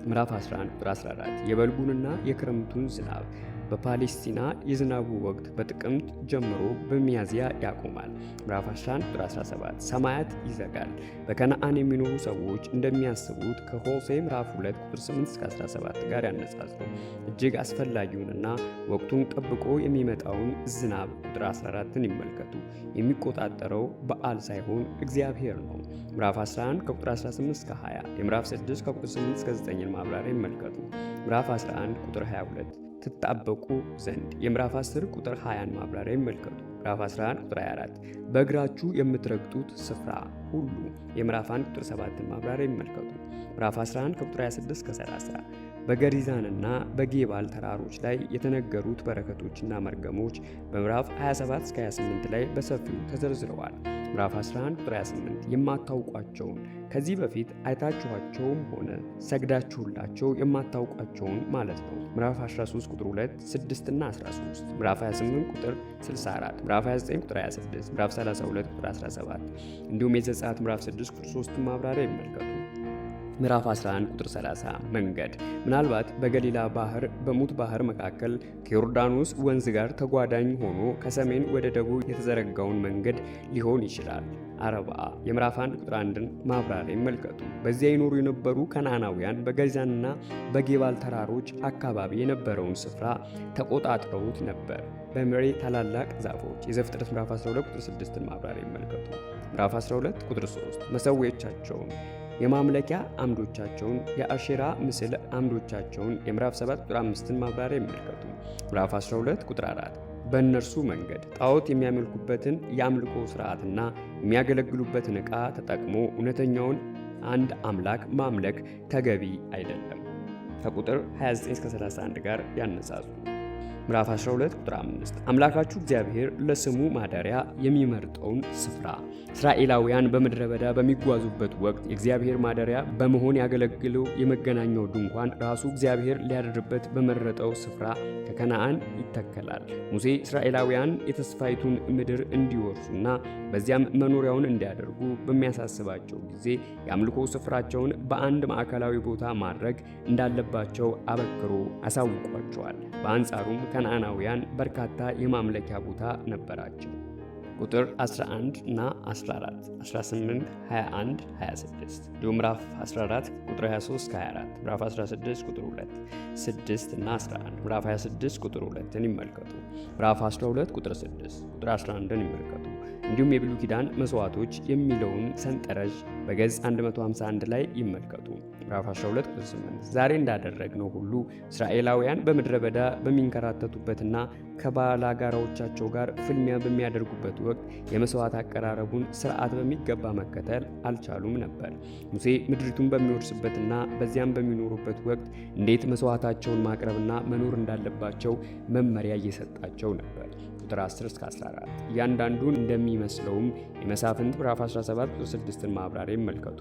ምዕራፍ 11 ቁጥር 14 የበልጉንና የክረምቱን ዝናብ በፓሌስቲና የዝናቡ ወቅት በጥቅምት ጀምሮ በሚያዝያ ያቆማል። ምዕራፍ 11 ቁጥር 17 ሰማያት ይዘጋል። በከነዓን የሚኖሩ ሰዎች እንደሚያስቡት ከሆሴዕ ምዕራፍ 2 ቁጥር 8 እስከ 17 ጋር ያነጻጽሩ። እጅግ አስፈላጊውንና ወቅቱን ጠብቆ የሚመጣውን ዝናብ ቁጥር 14ን ይመልከቱ። የሚቆጣጠረው በዓል ሳይሆን እግዚአብሔር ነው። ምዕራፍ 11 ከቁጥር 18 እስከ 20 የምዕራፍ 6 ከቁጥር 8 እስከ 9 ማብራሪያ ይመልከቱ። ምዕራፍ 11 ቁጥር 22 ትጣበቁ ዘንድ የምዕራፍ 10 ቁጥር 20 ማብራሪያ ይመልከቱ። ምዕራፍ 11 ቁጥር 24 በእግራችሁ የምትረግጡት ስፍራ ሁሉ የምዕራፍ 1 ቁጥር 7 ማብራሪያ ይመልከቱ። ምዕራፍ 11 ከቁጥር 26 እስከ 30 በገሪዛንና በጌባል ተራሮች ላይ የተነገሩት በረከቶችና መርገሞች በምዕራፍ 27 እስከ 28 ላይ በሰፊው ተዘርዝረዋል። ምዕራፍ 11 ቁጥር 28 የማታውቋቸውን ከዚህ በፊት አይታችኋቸውም ሆነ ሰግዳችሁላቸው የማታውቋቸውን ማለት ነው። ምዕራፍ 13 ቁጥር 2፣ 6 እና 13 ምዕራፍ 28 ቁጥር 64 ምዕራፍ 29 ቁጥር 26 ምዕራፍ 32 ቁጥር 17 እንዲሁም የዘጸአት ምዕራፍ 6 ቁጥር 3 ማብራሪያ ይመልከቱ። ምዕራፍ 11 ቁጥር 30 መንገድ ምናልባት በገሊላ ባህር በሙት ባህር መካከል ከዮርዳኖስ ወንዝ ጋር ተጓዳኝ ሆኖ ከሰሜን ወደ ደቡብ የተዘረጋውን መንገድ ሊሆን ይችላል። አረባ የምዕራፍ 1 ቁጥር 1ን ማብራሪያ ይመልከቱ። በዚያ ይኖሩ የነበሩ ከነዓናውያን በገሪዛንና በጌባል ተራሮች አካባቢ የነበረውን ስፍራ ተቆጣጥረውት ነበር። በምሬ ታላላቅ ዛፎች የዘፍጥረት ምዕራፍ 12 ቁጥር 6ን ማብራሪያ ይመልከቱ። ምዕራፍ 12 ቁጥር 3 መሠዊያዎቻቸውን የማምለኪያ አምዶቻቸውን የአሼራ ምስል አምዶቻቸውን የምዕራፍ 7 ቁጥር 5ን ማብራሪያ ይመልከቱ። ምዕራፍ 12 ቁጥር 4 በእነርሱ መንገድ ጣዖት የሚያመልኩበትን የአምልኮ ሥርዓትና የሚያገለግሉበትን ዕቃ ተጠቅሞ እውነተኛውን አንድ አምላክ ማምለክ ተገቢ አይደለም። ከቁጥር 29 እስከ 31 ጋር ያነጻጹ። ምዕራፍ 12 ቁጥር 5 አምላካችሁ እግዚአብሔር ለስሙ ማደሪያ የሚመርጠውን ስፍራ እስራኤላውያን በምድረ በዳ በሚጓዙበት ወቅት የእግዚአብሔር ማደሪያ በመሆን ያገለግለው የመገናኛው ድንኳን ራሱ እግዚአብሔር ሊያድርበት በመረጠው ስፍራ ከከነዓን ይተከላል። ሙሴ እስራኤላውያን የተስፋይቱን ምድር እንዲወርሱና በዚያም መኖሪያውን እንዲያደርጉ በሚያሳስባቸው ጊዜ የአምልኮ ስፍራቸውን በአንድ ማዕከላዊ ቦታ ማድረግ እንዳለባቸው አበክሮ አሳውቋቸዋል። በአንጻሩም ከነዓናውያን በርካታ የማምለኪያ ቦታ ነበራቸው። ቁጥር 11 እና 14 18 21 26 እንዲሁም ምዕራፍ 14 ቁጥር 23 እስከ 24 ምዕራፍ 16 ቁጥር 2 6 እና 11 ምዕራፍ 26 ቁጥር 2ን ይመልከቱ። ምዕራፍ 12 ቁጥር 6 ቁጥር 11ን ይመልከቱ። እንዲሁም የብሉይ ኪዳን መስዋዕቶች የሚለውን ሰንጠረዥ በገጽ 151 ላይ ይመልከቱ። ምዕራፍ 12 ቁጥር 8 ዛሬ እንዳደረግነው ሁሉ እስራኤላውያን በምድረ በዳ በሚንከራተቱበትና ከባላጋራዎቻቸው ጋር ፍልሚያ በሚያደርጉበት ወቅት የመስዋዕት አቀራረቡን ስርዓት በሚገባ መከተል አልቻሉም ነበር። ሙሴ ምድሪቱን በሚወርስበትና በዚያም በሚኖሩበት ወቅት እንዴት መስዋዕታቸውን ማቅረብና መኖር እንዳለባቸው መመሪያ እየሰጣቸው ነበር። ቁጥር 10 እስከ 14 እያንዳንዱን እንደሚመስለውም የመሳፍንት ምዕራፍ 17 ቁጥር 6ን ማብራሪያ ይመልከቱ።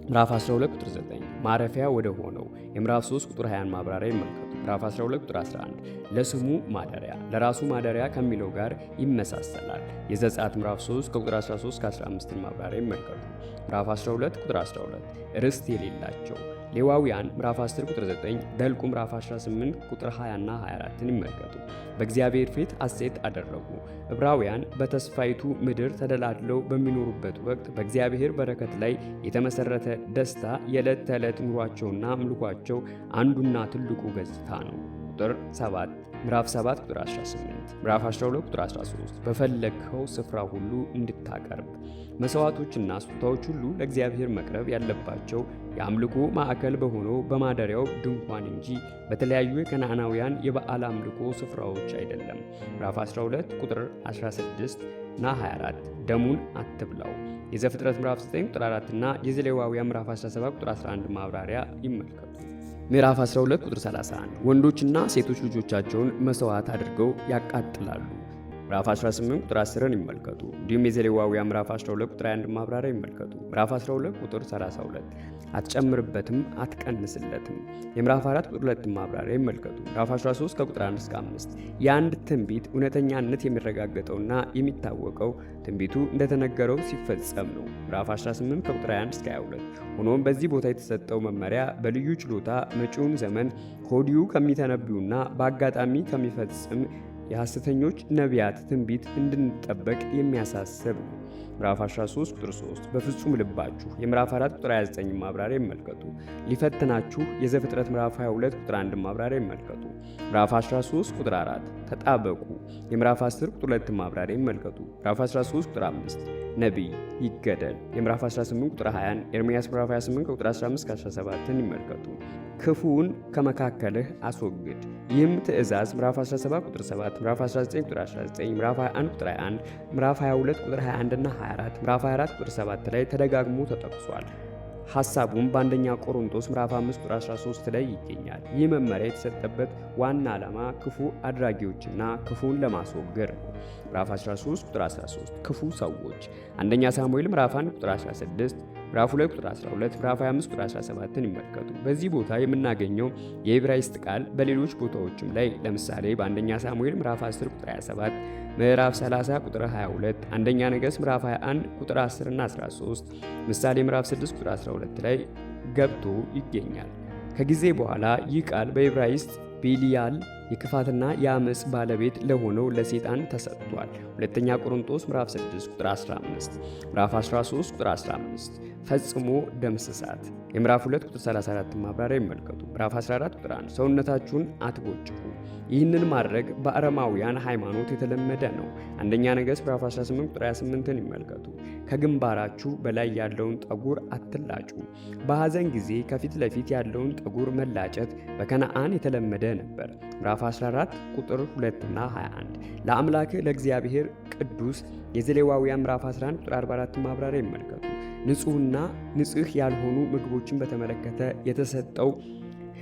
ምዕራፍ 12 ቁጥር 9 ማረፊያ ወደ ሆነው የምዕራፍ 3 ቁጥር 20 ማብራሪያ ይመልከቱ። ምዕራፍ 12 ቁጥር 11 ለስሙ ማደሪያ ለራሱ ማደሪያ ከሚለው ጋር ይመሳሰላል። የዘጸአት ምዕራፍ 3 ከቁጥር 13 እስከ 15 ማብራሪያ ይመልከቱ። ምዕራፍ 12 ቁጥር 12 ርስት የሌላቸው ሌዋውያን ምዕራፍ 10 ቁጥር 9 ዘኍልቍ ምዕራፍ 18 ቁጥር 20 እና 24ን ይመልከቱ። በእግዚአብሔር ፊት ሐሴት አደረጉ። ዕብራውያን በተስፋይቱ ምድር ተደላድለው በሚኖሩበት ወቅት በእግዚአብሔር በረከት ላይ የተመሰረተ ደስታ የዕለት ተዕለት ኑሯቸውና አምልኳቸው አንዱና ትልቁ ገጽታ ነው። ቁጥር 7 ምዕራፍ 7 ቁጥር 18 ምዕራፍ 12 ቁጥር 13 በፈለግኸው ስፍራ ሁሉ እንድታቀርብ መስዋዕቶችና ስጦታዎች ሁሉ ለእግዚአብሔር መቅረብ ያለባቸው የአምልኮ ማዕከል በሆነው በማደሪያው ድንኳን እንጂ በተለያዩ የከነዓናውያን የበዓል አምልኮ ስፍራዎች አይደለም። ምዕራፍ 12 ቁጥር 16 እና 24 ደሙን አትብላው። የዘፍጥረት ምዕራፍ 9 ቁጥር 4 እና የዘሌዋውያን ምዕራፍ 17 ቁጥር 11 ማብራሪያ ይመልከቱ። ምዕራፍ 12 ቁጥር 31 ወንዶችና ሴቶች ልጆቻቸውን መስዋዕት አድርገው ያቃጥላሉ። ምዕራፍ 18 ቁጥር 10ን ይመልከቱ። እንዲሁም የዘሌዋውያን ምዕራፍ 12 ቁጥር 21 ማብራሪያ ይመልከቱ። ምዕራፍ 12 ቁጥር 32 አትጨምርበትም አትቀንስለትም። የምዕራፍ 4 ቁጥር 2 ማብራሪያ ይመልከቱ። ምዕራፍ 13 ከቁጥር 1 እስከ 5 የአንድ ትንቢት እውነተኛነት የሚረጋገጠውና የሚታወቀው ትንቢቱ እንደተነገረው ሲፈጸም ነው። ምዕራፍ 18 ከቁጥር 21 እስከ 22 ሆኖም በዚህ ቦታ የተሰጠው መመሪያ በልዩ ችሎታ መጪውን ዘመን ከወዲሁ ከሚተነብዩና በአጋጣሚ ከሚፈጽም የሐሰተኞች ነቢያት ትንቢት እንድንጠበቅ የሚያሳስብ ነው። ምዕራፍ 13 ቁጥር 3 በፍጹም ልባችሁ። የምዕራፍ 4 ቁጥር 29 ማብራሪያ ይመልከቱ። ሊፈትናችሁ የዘፍጥረት ምዕራፍ 22 ቁጥር 1 ማብራሪያ ይመልከቱ። ምዕራፍ 13 ቁጥር 4 ተጣበቁ። የምዕራፍ 10 ቁጥር 2 ማብራሪያ ይመልከቱ። ምዕራፍ 13 ቁጥር 5 ነቢይ ይገደል። የምዕራፍ 18 ቁጥር 20 ኤርምያስ ምዕራፍ 28 ቁጥር 15-17 ይመልከቱ። ክፉውን ከመካከልህ አስወግድ። ይህም ትእዛዝ ምዕራፍ 17 ቁጥር 7፣ ምዕራፍ 19 ቁጥር 19፣ ምዕራፍ 21 ቁጥር 21፣ ምዕራፍ 22 ቁጥር 21 እና 24፣ ምዕራፍ 24 ቁጥር 7 ላይ ተደጋግሞ ተጠቅሷል። ሐሳቡም በአንደኛ ቆሮንቶስ ምዕራፍ 5 ቁጥር 13 ላይ ይገኛል። ይህ መመሪያ የተሰጠበት ዋና ዓላማ ክፉ አድራጊዎችና ክፉን ለማስወገድ ነው። ምዕራፍ 13 ቁጥር 13 ክፉ ሰዎች። አንደኛ ሳሙኤል ምዕራፍ 1 ቁጥር 16፣ ምዕራፍ 2 ቁጥር 12፣ ምዕራፍ 25 ቁጥር 17ን ይመልከቱ። በዚህ ቦታ የምናገኘው የዕብራይስጥ ቃል በሌሎች ቦታዎችም ላይ ለምሳሌ በአንደኛ ሳሙኤል ምዕራፍ 10 ቁጥር 27፣ ምዕራፍ 30 ቁጥር 22፣ አንደኛ ነገሥት ምዕራፍ 21 ቁጥር 10 እና 13፣ ምሳሌ ምዕራፍ 6 ቁጥር 12 ላይ ገብቶ ይገኛል። ከጊዜ በኋላ ይህ ቃል በዕብራይስጥ ቤሊያል የክፋትና የአመፅ ባለቤት ለሆነው ለሰይጣን ተሰጥቷል። ሁለተኛ ቆሮንቶስ ምዕራፍ 6 ቁጥር 15፣ ምዕራፍ 13 ቁጥር 15 ፈጽሞ ደምስሳት። የምዕራፍ 2 ቁጥር 34 ማብራሪያ ይመልከቱ። ምዕራፍ 14 ቁጥር 1 ሰውነታችሁን አትቦጭቁ። ይህንን ማድረግ በአረማውያን ሃይማኖት የተለመደ ነው። አንደኛ ነገሥት ምዕራፍ 18 ቁጥር 28ን ይመልከቱ። ከግንባራችሁ በላይ ያለውን ጠጉር አትላጩ። በሐዘን ጊዜ ከፊት ለፊት ያለውን ጠጉር መላጨት በከነዓን የተለመደ ነበር። ምዕራፍ 14 ቁጥር 2 እና 21 ለአምላክህ ለእግዚአብሔር ቅዱስ። የዘሌዋውያን ምዕራፍ 11 ቁጥር 44 ማብራሪያ ይመልከቱ። ንጹሕና ንጹሕ ያልሆኑ ምግቦችን በተመለከተ የተሰጠው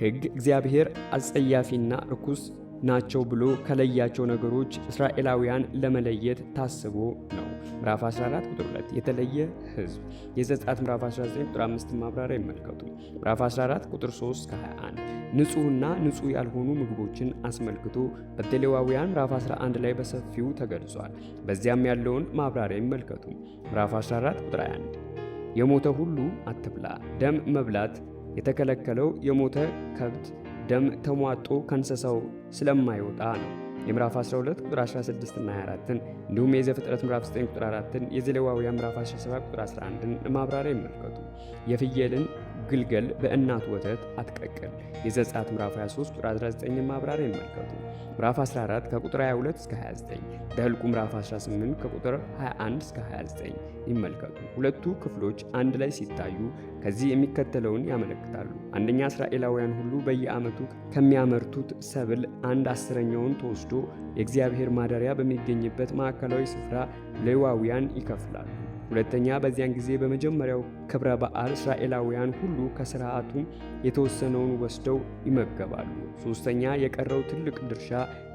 ሕግ እግዚአብሔር አጸያፊና ርኩስ ናቸው ብሎ ከለያቸው ነገሮች እስራኤላውያን ለመለየት ታስቦ ነው። ምዕራፍ 14 ቁጥር 2 የተለየ ሕዝብ። የዘጸአት ምዕራፍ 19 ቁጥር 5 ማብራሪያ ይመልከቱ። ምዕራፍ 14 ቁጥር 3-21 ንጹሕና ንጹሕ ያልሆኑ ምግቦችን አስመልክቶ በዘሌዋውያን ምዕራፍ 11 ላይ በሰፊው ተገልጿል። በዚያም ያለውን ማብራሪያ ይመልከቱ። ምዕራፍ 14 ቁጥር 21 የሞተ ሁሉ አትብላ። ደም መብላት የተከለከለው የሞተ ከብት ደም ተሟጦ ከእንስሳው ስለማይወጣ ነው። የምዕራፍ 12 ቁጥር 16 እና 24ን እንዲሁም የዘፍጥረት ምዕራፍ 9 ቁጥር 4ን የዘሌዋውያን ምዕራፍ 17 ቁጥር 11ን ማብራሪያ ይመልከቱ። የፍየልን ግልገል በእናት ወተት አትቀቅል። የዘጸአት ምዕራፍ 23 ቁጥር 19 ማብራሪያ ይመልከቱ። ምዕራፍ 14 ከቁጥር 22 እስከ 29፣ ዘኍልቍ ምዕራፍ 18 ከቁጥር 21 እስከ 29 ይመልከቱ። ሁለቱ ክፍሎች አንድ ላይ ሲታዩ ከዚህ የሚከተለውን ያመለክታሉ። አንደኛ እስራኤላውያን ሁሉ በየዓመቱ ከሚያመርቱት ሰብል 1/10ኛውን ተወስዶ የእግዚአብሔር ማደሪያ በሚገኝበት ማዕከላዊ ስፍራ ሌዋውያን ይከፍላሉ። ሁለተኛ በዚያን ጊዜ በመጀመሪያው ክብረ በዓል እስራኤላውያን ሁሉ ከሥርዓቱ የተወሰነውን ወስደው ይመገባሉ። ሦስተኛ የቀረው ትልቅ ድርሻ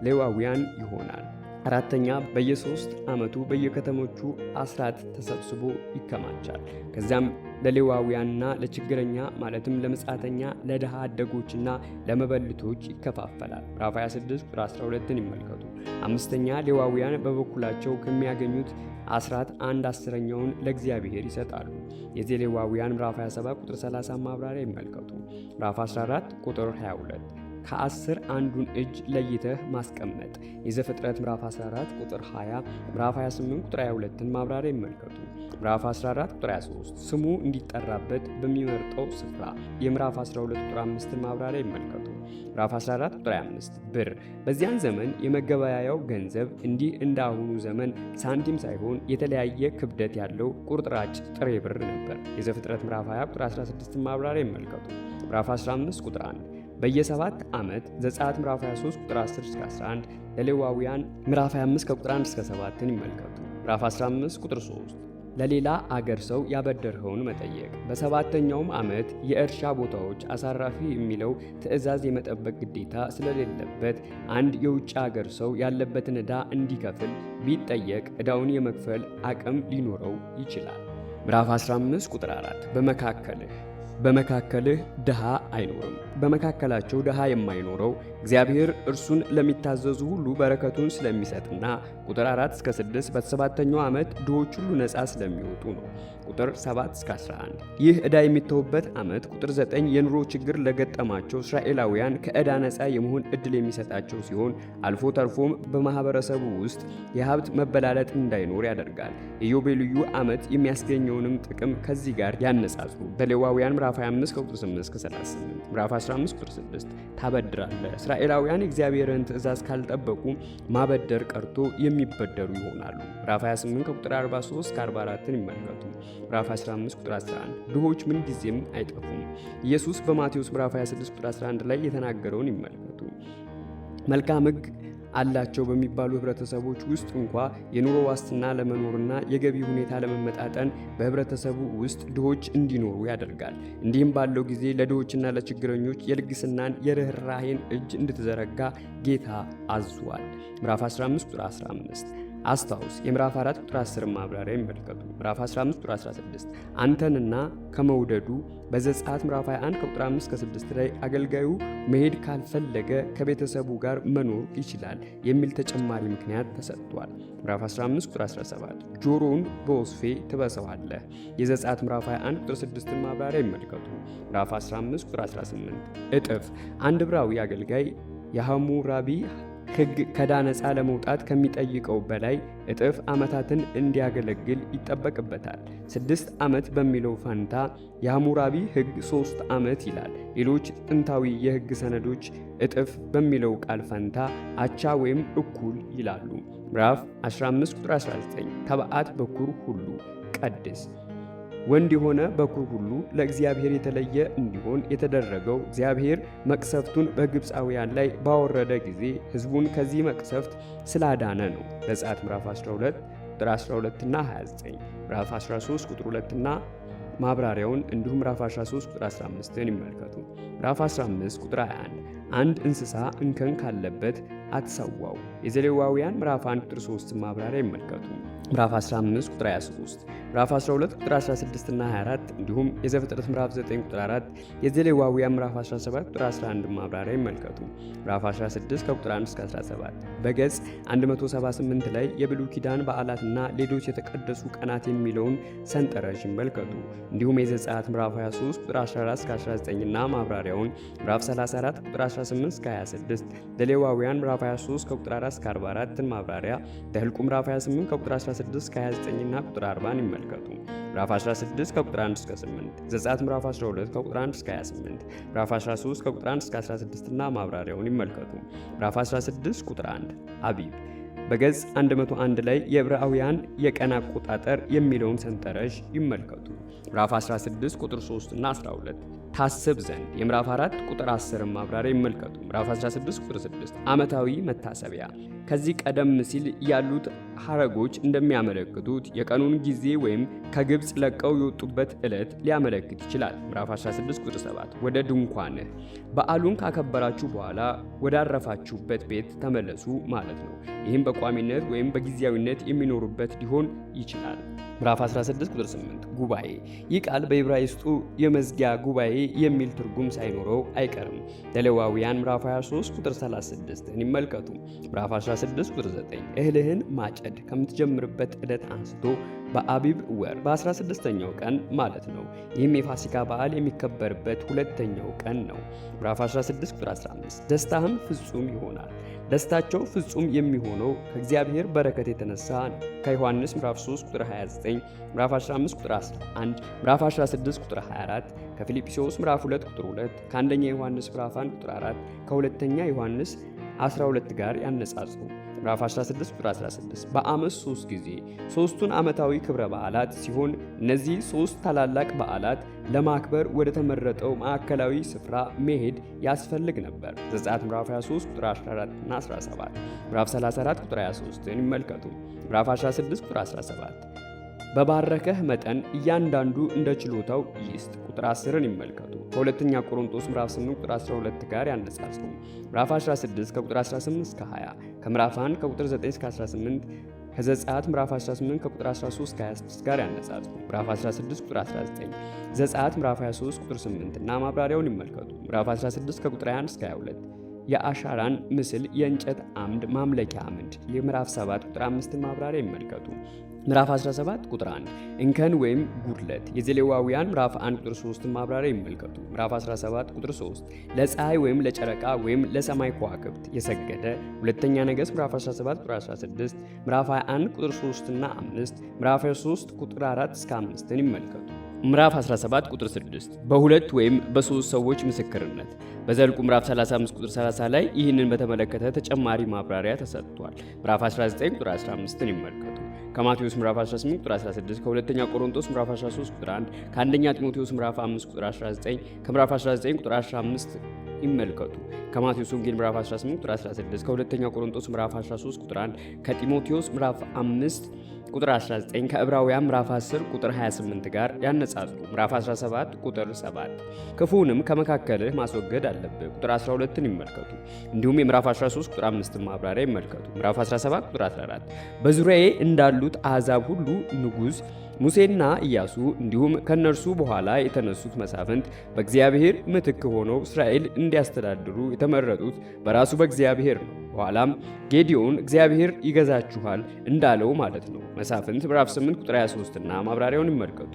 ሌዋውያን ይሆናል። አራተኛ በየ3 ዓመቱ በየከተሞቹ አስራት ተሰብስቦ ይከማቻል። ከዚያም ለሌዋውያንና ለችግረኛ ማለትም ለመጻተኛ፣ ለድሃ አደጎችና ለመበልቶች ይከፋፈላል። ምዕራፍ 26 ቁጥር 12ን ይመልከቱ። አምስተኛ ሌዋውያን በበኩላቸው ከሚያገኙት አስራት 1/10ኛውን ለእግዚአብሔር ይሰጣሉ። የዘሌዋውያን ምዕራፍ 27 ቁጥር 30 ማብራሪያ ይመልከቱ። ምዕራፍ 14 ቁጥር 22 ከ10 አንዱን እጅ ለይተህ ማስቀመጥ። የዘፍጥረት ምዕራፍ 14 ቁጥር 20፣ ምዕራፍ 28 ቁጥር 22ን ማብራሪያ ይመልከቱ። ምዕራፍ 14 ቁጥር 23 ስሙ እንዲጠራበት በሚመርጠው ስፍራ። የምዕራፍ 12 ቁጥር 5ን ማብራሪያ ይመልከቱ። ምዕራፍ 14 ቁጥር 25 ብር። በዚያን ዘመን የመገበያያው ገንዘብ እንዲህ እንደ አሁኑ ዘመን ሳንቲም ሳይሆን የተለያየ ክብደት ያለው ቁርጥራጭ ጥሬ ብር ነበር። የዘፍጥረት ምዕራፍ 20 ቁጥር 16ን ማብራሪያ ይመልከቱ። ምዕራፍ 15 ቁጥር 1 በየ7 ዓመት ዘጸአት ምዕራፍ 23 ቁጥር 10 እስከ 11፣ ለሌዋውያን ምዕራፍ 25 ከቁጥር 1 እስከ 7ን ይመልከቱ። ምዕራፍ 15 ቁጥር 3 ለሌላ አገር ሰው ያበደርኸውን መጠየቅ። በሰባተኛውም ዓመት የእርሻ ቦታዎች አሳራፊ የሚለው ትእዛዝ የመጠበቅ ግዴታ ስለሌለበት አንድ የውጭ አገር ሰው ያለበትን ዕዳ እንዲከፍል ቢጠየቅ ዕዳውን የመክፈል አቅም ሊኖረው ይችላል። ምዕራፍ 15 ቁጥር 4 በመካከልህ ድሃ አይኖርም። በመካከላቸው ድሃ የማይኖረው እግዚአብሔር እርሱን ለሚታዘዙ ሁሉ በረከቱን ስለሚሰጥና ቁጥር 4 እስከ 6 በሰባተኛው ዓመት ድሆች ሁሉ ነፃ ስለሚወጡ ነው። ቁጥር 7 እስከ 11 ይህ ዕዳ የሚተውበት ዓመት። ቁጥር 9 የኑሮ ችግር ለገጠማቸው እስራኤላውያን ከዕዳ ነፃ የመሆን ዕድል የሚሰጣቸው ሲሆን አልፎ ተርፎም በማህበረሰቡ ውስጥ የሀብት መበላለጥ እንዳይኖር ያደርጋል። የኢዮቤልዩ ዓመት የሚያስገኘውንም ጥቅም ከዚህ ጋር ያነጻጽሩ። በሌዋውያን ምዕራፍ 25 ከቁጥር 8 እስከ 38፣ ምዕራፍ 15 ቁጥር 6 ታበድራለህ። እስራኤላውያን የእግዚአብሔርን ትእዛዝ ካልጠበቁ ማበደር ቀርቶ የሚበደሩ ይሆናሉ። ምዕራፍ 28 ከቁጥር 43 እስከ 44ን ይመልከቱ። ምዕራፍ 15 ቁጥር 11 ድሆች ምን ጊዜም አይጠፉም። ኢየሱስ በማቴዎስ ምዕራፍ 26 ቁጥር 11 ላይ የተናገረውን ይመልከቱ። መልካም ሕግ አላቸው በሚባሉ ህብረተሰቦች ውስጥ እንኳ የኑሮ ዋስትና ለመኖርና የገቢ ሁኔታ ለመመጣጠን በህብረተሰቡ ውስጥ ድሆች እንዲኖሩ ያደርጋል። እንዲህም ባለው ጊዜ ለድሆችና ለችግረኞች የልግስናን የርኅራኄን እጅ እንድትዘረጋ ጌታ አዟል። ምዕራፍ 15 ቁጥር 15 አስታውስ። የምዕራፍ 4 ቁጥር 10 ማብራሪያ ይመልከቱ። ምዕራፍ 15 ቁጥር 16 አንተንና ከመውደዱ በዘጸአት ምዕራፍ 21 ከቁጥር 5 እስከ 6 ላይ አገልጋዩ መሄድ ካልፈለገ ከቤተሰቡ ጋር መኖር ይችላል የሚል ተጨማሪ ምክንያት ተሰጥቷል። ምዕራፍ 15 ቁጥር 17 ጆሮውን በወስፌ ትበሰዋለህ። የዘጸአት ምዕራፍ 21 ቁጥር 6 ማብራሪያ ይመልከቱ። ምዕራፍ 15 ቁጥር 18 እጥፍ አንድ ዕብራዊ አገልጋይ የሐሙራቢ ሕግ ከዕዳ ነፃ ለመውጣት ከሚጠይቀው በላይ እጥፍ ዓመታትን እንዲያገለግል ይጠበቅበታል። 6 ዓመት በሚለው ፈንታ የሐሙራቢ ሕግ 3 ዓመት ይላል። ሌሎች ጥንታዊ የሕግ ሰነዶች እጥፍ በሚለው ቃል ፈንታ አቻ ወይም እኩል ይላሉ። ምዕራፍ 15 ቁጥር 19 ተባዕት በኩር ሁሉ ቀድስ። ወንድ የሆነ በኩር ሁሉ ለእግዚአብሔር የተለየ እንዲሆን የተደረገው እግዚአብሔር መቅሰፍቱን በግብፃውያን ላይ ባወረደ ጊዜ ሕዝቡን ከዚህ መቅሰፍት ስላዳነ ነው። ዘጸአት ምዕራፍ 12 ቁጥር 12 እና 29፣ ምዕራፍ 13 ቁጥር 2 እና ማብራሪያውን እንዲሁም ምዕራፍ 13 ቁጥር 15ን ይመልከቱ። ምዕራፍ 15 ቁጥር 21 አንድ እንስሳ እንከን ካለበት አትሰዋው። የዘሌዋውያን ምዕራፍ 1 ቁጥር 3 ማብራሪያ ይመልከቱ። ምዕራፍ 15 ቁጥር 23፣ ምዕራፍ 12 ቁጥር 16 እና 24 እንዲሁም የዘፍጥረት ምዕራፍ 9 ቁጥር 4፣ የዘሌዋውያን ምዕራፍ 17 ቁጥር 11 ማብራሪያ ይመልከቱ። ምዕራፍ 16 ከቁጥር 1 እስከ 17 በገጽ 178 ላይ የብሉይ ኪዳን በዓላትና ሌሎች የተቀደሱ ቀናት የሚለውን ሰንጠረዥ ይመልከቱ። እንዲሁም የዘጸአት ምዕራፍ 23 ቁጥር 14 እስከ 19 እና ማብራሪያውን፣ ምዕራፍ 34 ቁጥር 18 እስከ 26፣ ዘሌዋውያን ምዕራፍ 23 ከቁጥር 4 እስከ 44ን ማብራሪያ፣ ዘኍልቍ ምዕራፍ 28 ከቁጥር 16 እስከ 29 እና ቁጥር 40ን ይመልከቱ። ምዕራፍ 16 ከቁጥር 1 እስከ 8፣ ዘጸአት ምዕራፍ 12 ከቁጥር 1 እስከ 28፣ ምዕራፍ 13 ከቁጥር 1 እስከ 16 እና ማብራሪያውን ይመልከቱ። ምዕራፍ 16 ቁጥር 1 አቢብ በገጽ 101 ላይ የዕብራውያን የቀን አቆጣጠር የሚለውን ሰንጠረዥ ይመልከቱ። ምዕራፍ 16 ቁጥር 3 እና 12 ታስብ ዘንድ የምዕራፍ 4 ቁጥር 10 ማብራሪያ ይመልከቱ። ምዕራፍ 16 ቁጥር 6 ዓመታዊ መታሰቢያ ከዚህ ቀደም ሲል ያሉት ሐረጎች እንደሚያመለክቱት የቀኑን ጊዜ ወይም ከግብፅ ለቀው የወጡበት ዕለት ሊያመለክት ይችላል። ምዕራፍ 16 ቁጥር 7 ወደ ድንኳንህ በዓሉን ካከበራችሁ በኋላ ወዳረፋችሁበት ቤት ተመለሱ ማለት ነው። ይህም በቋሚነት ወይም በጊዜያዊነት የሚኖሩበት ሊሆን ይችላል። ምዕራፍ 16 ቁጥር 8 ጉባኤ ይህ ቃል በዕብራይስጡ የመዝጊያ ጉባኤ የሚል ትርጉም ሳይኖረው አይቀርም። ዘሌዋውያን ምዕራፍ 23 ቁጥር 36ን ይመልከቱ። ምዕራፍ 16 ቁጥር 9 እህልህን ማጨድ ከምትጀምርበት ዕለት አንስቶ በአቢብ ወር በ16ኛው ቀን ማለት ነው። ይህም የፋሲካ በዓል የሚከበርበት ሁለተኛው ቀን ነው። ምዕራፍ 16 ቁጥር 15 ደስታህም ፍጹም ይሆናል። ደስታቸው ፍጹም የሚሆነው ከእግዚአብሔር በረከት የተነሳ ነው። ከዮሐንስ ምዕራፍ 3 ቁጥር 29፣ ምዕራፍ 15 ቁጥር 11፣ ምዕራፍ 16 ቁጥር 24፣ ከፊልጵስዩስ ምዕራፍ 2 ቁጥር 2፣ ከአንደኛ ዮሐንስ ምዕራፍ 1 ቁጥር 4፣ ከሁለተኛ ዮሐንስ 12 ጋር ያነጻጽሩ። ምዕራፍ 16 ቁጥር 16 በዓመት 3 ጊዜ ሦስቱን ዓመታዊ ክብረ በዓላት ሲሆን እነዚህ 3 ታላላቅ በዓላት ለማክበር ወደ ተመረጠው ማዕከላዊ ስፍራ መሄድ ያስፈልግ ነበር። ዘጸአት ምዕራፍ 23 ቁጥር 14 እና 17፣ ምዕራፍ 34 ቁጥር 23ን ይመልከቱ። ምዕራፍ 16 ቁጥር 17 በባረከህ መጠን እያንዳንዱ እንደ ችሎታው ይስጥ። ቁጥር 10ን ይመልከቱ። ከሁለተኛ ቆሮንቶስ ምዕራፍ 8 ቁጥር 12 ጋር ያነጻጽሩ። ምዕራፍ 16 ከቁጥር 18 እስከ 20፣ ከምዕራፍ 1 ከቁጥር 9 እስከ 18፣ ከዘጸአት ምዕራፍ 18 ከቁጥር 13 እስከ 26 ጋር ያነጻጽሩ። ምዕራፍ 16 ቁጥር 19፣ ዘጸአት ምዕራፍ 23 ቁጥር 8 እና ማብራሪያውን ይመልከቱ። ምዕራፍ 16 ከቁጥር 21 እስከ 22፣ የአሻራን ምስል የእንጨት አምድ ማምለኪያ አምድ፣ የምዕራፍ 7 ቁጥር 5 ማብራሪያ ይመልከቱ። ምዕራፍ 17 ቁጥር 1 እንከን ወይም ጉድለት፣ የዘሌዋውያን ምዕራፍ 1 ቁጥር 3 ማብራሪያ ይመልከቱ። ምዕራፍ 17 ቁጥር 3 ለፀሐይ ወይም ለጨረቃ ወይም ለሰማይ ከዋክብት የሰገደ፣ ሁለተኛ ነገሥት ምዕራፍ 17 ቁጥር 16፣ ምዕራፍ 21 ቁጥር 3 እና 5፣ ምዕራፍ 23 ቁጥር 4 እስከ 5ን ይመልከቱ። ምዕራፍ 17 ቁጥር 6 በሁለት ወይም በሶስት ሰዎች ምስክርነት፣ በዘኍልቍ ምዕራፍ 35 ቁጥር 30 ላይ ይህንን በተመለከተ ተጨማሪ ማብራሪያ ተሰጥቷል። ምዕራፍ 19 ቁጥር 15ን ይመልከቱ። ከማቴዎስ ምዕራፍ 18 ቁጥር 16፣ ከሁለተኛ ቆሮንቶስ ምዕራፍ 13 ቁጥር 1፣ ከአንደኛ ጢሞቴዎስ ምዕራፍ 5 ቁጥር 19፣ ከምዕራፍ 19 ቁጥር 15 ይመልከቱ። ከማቴዎስ ወንጌል ምዕራፍ 18 ቁጥር 16፣ ከሁለተኛ ቆሮንቶስ ምዕራፍ 13 ቁጥር 1፣ ከጢሞቴዎስ ምዕራፍ 5 ቁጥር 19፣ ከዕብራውያን ምዕራፍ 10 ቁጥር 28 ጋር ያነጻጽሩ። ምዕራፍ 17 ቁጥር 7 ክፉንም ከመካከልህ ማስወገድ አለብህ፣ ቁጥር 12ን ይመልከቱ። እንዲሁም የምዕራፍ 13 ቁጥር 5 ማብራሪያ ይመልከቱ። ምዕራፍ 17 ቁጥር 14 በዙሪያዬ እንዳሉት አሕዛብ ሁሉ ንጉሥ ሙሴና ኢያሱ እንዲሁም ከነርሱ በኋላ የተነሱት መሳፍንት በእግዚአብሔር ምትክ ሆነው እስራኤል እንዲያስተዳድሩ የተመረጡት በራሱ በእግዚአብሔር ነው። በኋላም ጌዲዮን እግዚአብሔር ይገዛችኋል እንዳለው ማለት ነው። መሳፍንት ምዕራፍ 8 ቁጥር 23 እና ማብራሪያውን ይመልከቱ።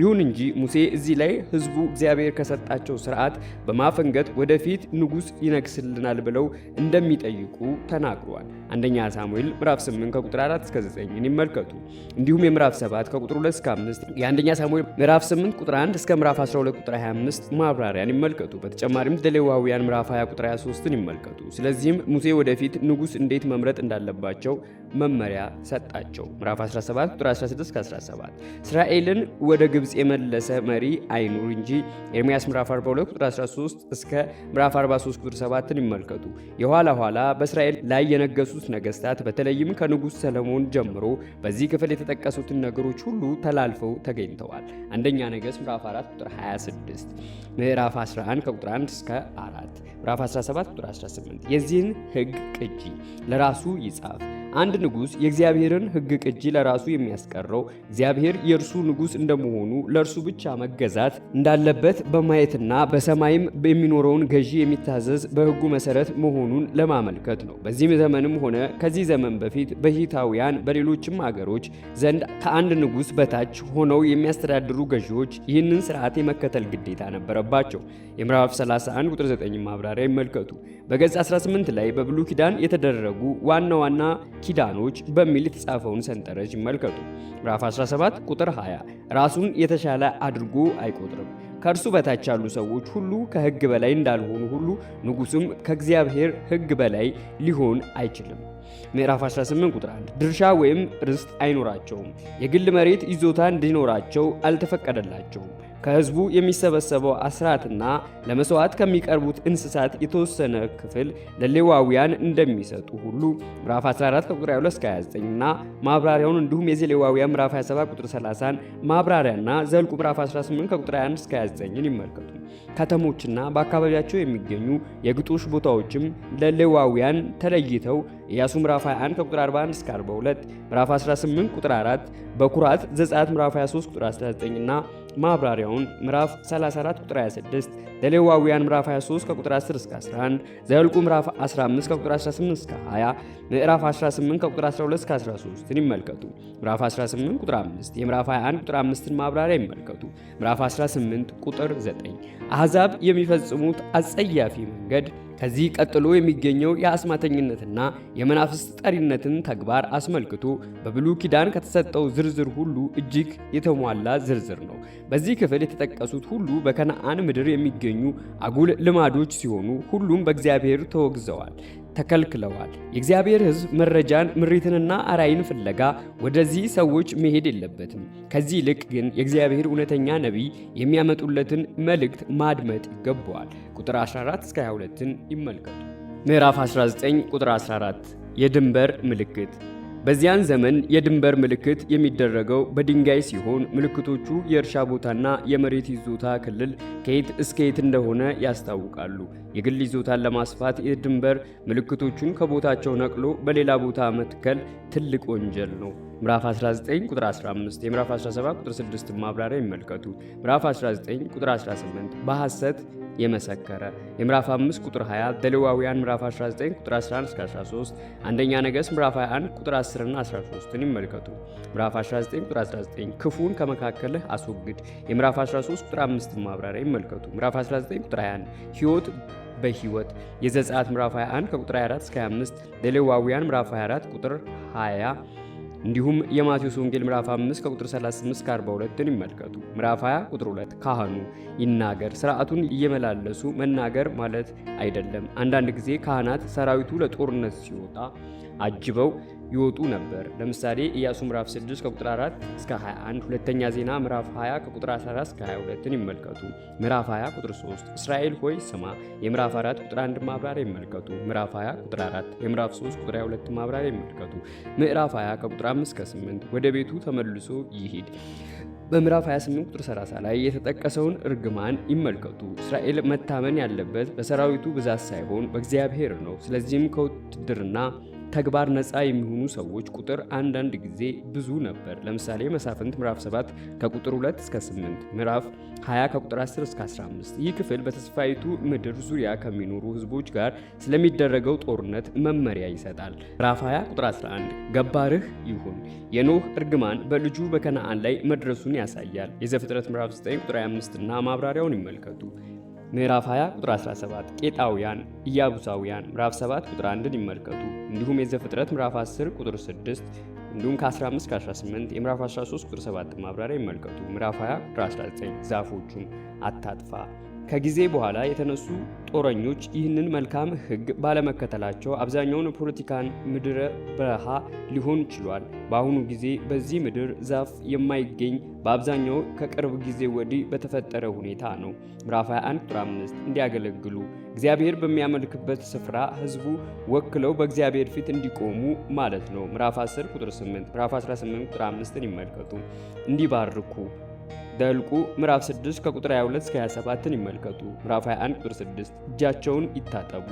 ይሁን እንጂ ሙሴ እዚህ ላይ ሕዝቡ እግዚአብሔር ከሰጣቸው ሥርዓት በማፈንገጥ ወደፊት ንጉሥ ይነግስልናል ብለው እንደሚጠይቁ ተናግሯል። አንደኛ ሳሙኤል ምዕራፍ 8 ከቁጥር 4 እስከ 9ን ይመልከቱ። እንዲሁም የምዕራፍ 7 ከቁጥር 2 እስከ 5፣ የአንደኛ ሳሙኤል ምዕራፍ 8 ቁጥር 1 እስከ ምዕራፍ 12 ቁጥር 25 ማብራሪያን ይመልከቱ። በተጨማሪም ዘሌዋውያን ምዕራፍ 20 ቁጥር 23ን ይመልከቱ። ስለዚህም ሙሴ ወደፊት ንጉሥ እንዴት መምረጥ እንዳለባቸው መመሪያ ሰጣቸው። ምዕራፍ 17 ቁጥር 16 እስከ 17 እስራኤልን ወደ ግብጽ የመለሰ መሪ አይኑር እንጂ። ኤርምያስ ምዕራፍ 42 ቁጥር 13 እስከ ምዕራፍ 43 ቁጥር 7ን ይመልከቱ። የኋላ ኋላ በእስራኤል ላይ የነገሱት ነገስታት በተለይም ከንጉሥ ሰለሞን ጀምሮ በዚህ ክፍል የተጠቀሱትን ነገሮች ሁሉ ተላልፈው ተገኝተዋል። አንደኛ ነገሥት ምዕራፍ 4 ቁጥር 26፣ ምዕራፍ 11 ከቁጥር 1 እስከ 4፣ ምዕራፍ 17 ቁጥር 18 የዚህን ሕግ ቅጂ ለራሱ ይጻፍ። አንድ ንጉሥ የእግዚአብሔርን ሕግ ቅጂ ለራሱ የሚያስቀረው እግዚአብሔር የእርሱ ንጉሥ እንደመሆኑ ለእርሱ ብቻ መገዛት እንዳለበት በማየትና በሰማይም የሚኖረውን ገዢ የሚታዘዝ በሕጉ መሠረት መሆኑን ለማመልከት ነው። በዚህም ዘመንም ሆነ ከዚህ ዘመን በፊት በሂታውያን በሌሎችም አገሮች ዘንድ ከአንድ ንጉሥ በታች ሆነው የሚያስተዳድሩ ገዢዎች ይህንን ሥርዓት የመከተል ግዴታ ነበረባቸው። የምዕራፍ 31 ቁጥር 9 ማብራሪያ ይመልከቱ። በገጽ 18 ላይ በብሉይ ኪዳን የተደረጉ ዋና ዋና ኪዳኖች በሚል የተጻፈውን ሰንጠረዥ ይመልከቱ። ምዕራፍ 17 ቁጥር 20 ራሱን የተሻለ አድርጎ አይቆጥርም። ከእርሱ በታች ያሉ ሰዎች ሁሉ ከሕግ በላይ እንዳልሆኑ ሁሉ ንጉሥም ከእግዚአብሔር ሕግ በላይ ሊሆን አይችልም። ምዕራፍ 18 ቁጥር 1 ድርሻ ወይም ርስት አይኖራቸውም። የግል መሬት ይዞታ እንዲኖራቸው አልተፈቀደላቸውም። ከሕዝቡ የሚሰበሰበው አስራትና ለመስዋዕት ከሚቀርቡት እንስሳት የተወሰነ ክፍል ለሌዋውያን እንደሚሰጡ ሁሉ ምዕራፍ 14 ከቁጥር 22 እስከ 29 እና ማብራሪያውን እንዲሁም የዘሌዋውያን ምዕራፍ 27 ቁጥር 30 ማብራሪያና ዘኍልቍ ምዕራፍ 18 ከቁጥር 21 እስከ 29ን ይመልከቱ። ከተሞችና በአካባቢያቸው የሚገኙ የግጦሽ ቦታዎችም ለሌዋውያን ተለይተው ኢያሱ ምዕራፍ 21 ከቁጥር 41 እስከ 42፣ ምዕራፍ 18 ቁጥር 4 በኩራት ዘጸአት ምዕራፍ 23 ቁጥር 19 እና ማብራሪያውን ምዕራፍ 34 ቁጥር 26፣ ዘሌዋውያን ምዕራፍ 23 ከቁጥር 10 እስከ 11፣ ዘኍልቍ ምዕራፍ 15 ከቁጥር 18 እስከ 20፣ ምዕራፍ 18 ከቁጥር 12 እስከ 13ን ይመልከቱ። ምዕራፍ 18 ቁጥር 5 የምዕራፍ 21 ቁጥር 5ን ማብራሪያ ይመልከቱ። ምዕራፍ 18 ቁጥር 9 አሕዛብ የሚፈጽሙት አጸያፊ መንገድ። ከዚህ ቀጥሎ የሚገኘው የአስማተኝነትና የመናፍስት ጠሪነትን ተግባር አስመልክቶ በብሉይ ኪዳን ከተሰጠው ዝርዝር ሁሉ እጅግ የተሟላ ዝርዝር ነው። በዚህ ክፍል የተጠቀሱት ሁሉ በከነዓን ምድር የሚገኙ አጉል ልማዶች ሲሆኑ ሁሉም በእግዚአብሔር ተወግዘዋል፣ ተከልክለዋል። የእግዚአብሔር ሕዝብ መረጃን፣ ምሪትንና አራይን ፍለጋ ወደዚህ ሰዎች መሄድ የለበትም። ከዚህ ይልቅ ግን የእግዚአብሔር እውነተኛ ነቢይ የሚያመጡለትን መልእክት ማድመጥ ይገባዋል። ቁጥር 14 እስከ 22ን ይመልከቱ። ምዕራፍ 19 ቁጥር 14 የድንበር ምልክት በዚያን ዘመን የድንበር ምልክት የሚደረገው በድንጋይ ሲሆን ምልክቶቹ የእርሻ ቦታና የመሬት ይዞታ ክልል ከየት እስከ የት እንደሆነ ያስታውቃሉ። የግል ይዞታን ለማስፋት የድንበር ምልክቶቹን ከቦታቸው ነቅሎ በሌላ ቦታ መትከል ትልቅ ወንጀል ነው። ምዕራፍ 19 ቁጥር 15 የምዕራፍ 17 ቁጥር 6 ማብራሪያ ይመልከቱ። ምዕራፍ 19 ቁጥር 18 በሐሰት የመሰከረ የምዕራፍ 5 ቁጥር 20 ዘሌዋውያን ምዕራፍ 19 ቁጥር 11 እስከ 13 አንደኛ ነገሥት ምዕራፍ 21 ቁጥር 10 እና 13ን ይመልከቱ። ምዕራፍ 19 ቁጥር 19 ክፉን ከመካከልህ አስወግድ የምዕራፍ 13 ቁጥር 5 ማብራሪያ ይመልከቱ። ምዕራፍ 19 ቁጥር 21 ሕይወት በሕይወት የዘጸአት ምዕራፍ 21 ከቁጥር 24 እስከ 25 ዘሌዋውያን ምዕራፍ 24 ቁጥር 20 እንዲሁም የማቴዎስ ወንጌል ምዕራፍ 5 ከቁጥር 38 እስከ 42ን ይመልከቱ። ምዕራፍ 20 ቁጥር 2 ካህኑ ይናገር ሥርዓቱን እየመላለሱ መናገር ማለት አይደለም። አንዳንድ ጊዜ ካህናት ሰራዊቱ ለጦርነት ሲወጣ አጅበው ይወጡ ነበር። ለምሳሌ ኢያሱ ምዕራፍ 6 ከቁጥር 4 እስከ 21፣ ሁለተኛ ዜና ምዕራፍ 20 ከቁጥር 14 እስከ 22ን ይመልከቱ። ምዕራፍ 20 ቁጥር 3 እስራኤል ሆይ ስማ የምዕራፍ 4 ቁጥር 1 ማብራሪያ ይመልከቱ። ምዕራፍ 20 ቁጥር 4 የምዕራፍ 3 ቁጥር 22 ማብራሪያ ይመልከቱ። ምዕራፍ 20 ከቁጥር 5 እስከ 8 ወደ ቤቱ ተመልሶ ይሂድ። በምዕራፍ 28 ቁጥር 30 ላይ የተጠቀሰውን እርግማን ይመልከቱ። እስራኤል መታመን ያለበት በሰራዊቱ ብዛት ሳይሆን በእግዚአብሔር ነው። ስለዚህም ከውትድርና ተግባር ነፃ የሚሆኑ ሰዎች ቁጥር አንዳንድ ጊዜ ብዙ ነበር። ለምሳሌ መሳፍንት ምዕራፍ 7 ከቁጥር 2 እስከ 8፣ ምዕራፍ 20 ከቁጥር 10 እስከ 15። ይህ ክፍል በተስፋይቱ ምድር ዙሪያ ከሚኖሩ ሕዝቦች ጋር ስለሚደረገው ጦርነት መመሪያ ይሰጣል። ምዕራፍ 20 ቁጥር 11 ገባርህ ይሁን የኖህ እርግማን በልጁ በከነዓን ላይ መድረሱን ያሳያል። የዘፍጥረት ምዕራፍ 9 ቁጥር 25 እና ማብራሪያውን ይመልከቱ። ምዕራፍ 20 ቁጥር 17 ቄጣውያን ኢያቡሳውያን ምዕራፍ 7 ቁጥር 1ን ይመልከቱ። እንዲሁም የዘፍጥረት ምዕራፍ 10 ቁጥር 6 እንዲሁም ከ15 እስከ 18 የምዕራፍ 13 ቁጥር 7 ማብራሪያ ይመልከቱ። ምዕራፍ 20 ቁጥር 19 ዛፎቹን አታጥፋ። ከጊዜ በኋላ የተነሱ ጦረኞች ይህንን መልካም ሕግ ባለመከተላቸው አብዛኛውን ፖለቲካን ምድረ በረሃ ሊሆን ችሏል። በአሁኑ ጊዜ በዚህ ምድር ዛፍ የማይገኝ በአብዛኛው ከቅርብ ጊዜ ወዲህ በተፈጠረ ሁኔታ ነው። ምዕራፍ 21 ቁጥር 5 እንዲያገለግሉ እግዚአብሔር በሚያመልክበት ስፍራ ሕዝቡ ወክለው በእግዚአብሔር ፊት እንዲቆሙ ማለት ነው። ምዕራፍ 10 ቁጥር 8 ምዕራፍ 18 ቁጥር 5ን ይመልከቱ። እንዲባርኩ ዘኍልቍ ምዕራፍ 6 ከቁጥር 22 እስከ 27ን ይመልከቱ። ምዕራፍ 21 ቁጥር 6 እጃቸውን ይታጠቡ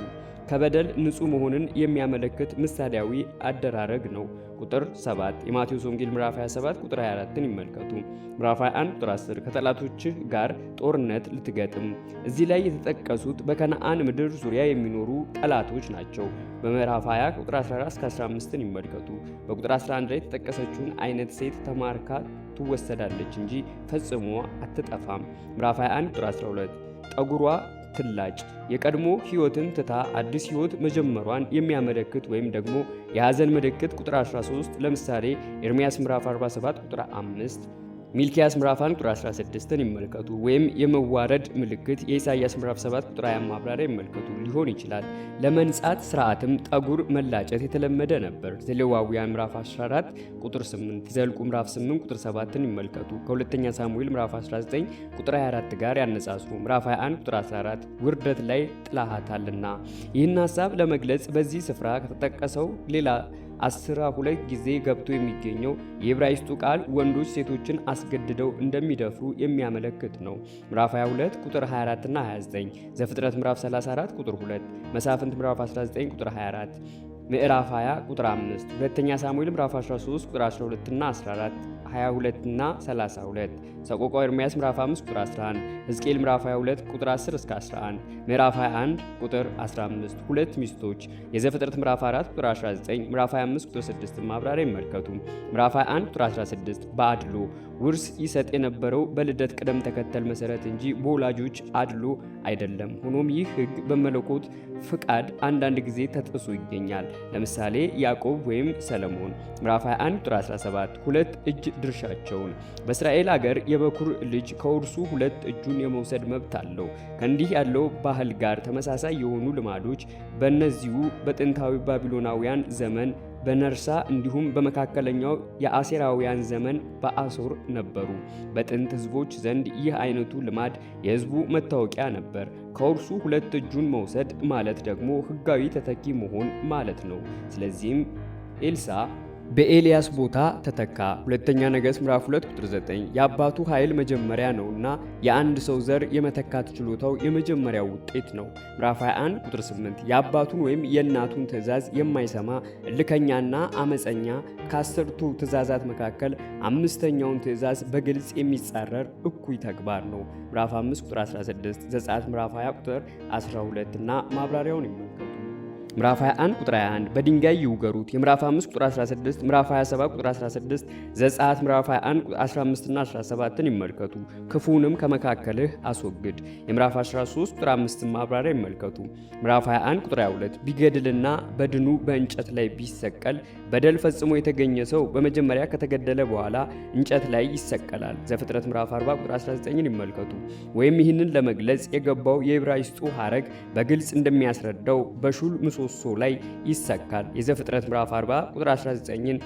ከበደል ንጹህ መሆንን የሚያመለክት ምሳሌያዊ አደራረግ ነው። ቁጥር 7 የማቴዎስ ወንጌል ምዕራፍ 27 ቁጥር 24ን ይመልከቱ። ምዕራፍ 21 ቁጥር 10 ከጠላቶችህ ጋር ጦርነት ልትገጥም። እዚህ ላይ የተጠቀሱት በከነዓን ምድር ዙሪያ የሚኖሩ ጠላቶች ናቸው። በምዕራፍ 20 ቁጥር 14 እስከ 15ን ይመልከቱ። በቁጥር 11 ላይ የተጠቀሰችውን አይነት ሴት ተማርካ ትወሰዳለች እንጂ ፈጽሞ አትጠፋም። ምዕራፍ 21 ቁጥር 12 ጠጉሯ ትላጭ የቀድሞ ሕይወትን ትታ አዲስ ሕይወት መጀመሯን የሚያመለክት ወይም ደግሞ የሐዘን ምልክት። ቁጥር 13 ለምሳሌ ኤርምያስ ምዕራፍ 47 ቁጥር 5፣ ሚልኪያስ ምዕራፍ 1 ቁጥር 16ን ይመልከቱ። ወይም የመዋረድ ምልክት የኢሳይያስ ምዕራፍ 7 ቁጥር 20 ማብራሪያ ይመልከቱ ሊሆን ይችላል። ለመንጻት ስርዓትም ጠጉር መላጨት የተለመደ ነበር። ዘሌዋውያን ምዕራፍ 14 ቁጥር 8፣ ዘኍልቍ ምዕራፍ 8 ቁጥር 7ን ይመልከቱ። ከሁለተኛ ሳሙኤል ምዕራፍ 19 ቁጥር 24 ጋር ያነጻጽሩ። ምዕራፍ 21 ቁጥር 14 ውርደት ላይ ጥላሃታልና። ይህን ሐሳብ ለመግለጽ በዚህ ስፍራ ከተጠቀሰው ሌላ 12 ጊዜ ገብቶ የሚገኘው የዕብራይስጡ ቃል ወንዶች ሴቶችን አስገድደው እንደሚደፍሩ የሚያመለክት ነው። ምዕራፍ 22 ቁጥር 24 እና 29፣ ዘፍጥረት ምዕራፍ 34 ቁጥር 2፣ መሳፍንት ምዕራፍ 19 ቁጥር 24፣ ምዕራፍ 20 ቁጥር 5፣ ሁለተኛ ሳሙኤል ምዕራፍ 13 ቁጥር 12 እና 14፣ 22 እና 32፣ ሰቆቃወ ኤርምያስ ምዕራፍ 5 ቁጥር 11፣ ሕዝቅኤል ምዕራፍ 22 ቁጥር 10 እስከ 11፣ ምዕራፍ 21 ቁጥር 15፣ ሁለት ሚስቶች፣ የዘፍጥረት ምዕራፍ 4 ቁጥር 19፣ ምዕራፍ 25 ቁጥር 6 ማብራሪያ ይመልከቱ። ምዕራፍ 21 ቁጥር 16 በአድሎ ውርስ ይሰጥ የነበረው በልደት ቅደም ተከተል መሰረት እንጂ በወላጆች አድሎ አይደለም። ሆኖም ይህ ሕግ በመለኮት ፍቃድ አንዳንድ ጊዜ ተጥሶ ይገኛል። ለምሳሌ ያዕቆብ ወይም ሰለሞን ምዕራፍ 21 ቁጥር 17 ሁለት እጅ ድርሻቸውን። በእስራኤል አገር የበኩር ልጅ ከውርሱ ሁለት እጁን የመውሰድ መብት አለው። ከእንዲህ ያለው ባህል ጋር ተመሳሳይ የሆኑ ልማዶች በእነዚሁ በጥንታዊ ባቢሎናውያን ዘመን በነርሳ እንዲሁም በመካከለኛው የአሴራውያን ዘመን በአሶር ነበሩ። በጥንት ሕዝቦች ዘንድ ይህ አይነቱ ልማድ የሕዝቡ መታወቂያ ነበር። ከውርሱ ሁለት እጁን መውሰድ ማለት ደግሞ ሕጋዊ ተተኪ መሆን ማለት ነው። ስለዚህም ኤልሳ በኤልያስ ቦታ ተተካ። ሁለተኛ ነገሥት ምዕራፍ 2 ቁጥር 9 የአባቱ ኃይል መጀመሪያ ነውና የአንድ ሰው ዘር የመተካት ችሎታው የመጀመሪያው ውጤት ነው። ምዕራፍ 21 ቁጥር 8 የአባቱን ወይም የእናቱን ትእዛዝ የማይሰማ እልከኛና አመፀኛ ከ10ቱ ትእዛዛት መካከል አምስተኛውን ትእዛዝ በግልጽ የሚጻረር እኩይ ተግባር ነው። ምዕራፍ 5 ቁጥር 16 ዘጸአት ምዕራፍ 20 ቁጥር 12 እና ማብራሪያውን ይመልከቱ። ምዕራፍ 21 ቁጥር 21 በድንጋይ ይውገሩት። የምዕራፍ 5 ቁጥር 16፣ ምዕራፍ 27 ቁጥር 16፣ ዘጸአት ምዕራፍ 21 ቁጥር 15 እና 17ን ይመልከቱ። ክፉንም ከመካከልህ አስወግድ። የምዕራፍ 13 ቁጥር 5 ማብራሪያ ይመልከቱ። ምዕራፍ 21 ቁጥር 22 ቢገድልና በድኑ በእንጨት ላይ ቢሰቀል በደል ፈጽሞ የተገኘ ሰው በመጀመሪያ ከተገደለ በኋላ እንጨት ላይ ይሰቀላል። ዘፍጥረት ምዕራፍ 40 ቁጥር 19ን ይመልከቱ። ወይም ይህንን ለመግለጽ የገባው የዕብራይስጡ ሐረግ በግልጽ እንደሚያስረዳው በሹል ምሰሶ ላይ ይሰካል። የዘፍጥረት ምዕራፍ 40 ቁጥር 19ን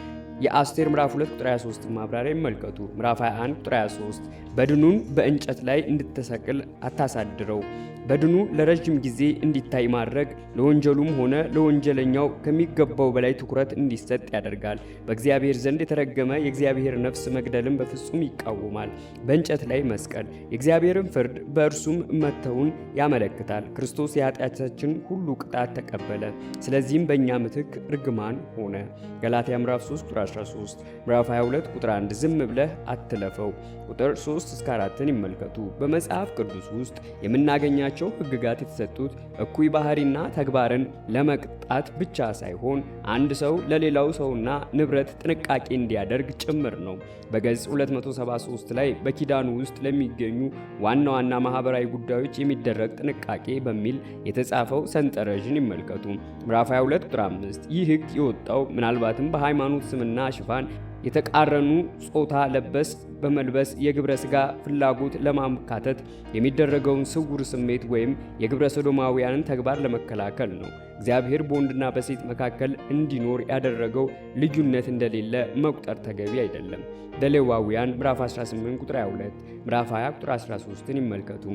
የአስቴር ምዕራፍ 2 ቁጥር 23 ማብራሪያ ይመልከቱ። ምዕራፍ 21 ቁጥር 23 በድኑን በእንጨት ላይ እንድትሰቅል አታሳድረው። በድኑ ለረጅም ጊዜ እንዲታይ ማድረግ ለወንጀሉም ሆነ ለወንጀለኛው ከሚገባው በላይ ትኩረት እንዲሰጥ ያደርጋል። በእግዚአብሔር ዘንድ የተረገመ የእግዚአብሔር ነፍስ መግደልን በፍጹም ይቃወማል። በእንጨት ላይ መስቀል የእግዚአብሔርን ፍርድ በእርሱም መተውን ያመለክታል። ክርስቶስ የኃጢአታችን ሁሉ ቅጣት ተቀበለ፣ ስለዚህም በእኛ ምትክ ርግማን ሆነ። ገላትያ ምዕራፍ 3 ቁጥር 13፣ ምዕራፍ 22 ቁጥር 1 ዝም ብለህ አትለፈው ቁጥር 3 እስከ 4ን ይመልከቱ። በመጽሐፍ ቅዱስ ውስጥ የምናገኛቸው ሕግጋት የተሰጡት እኩይ ባህሪና ተግባርን ለመቅጣት ብቻ ሳይሆን አንድ ሰው ለሌላው ሰውና ንብረት ጥንቃቄ እንዲያደርግ ጭምር ነው። በገጽ 273 ላይ በኪዳኑ ውስጥ ለሚገኙ ዋና ዋና ማህበራዊ ጉዳዮች የሚደረግ ጥንቃቄ በሚል የተጻፈው ሰንጠረዥን ይመልከቱ። ምዕራፍ 22 ቁጥር 5 ይህ ሕግ የወጣው ምናልባትም በሃይማኖት ስምና ሽፋን የተቃረኑ ጾታ ለበስ በመልበስ የግብረ ሥጋ ፍላጎት ለማካተት የሚደረገውን ስውር ስሜት ወይም የግብረ ሰዶማውያንን ተግባር ለመከላከል ነው። እግዚአብሔር በወንድና በሴት መካከል እንዲኖር ያደረገው ልዩነት እንደሌለ መቁጠር ተገቢ አይደለም። ዘሌዋውያን ምዕራፍ 18 ቁጥር 22፣ ምዕራፍ 20 ቁጥር 13ን ይመልከቱ።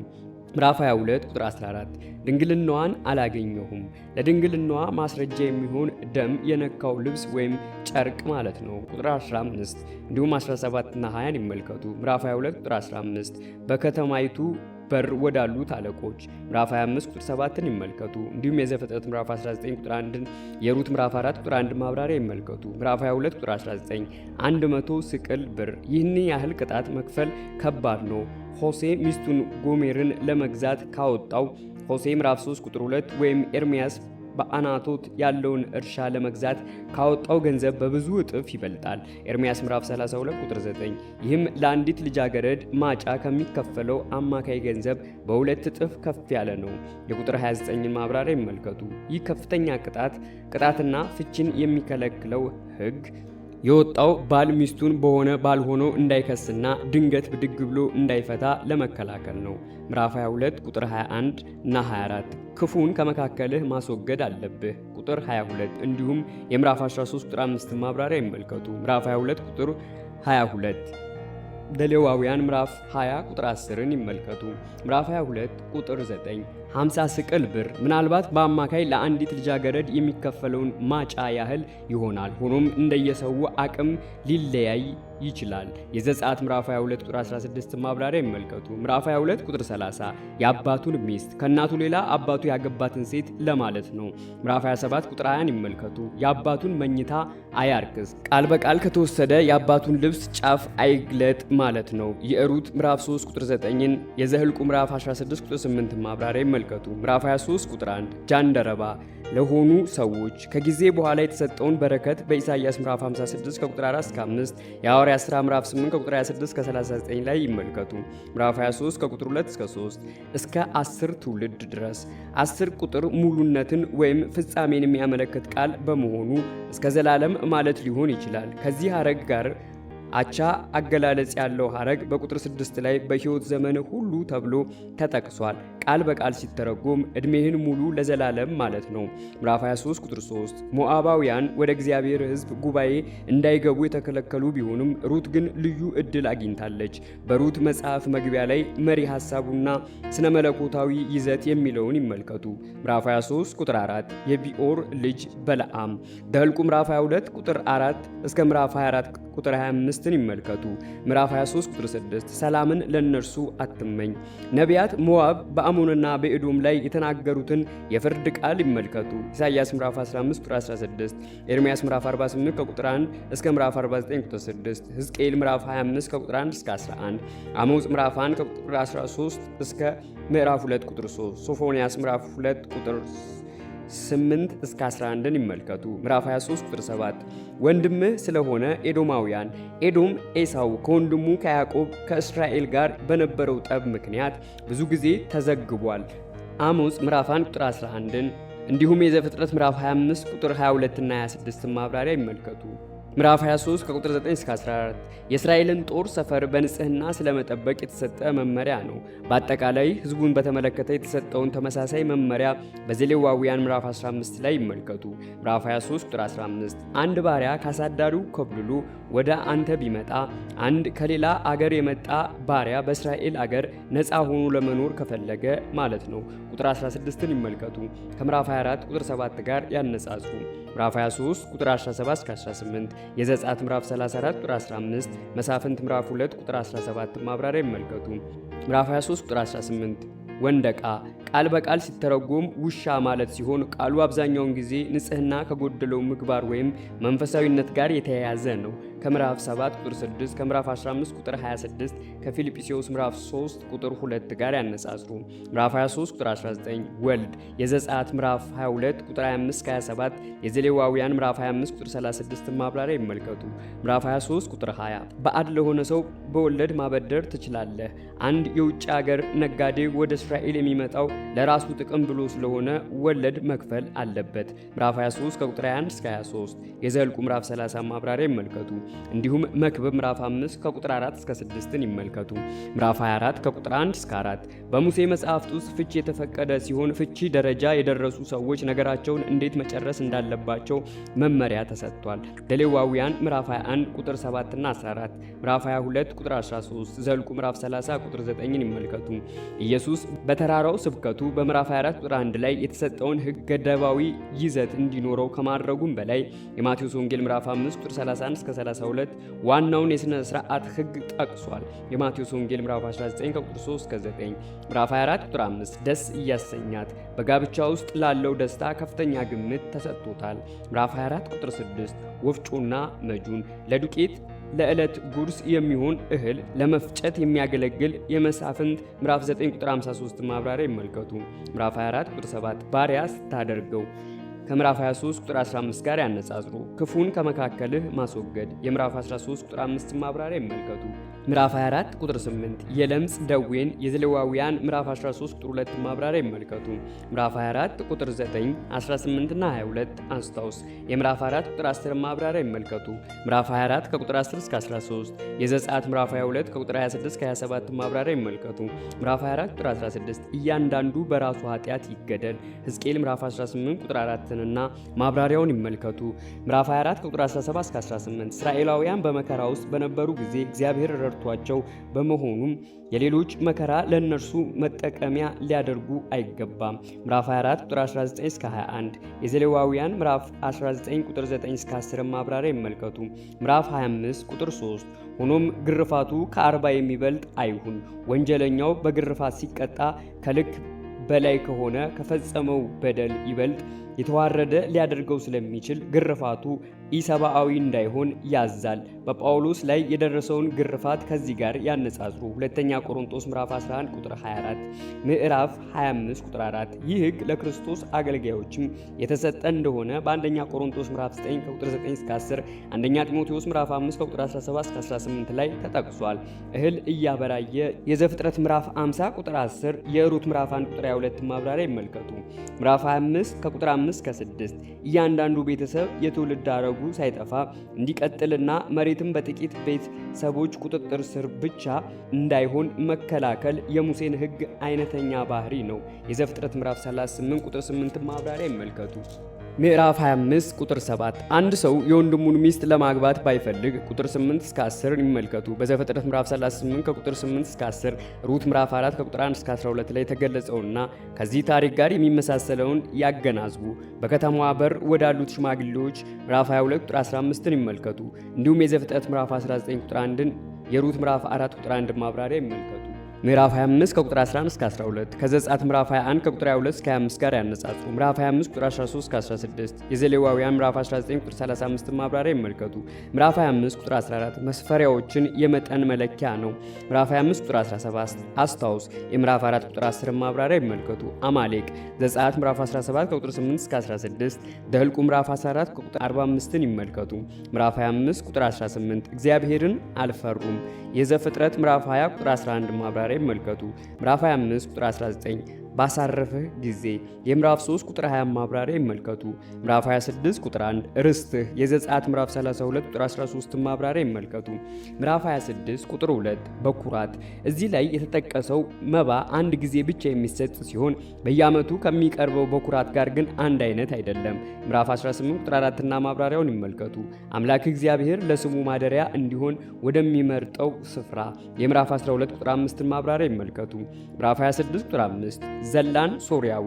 ምዕራፍ 22 ቁጥር 14 ድንግልናዋን አላገኘሁም። ለድንግልናዋ ማስረጃ የሚሆን ደም የነካው ልብስ ወይም ጨርቅ ማለት ነው። ቁጥር 15 እንዲሁም 17 እና 20ን ይመልከቱ። ምዕራፍ 22 ቁጥር 15 በከተማይቱ በር ወዳሉት አለቆች። ምዕራፍ 25 ቁጥር 7ን ይመልከቱ። እንዲሁም የዘፍጥረት ምዕራፍ 19 ቁጥር 1ን የሩት ምዕራፍ 4 ቁጥር 1 ማብራሪያ ይመልከቱ። ምዕራፍ 22 ቁጥር 19 100 ስቅል ብር። ይህን ያህል ቅጣት መክፈል ከባድ ነው። ሆሴ ሚስቱን ጎሜርን ለመግዛት ካወጣው ሆሴ ምዕራፍ 3 ቁጥር 2 ወይም ኤርሚያስ በአናቶት ያለውን እርሻ ለመግዛት ካወጣው ገንዘብ በብዙ እጥፍ ይበልጣል። ኤርሚያስ ምዕራፍ 32 ቁጥር 9 ይህም ለአንዲት ልጃገረድ ማጫ ከሚከፈለው አማካይ ገንዘብ በሁለት እጥፍ ከፍ ያለ ነው። የቁጥር 29ን ማብራሪያ ይመልከቱ። ይህ ከፍተኛ ቅጣትና ፍቺን የሚከለክለው ሕግ የወጣው ባል ሚስቱን በሆነ ባልሆነው እንዳይከስና ድንገት ብድግ ብሎ እንዳይፈታ ለመከላከል ነው። ምዕራፍ 22 ቁጥር 21 እና 24 ክፉን ከመካከልህ ማስወገድ አለብህ ቁጥር 22 እንዲሁም የምዕራፍ 13 ቁጥር 5 ማብራሪያ ይመልከቱ። ምዕራፍ 22 ቁጥር 22 ዘሌዋውያን ምዕራፍ 20 ቁጥር 10ን ይመልከቱ። ምዕራፍ 22 ቁጥር 9 50 ስቅል ብር ምናልባት በአማካይ ለአንዲት ልጃገረድ የሚከፈለውን ማጫ ያህል ይሆናል። ሆኖም እንደየሰው አቅም ሊለያይ ይችላል። የዘጸአት ምዕራፍ 22 ቁጥር 16 ማብራሪያ ይመልከቱ። ምዕራፍ 22 ቁጥር 30 የአባቱን ሚስት ከእናቱ ሌላ አባቱ ያገባትን ሴት ለማለት ነው። ምዕራፍ 27 ቁጥር 20ን ይመልከቱ። የአባቱን መኝታ አያርክስ ቃል በቃል ከተወሰደ የአባቱን ልብስ ጫፍ አይግለጥ ማለት ነው። የሩት ምዕራፍ 3 ቁጥር 9ን የዘኍልቍ ምዕራፍ 16 ቁጥር 8 ማብራሪያ ይመልከቱ። ምዕራፍ 23 ቁጥር 1 ጃንደረባ ለሆኑ ሰዎች ከጊዜ በኋላ የተሰጠውን በረከት በኢሳይያስ ምዕራፍ 56 ከቁጥር 4 እስከ 5 የሐዋርያት ሥራ ምዕራፍ 8 ከቁጥር 26 እስከ 39 ላይ ይመልከቱ። ምዕራፍ 23 ከቁጥር 2 እስከ 3 እስከ 10 ትውልድ ድረስ 10 ቁጥር ሙሉነትን ወይም ፍጻሜን የሚያመለክት ቃል በመሆኑ እስከ ዘላለም ማለት ሊሆን ይችላል። ከዚህ ሐረግ ጋር አቻ አገላለጽ ያለው ሐረግ በቁጥር 6 ላይ በሕይወት ዘመን ሁሉ ተብሎ ተጠቅሷል። ቃል በቃል ሲተረጎም ዕድሜህን ሙሉ ለዘላለም ማለት ነው። ምዕራፍ 23 ቁጥር 3 ሞዓባውያን ወደ እግዚአብሔር ሕዝብ ጉባኤ እንዳይገቡ የተከለከሉ ቢሆንም ሩት ግን ልዩ ዕድል አግኝታለች። በሩት መጽሐፍ መግቢያ ላይ መሪ ሐሳቡና ስነ መለኮታዊ ይዘት የሚለውን ይመልከቱ። ምዕራፍ 23 ቁጥር 4 የቢኦር ልጅ በለዓም። ዘኍልቍ ምዕራፍ 22 ቁጥር 4 እስከ ምዕራፍ 24 ቁጥር 25ን ይመልከቱ። ምዕራፍ 23 ቁጥር 6 ሰላምን ለነርሱ አትመኝ። ነቢያት ሞዓብ በአሞንና በኤዶም ላይ የተናገሩትን የፍርድ ቃል ይመልከቱ። ኢሳይያስ ምዕራፍ 15 ቁጥር 16፣ ኤርምያስ ምዕራፍ 48 ከቁጥር 1 እስከ ምዕራፍ 49 ቁጥር 6፣ ሕዝቅኤል ምዕራፍ 25 ከቁጥር 1 እስከ 11፣ አሞጽ ምዕራፍ 1 ከቁጥር 13 እስከ ምዕራፍ 2 ቁጥር 3፣ ሶፎንያስ ምዕራፍ 2 ቁጥር 8 እስከ 11ን ይመልከቱ። ምዕራፍ 23 ቁጥር 7 ወንድምህ ስለሆነ ኤዶማውያን። ኤዶም ኤሳው ከወንድሙ ከያዕቆብ ከእስራኤል ጋር በነበረው ጠብ ምክንያት ብዙ ጊዜ ተዘግቧል። አሞጽ ምዕራፍ 1 ቁጥር 11ን እንዲሁም የዘፍጥረት ምዕራፍ 25 ቁጥር 22 እና 26 ማብራሪያ ይመልከቱ። ምዕራፍ 23 ከቁጥር 9 እስከ 14 የእስራኤልን ጦር ሰፈር በንጽህና ስለመጠበቅ የተሰጠ መመሪያ ነው። በአጠቃላይ ሕዝቡን በተመለከተ የተሰጠውን ተመሳሳይ መመሪያ በዘሌዋውያን ምዕራፍ 15 ላይ ይመልከቱ። ምዕራፍ 23 ቁጥር 15 አንድ ባሪያ ካሳዳሪው ኮብልሎ ወደ አንተ ቢመጣ፣ አንድ ከሌላ አገር የመጣ ባሪያ በእስራኤል አገር ነፃ ሆኖ ለመኖር ከፈለገ ማለት ነው። ቁጥር 16ን ይመልከቱ። ከምዕራፍ 24 ቁጥር 7 ጋር ያነጻጽሩ። ምዕራፍ 23 ቁጥር 17 እስከ 18 የዘጸአት ምዕራፍ 34 ቁጥር 15 መሳፍንት ምዕራፍ 2 ቁጥር 17 ማብራሪያ ይመልከቱ። ምዕራፍ 23 ቁጥር 18 ወንደቃ ቃል በቃል ሲተረጎም ውሻ ማለት ሲሆን ቃሉ አብዛኛውን ጊዜ ንጽህና ከጎደለው ምግባር ወይም መንፈሳዊነት ጋር የተያያዘ ነው። ከምዕራፍ 7 ቁጥር 6 ከምዕራፍ 15 ቁጥር 26 ከፊልጵስዩስ ምዕራፍ 3 ቁጥር 2 ጋር ያነጻጽሩ። ምዕራፍ 23 ቁጥር 19 ወልድ የዘጸአት ምዕራፍ 22 ቁጥር 25 27 የዘሌዋውያን ምዕራፍ 25 ቁጥር 36 ማብራሪያ ይመልከቱ። ምዕራፍ 23 ቁጥር 20 ባዕድ ለሆነ ሰው በወለድ ማበደር ትችላለህ። አንድ የውጭ ሀገር ነጋዴ ወደ እስራኤል የሚመጣው ለራሱ ጥቅም ብሎ ስለሆነ ወለድ መክፈል አለበት። ምዕራፍ 23 ከቁጥር 21 እስከ 23 የዘኍልቍ ምዕራፍ 30 ማብራሪያ ይመልከቱ። እንዲሁም መክብብ ምዕራፍ 5 ከቁጥር 4 እስከ 6ን ይመልከቱ። ምዕራፍ 24 ከቁጥር 1 እስከ 4 በሙሴ መጽሐፍት ውስጥ ፍቺ የተፈቀደ ሲሆን ፍቺ ደረጃ የደረሱ ሰዎች ነገራቸውን እንዴት መጨረስ እንዳለባቸው መመሪያ ተሰጥቷል። ዘሌዋውያን ምዕራፍ 21 ቁጥር 7 እና 14፣ ምዕራፍ 22 ቁጥር 13፣ ዘኍልቍ ምዕራፍ 30 ቁጥር 9ን ይመልከቱ። ኢየሱስ በተራራው ስብከቱ በምዕራፍ 24 ቁጥር 1 ላይ የተሰጠውን ሕግ ገደባዊ ይዘት እንዲኖረው ከማድረጉም በላይ የማቴዎስ ወንጌል ምዕራፍ 5 ቁጥር 31 እስከ 32 ዋናውን የሥነ ሥርዓት ሕግ ጠቅሷል። የማቴዎስ ወንጌል ምዕራፍ 19 ከቁጥር 3 እስከ 9፣ ምዕራፍ 24 ቁጥር 5 ደስ እያሰኛት በጋብቻ ውስጥ ላለው ደስታ ከፍተኛ ግምት ተሰጥቶታል። ምዕራፍ 24 ቁጥር 6 ወፍጮና መጁን ለዱቄት ለዕለት ጉርስ የሚሆን እህል ለመፍጨት የሚያገለግል የመሳፍንት ምዕራፍ 9 ቁጥር 53 ማብራሪያ ይመልከቱ። ምዕራፍ 24 ቁጥር 7 ባሪያ ስታደርገው ከምዕራፍ 23 ቁጥር 15 ጋር ያነጻጽሩ። ክፉን ከመካከልህ ማስወገድ የምዕራፍ 13 ቁጥር 5 ማብራሪያ ይመልከቱ። ምዕራፍ 24 ቁጥር 8 የለምጽ ደዌን የዘሌዋውያን ምዕራፍ 13 ቁጥር 2 ማብራሪያ ይመልከቱ። ምዕራፍ 24 ቁጥር 9 18 እና 22 አስታውስ። የምዕራፍ 4 ቁጥር 10 ማብራሪያ ይመልከቱ። ምዕራፍ 24 ከቁጥር 10 እስከ 13 የዘጸአት ምዕራፍ 22 ከቁጥር 26 እስከ 27 ማብራሪያ ይመልከቱ። ምዕራፍ 24 ቁጥር 16 እያንዳንዱ በራሱ ኃጢአት ይገደል ሕዝቅኤል ምዕራፍ 18 ቁጥር 4 እና ማብራሪያውን ይመልከቱ። ምዕራፍ 24 ቁጥር 17 እስከ 18 እስራኤላውያን በመከራ ውስጥ በነበሩ ጊዜ እግዚአብሔር ረድቷቸው በመሆኑም የሌሎች መከራ ለእነርሱ መጠቀሚያ ሊያደርጉ አይገባም። ምዕራፍ 24 ቁጥር 19 እስከ 21 የዘሌዋውያን ምዕራፍ 19 ቁጥር 9 እስከ 10 ማብራሪያ ይመልከቱ። ምዕራፍ 25 ቁጥር 3 ሆኖም ግርፋቱ ከ40 የሚበልጥ አይሁን። ወንጀለኛው በግርፋት ሲቀጣ ከልክ በላይ ከሆነ ከፈጸመው በደል ይበልጥ የተዋረደ ሊያደርገው ስለሚችል ግርፋቱ ኢሰብአዊ እንዳይሆን ያዛል። በጳውሎስ ላይ የደረሰውን ግርፋት ከዚህ ጋር ያነጻጽሩ። ሁለተኛ ቆሮንቶስ ምዕራፍ 11 ቁጥር 24፣ ምዕራፍ 25 ቁጥር 4 ይህ ሕግ ለክርስቶስ አገልጋዮችም የተሰጠ እንደሆነ በአንደኛ ቆሮንቶስ ምዕራፍ 9 ከቁጥር 9 እስከ 10፣ አንደኛ ጢሞቴዎስ ምዕራፍ 5 ከቁጥር 17 እስከ 18 ላይ ተጠቅሷል። እህል እያበራየ የዘፍጥረት ምዕራፍ 50 ቁጥር 10፣ የሩት ምዕራፍ 1 ቁጥር 22 ማብራሪያ ይመልከቱ። ምዕራፍ 25 ከቁጥር 5 5-6 እያንዳንዱ ቤተሰብ የትውልድ ሐረጉ ሳይጠፋ እንዲቀጥልና መሬትም በጥቂት ቤተሰቦች ቁጥጥር ስር ብቻ እንዳይሆን መከላከል የሙሴን ሕግ አይነተኛ ባህሪ ነው። የዘፍጥረት ምዕራፍ 38 ቁጥር 8 ማብራሪያ ይመልከቱ። ምዕራፍ 25 ቁጥር 7 አንድ ሰው የወንድሙን ሚስት ለማግባት ባይፈልግ ቁጥር 8-10 ይመልከቱ። በዘፍጥረት ምዕራፍ 38 ከቁጥር 8-10፣ ሩት ምዕራፍ 4 ከቁጥር 1-12 ላይ የተገለጸውና ከዚህ ታሪክ ጋር የሚመሳሰለውን ያገናዝቡ። በከተማዋ በር ወዳሉት ሽማግሌዎች ምዕራፍ 22 ቁጥር 15ን ይመልከቱ። እንዲሁም የዘፍጥረት ምዕራፍ 19 ቁጥር 1ን፣ የሩት ምዕራፍ 4 ቁጥር 1 ማብራሪያ ይመልከቱ። ምዕራፍ 25 ከቁጥር 11-12 ከዘጸአት ምዕራፍ 21 ከቁጥር 22-25 ጋር ያነጻጽሩ። ምዕራፍ 25 ቁጥር 13-16 የዘሌዋውያን ምዕራፍ 19 ቁጥር 35 ማብራሪያ ይመልከቱ። ምዕራፍ 25 ቁጥር 14 መስፈሪያዎችን የመጠን መለኪያ ነው። ምዕራፍ 25 ቁጥር 17 አስታውስ። የምዕራፍ 4 ቁጥር 10 ማብራሪያ ይመልከቱ። አማሌቅ ዘጸአት ምዕራፍ 17 ከቁጥር 8-16 ደህልቁ ምዕራፍ 14 ከቁጥር 45ን ይመልከቱ። ምዕራፍ 25 ቁጥር 18 እግዚአብሔርን አልፈሩም። የዘፍጥረት ምዕራፍ 20 ቁጥር 11 ማብራሪያ ይመልከቱ። ምዕራፍ 25 ቁጥር 19 ባሳረፍህ ጊዜ የምዕራፍ 3 ቁጥር 20 ማብራሪያ ይመልከቱ። ምዕራፍ 26 ቁጥር 1 ርስትህ የዘጸአት ምዕራፍ 32 ቁጥር 13 ማብራሪያ ይመልከቱ። ምዕራፍ 26 ቁጥር 2 በኩራት እዚህ ላይ የተጠቀሰው መባ አንድ ጊዜ ብቻ የሚሰጥ ሲሆን በየዓመቱ ከሚቀርበው በኩራት ጋር ግን አንድ አይነት አይደለም። ምዕራፍ 18 ቁጥር 4 እና ማብራሪያውን ይመልከቱ። አምላክ እግዚአብሔር ለስሙ ማደሪያ እንዲሆን ወደሚመርጠው ስፍራ የምዕራፍ 12 ቁጥር 5 ማብራሪያ ይመልከቱ። ምዕራፍ 26 ቁጥር 5 ዘላን ሶርያዊ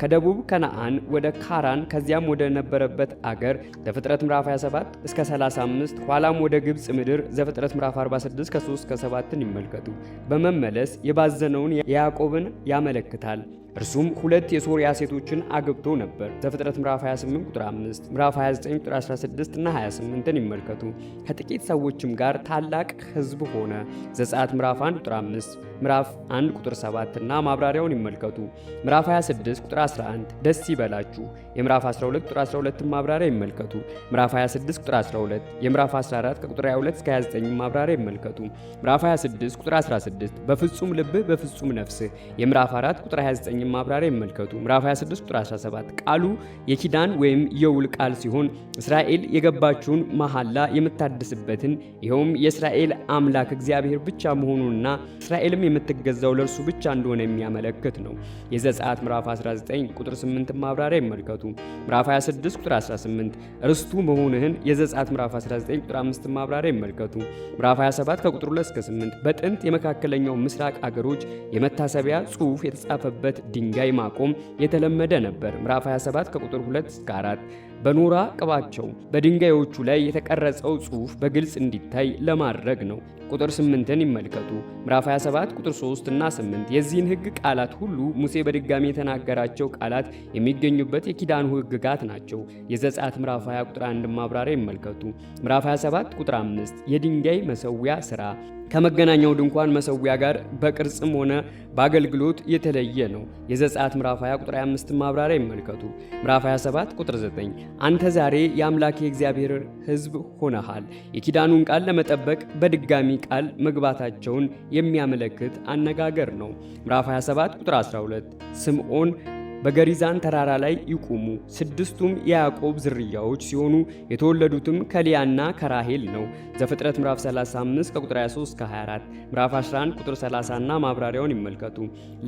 ከደቡብ ከነዓን ወደ ካራን ከዚያም ወደ ነበረበት አገር ዘፍጥረት ምዕራፍ 27 እስከ 35 ኋላም ወደ ግብጽ ምድር ዘፍጥረት ምዕራፍ 46 ከ3-7 ይመልከቱ። በመመለስ የባዘነውን ያዕቆብን ያመለክታል። እርሱም ሁለት የሶርያ ሴቶችን አግብቶ ነበር። ዘፍጥረት ምዕራፍ 28 ቁጥር 5 ምዕራፍ 29 ቁጥር 16 እና 28ን ይመልከቱ። ከጥቂት ሰዎችም ጋር ታላቅ ሕዝብ ሆነ። ዘጸአት ምዕራፍ 1 ቁጥር 5 ምዕራፍ 1 ቁጥር 7 እና ማብራሪያውን ይመልከቱ። ምዕራፍ 26 ቁጥር 11 ደስ ይበላችሁ። የምዕራፍ 12 ቁጥር 12 ማብራሪያ ይመልከቱ። ምዕራፍ 26 ቁጥር 12 የምዕራፍ 14 ከቁጥር 22 እስከ 29 ማብራሪያ ይመልከቱ። ምዕራፍ 26 ቁጥር 16 በፍጹም ልብህ በፍጹም ነፍስህ የምዕራፍ 4 ቁጥር 29 ማብራሪያ ይመልከቱ። ምዕራፍ 26 ቁጥር 17 ቃሉ የኪዳን ወይም የውል ቃል ሲሆን እስራኤል የገባችውን መሐላ የምታድስበትን ይኸውም የእስራኤል አምላክ እግዚአብሔር ብቻ መሆኑንና እስራኤልም የምትገዛው ለእርሱ ብቻ እንደሆነ የሚያመለክት ነው። የዘጸአት ምዕራፍ 19 ቁጥር 8 ማብራሪያ ይመልከቱ። ምዕራፍ 26 ቁጥር 18 ርስቱ መሆንህን የዘጸአት ምዕራፍ 19 ቁጥር 5 ማብራሪያ ይመልከቱ። ምዕራፍ 27 ከቁጥር 2 እስከ 8 በጥንት የመካከለኛው ምስራቅ አገሮች የመታሰቢያ ጽሑፍ የተጻፈበት ድንጋይ ማቆም የተለመደ ነበር። ምዕራፍ 27 ከቁጥር 2 እስከ 4 በኖራ ቅባቸው በድንጋዮቹ ላይ የተቀረጸው ጽሑፍ በግልጽ እንዲታይ ለማድረግ ነው። ቁጥር 8ን ይመልከቱ። ምዕራፍ 27 ቁጥር 3 እና 8 የዚህን ሕግ ቃላት ሁሉ ሙሴ በድጋሚ የተናገራቸው ቃላት የሚገኙበት የኪዳኑ ሕግጋት ናቸው። የዘጸአት ምዕራፍ 20 ቁጥር 1 ማብራሪያ ይመልከቱ። ምዕራፍ 27 ቁጥር 5 የድንጋይ መሠዊያ ሥራ ከመገናኛው ድንኳን መሠዊያ ጋር በቅርጽም ሆነ በአገልግሎት የተለየ ነው። የዘጸአት ምዕራፍ 20 ቁጥር 25 ማብራሪያ ይመልከቱ። ምዕራፍ 27 ቁጥር 9 አንተ ዛሬ የአምላክ የእግዚአብሔር ሕዝብ ሆነሃል። የኪዳኑን ቃል ለመጠበቅ በድጋሚ ቃል መግባታቸውን የሚያመለክት አነጋገር ነው። ምዕራፍ 27 ቁጥር 12 ስምዖን በገሪዛን ተራራ ላይ ይቁሙ። ስድስቱም የያዕቆብ ዝርያዎች ሲሆኑ የተወለዱትም ከሊያና ከራሄል ነው። ዘፍጥረት ምዕራፍ 35 ከቁጥር 23 እስከ 24 ምዕራፍ 11 ቁጥር 30 እና ማብራሪያውን ይመልከቱ።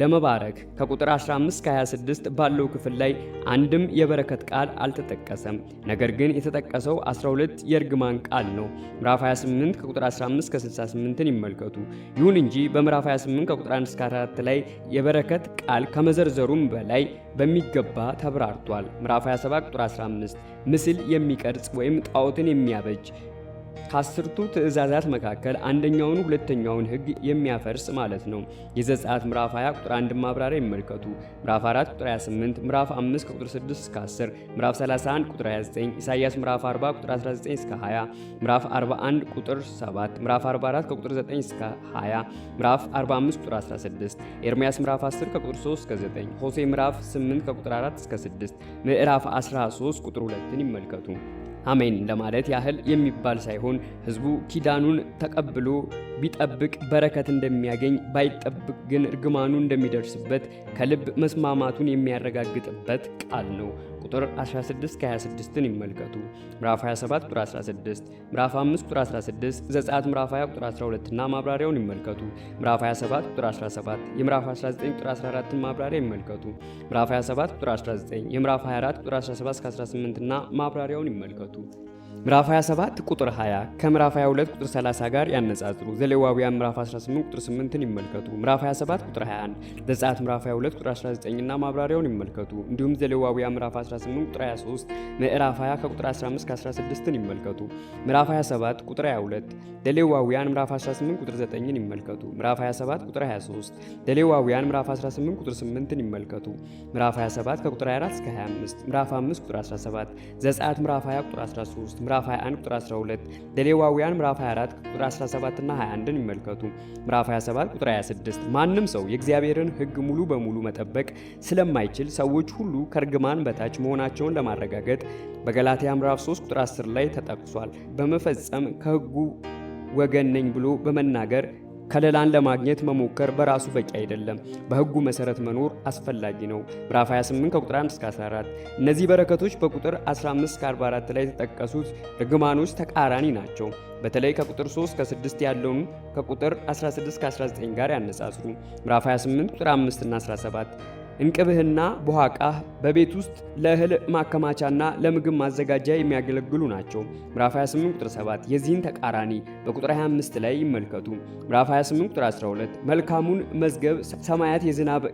ለመባረክ ከቁጥር 15 እስከ 26 ባለው ክፍል ላይ አንድም የበረከት ቃል አልተጠቀሰም። ነገር ግን የተጠቀሰው 12 የእርግማን ቃል ነው። ምዕራፍ 28 ከቁጥር 15 እስከ 68ን ይመልከቱ። ይሁን እንጂ በምዕራፍ 28 ከቁጥር 1 እስከ 4 ላይ የበረከት ቃል ከመዘርዘሩም በላይ በሚገባ ተብራርቷል። ምዕራፍ 27 ቁጥር 15 ምስል የሚቀርጽ ወይም ጣዖትን የሚያበጅ ከአስርቱ ትእዛዛት መካከል አንደኛውን ሁለተኛውን ሕግ የሚያፈርስ ማለት ነው። የዘጸአት ምዕራፍ 20 ቁጥር 1 ማብራሪያ ይመልከቱ። ምዕራፍ 4 ቁጥር 28፣ ምዕራፍ 5 ከቁጥር 6 እስከ 10፣ ምዕራፍ 31 ቁጥር 29፣ ኢሳይያስ ምዕራፍ 40 ቁጥር 19 እስከ 20፣ ምዕራፍ 41 ቁጥር 7፣ ምዕራፍ 44 ከቁጥር 9 እስከ 20፣ ምዕራፍ 45 ቁጥር 16፣ ኤርምያስ ምዕራፍ 10 ከቁጥር 3 እስከ 9፣ ሆሴዕ ምዕራፍ 8 ከቁጥር 4 እስከ 6፣ ምዕራፍ 13 ቁጥር 2ን ይመልከቱ። አሜን ለማለት ያህል የሚባል ሳይሆን ሕዝቡ ኪዳኑን ተቀብሎ ቢጠብቅ በረከት እንደሚያገኝ፣ ባይጠብቅ ግን እርግማኑ እንደሚደርስበት ከልብ መስማማቱን የሚያረጋግጥበት ቃል ነው። ቁጥር 16-26ን ይመልከቱ። ምዕራፍ 27 ቁጥር 16፣ ምዕራፍ 5 ቁጥር 16፣ ዘጸአት ምዕራፍ 20 ቁጥር 12 እና ማብራሪያውን ይመልከቱ። ምዕራፍ 27 ቁጥር 17፣ የምዕራፍ 19 ቁጥር 14ን ማብራሪያ ይመልከቱ። ምዕራፍ 27 ቁጥር 19፣ የምዕራፍ 24 ቁጥር 17-18 እና ማብራሪያውን ይመልከቱ። ምዕራፍ 27 ቁጥር 20 ከምዕራፍ 22 ቁጥር 30 ጋር ያነጻጽሩ። ዘሌዋውያን ምዕራፍ 18 ቁጥር 8ን ይመልከቱ። ምዕራፍ 27 ቁጥር 21፣ ዘጸአት ምዕራፍ 22 ቁጥር 19 እና ማብራሪያውን ይመልከቱ። እንዲሁም ዘሌዋውያን ምዕራፍ 18 ቁጥር 23፣ ምዕራፍ 20 ከቁጥር 15-16ን ይመልከቱ። ምዕራፍ 27 ቁጥር 22፣ ዘሌዋውያን ምዕራፍ 18 ቁጥር 9ን ይመልከቱ። ምዕራፍ 27 ቁጥር 23፣ ዘሌዋውያን ምዕራፍ 18 ቁጥር 8ን ይመልከቱ። ምዕራፍ 27 ከቁጥር 24 እስከ 25፣ ምዕራፍ 5 ቁጥር 17፣ ዘጸአት ምዕራፍ 20 ቁጥር 13፣ ምዕራፍ 21 ቁጥር 12፣ ዘሌዋውያን ምዕራፍ 24 ቁጥር 17 እና 21ን ይመልከቱ። ምዕራፍ 27 ቁጥር 26 ማንም ሰው የእግዚአብሔርን ሕግ ሙሉ በሙሉ መጠበቅ ስለማይችል ሰዎች ሁሉ ከርግማን በታች መሆናቸውን ለማረጋገጥ በገላትያ ምዕራፍ 3 ቁጥር 10 ላይ ተጠቅሷል። በመፈጸም ከሕጉ ወገን ነኝ ብሎ በመናገር ከለላን ለማግኘት መሞከር በራሱ በቂ አይደለም። በሕጉ መሰረት መኖር አስፈላጊ ነው። ምዕራፍ 28 ከቁጥር 1 እስከ 14። እነዚህ በረከቶች በቁጥር 15 እስከ 44 ላይ የተጠቀሱት ርግማኖች ተቃራኒ ናቸው። በተለይ ከቁጥር 3 እስከ 6 ያለውን ከቁጥር 16 እስከ 19 ጋር ያነጻጽሩ። ምዕራፍ 28 ቁጥር 5 እና 17 እንቅብህና ቦሃቃህ በቤት ውስጥ ለእህል ማከማቻና ለምግብ ማዘጋጃ የሚያገለግሉ ናቸው። ምዕራፍ 28 ቁጥር 7 የዚህን ተቃራኒ በቁጥር 25 ላይ ይመልከቱ። ምዕራፍ 28 ቁጥር 12 መልካሙን መዝገብ ሰማያት የዝናብ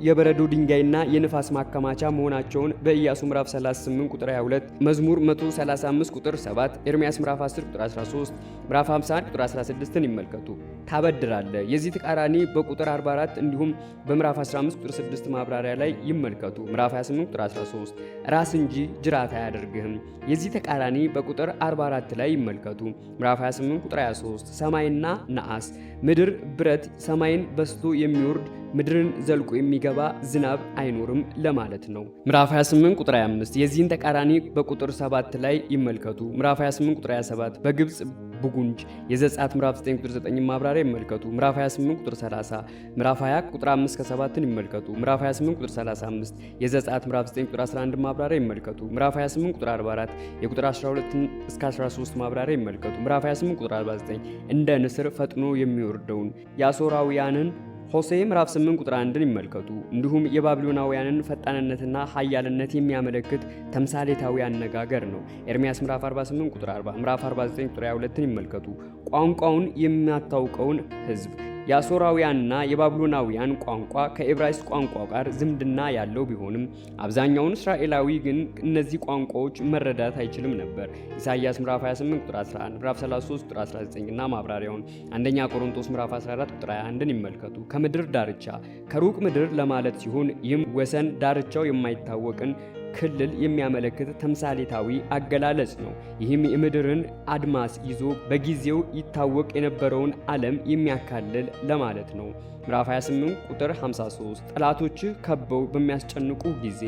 የበረዶ ድንጋይና የንፋስ ማከማቻ መሆናቸውን በኢያሱ ምዕራፍ 38 ቁጥር 22፣ መዝሙር 135 ቁጥር 7፣ ኤርምያስ ምዕራፍ 10 ቁጥር 13፣ ምዕራፍ 51 ቁጥር 16ን ይመልከቱ። ታበድራለህ የዚህ ተቃራኒ በቁጥር 44 እንዲሁም በምዕራፍ 15 ቁጥር 6 ማብራሪያ ላይ ይመልከቱ። ምዕራፍ 28 ቁጥር 13 ራስ እንጂ ጅራት አያደርግህም የዚህ ተቃራኒ በቁጥር 44 ላይ ይመልከቱ። ምዕራፍ 28 ቁጥር 23 ሰማይና ነአስ ምድር ብረት ሰማይን በስቶ የሚወርድ ምድርን ዘልቆ የሚገባ ዝናብ አይኖርም ለማለት ነው። ምዕራፍ 28 ቁጥር 25 የዚህን ተቃራኒ በቁጥር 7 ላይ ይመልከቱ። ምዕራፍ 28 ቁጥር 27 በግብጽ ቡጉንጅ የዘጸአት ምዕራፍ 9 ቁጥር 9 ማብራሪያ ይመልከቱ። ምዕራፍ 28 ቁጥር 30 ምዕራፍ 20 ቁጥር 5 እስከ 7ን ይመልከቱ። ምዕራፍ 28 ቁጥር 35 የዘጸአት ምዕራፍ 9 ቁጥር 11 ማብራሪያ ይመልከቱ። ምዕራፍ 28 ቁጥር 44 የቁጥር 12 እስከ 13 ማብራሪያ ይመልከቱ። ምዕራፍ 28 ቁጥር 49 እንደ ንስር ፈጥኖ የሚወርደውን የአሦራውያንን ሆሴዕ ምዕራፍ 8 ቁጥር 1ን ይመልከቱ። እንዲሁም የባቢሎናውያንን ፈጣንነትና ኃያልነት የሚያመለክት ተምሳሌታዊ አነጋገር ነው። ኤርምያስ ምዕራፍ 48 ቁጥር 40፣ ምዕራፍ 49 ቁጥር 22ን ይመልከቱ። ቋንቋውን የማታውቀውን ሕዝብ የአሦራውያንና የባቢሎናውያን ቋንቋ ከዕብራይስጥ ቋንቋ ጋር ዝምድና ያለው ቢሆንም አብዛኛውን እስራኤላዊ ግን እነዚህ ቋንቋዎች መረዳት አይችልም ነበር። ኢሳይያስ ምዕራፍ 28 ቁጥር 11፣ ምዕራፍ 33 ቁጥር 19 እና ማብራሪያውን አንደኛ ቆሮንቶስ ምዕራፍ 14 ቁጥር 21ን ይመልከቱ። ከምድር ዳርቻ ከሩቅ ምድር ለማለት ሲሆን ይህም ወሰን ዳርቻው የማይታወቅን ክልል የሚያመለክት ተምሳሌታዊ አገላለጽ ነው። ይህም የምድርን አድማስ ይዞ በጊዜው ይታወቅ የነበረውን ዓለም የሚያካልል ለማለት ነው። ምዕራፍ 28 ቁጥር 53 ጠላቶችህ ከበው በሚያስጨንቁ ጊዜ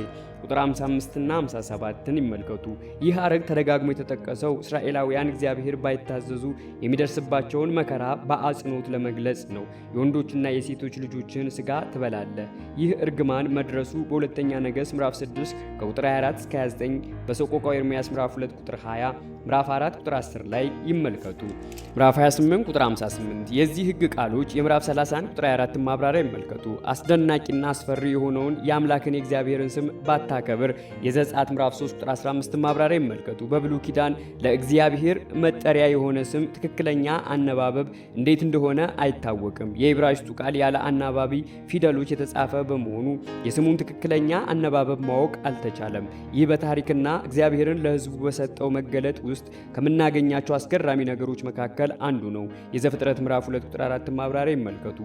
ቁጥር 55 እና 57ን ይመልከቱ። ይህ ሐረግ ተደጋግሞ የተጠቀሰው እስራኤላውያን እግዚአብሔር ባይታዘዙ የሚደርስባቸውን መከራ በአጽንኦት ለመግለጽ ነው። የወንዶችና የሴቶች ልጆችን ሥጋ ትበላለህ። ይህ እርግማን መድረሱ በሁለተኛ ነገሥት ምዕራፍ 6 ከቁጥር 24 እስከ 29፣ በሰቆቃው ኤርምያስ ምዕራፍ 2 ቁጥር 20፣ ምዕራፍ 4 ቁጥር 10 ላይ ይመልከቱ። ምዕራፍ 28 ቁጥር 58 የዚህ ሕግ ቃሎች የምዕራፍ 31 ቁጥር 24 ማብራሪያ ይመልከቱ። አስደናቂና አስፈሪ የሆነውን የአምላክን የእግዚአብሔርን ስም ባታከብር የዘጸአት ምዕራፍ 3 ቁጥር 15 ማብራሪያ ይመልከቱ። በብሉይ ኪዳን ለእግዚአብሔር መጠሪያ የሆነ ስም ትክክለኛ አነባበብ እንዴት እንደሆነ አይታወቅም። የዕብራይስጡ ቃል ያለ አናባቢ ፊደሎች የተጻፈ በመሆኑ የስሙን ትክክለኛ አነባበብ ማወቅ አልተቻለም። ይህ በታሪክና እግዚአብሔርን ለሕዝቡ በሰጠው መገለጥ ውስጥ ከምናገኛቸው አስገራሚ ነገሮች መካከል አንዱ ነው። የዘፍጥረት ምዕራፍ 2 ቁጥር 4 ማብራሪያ ይመልከቱ።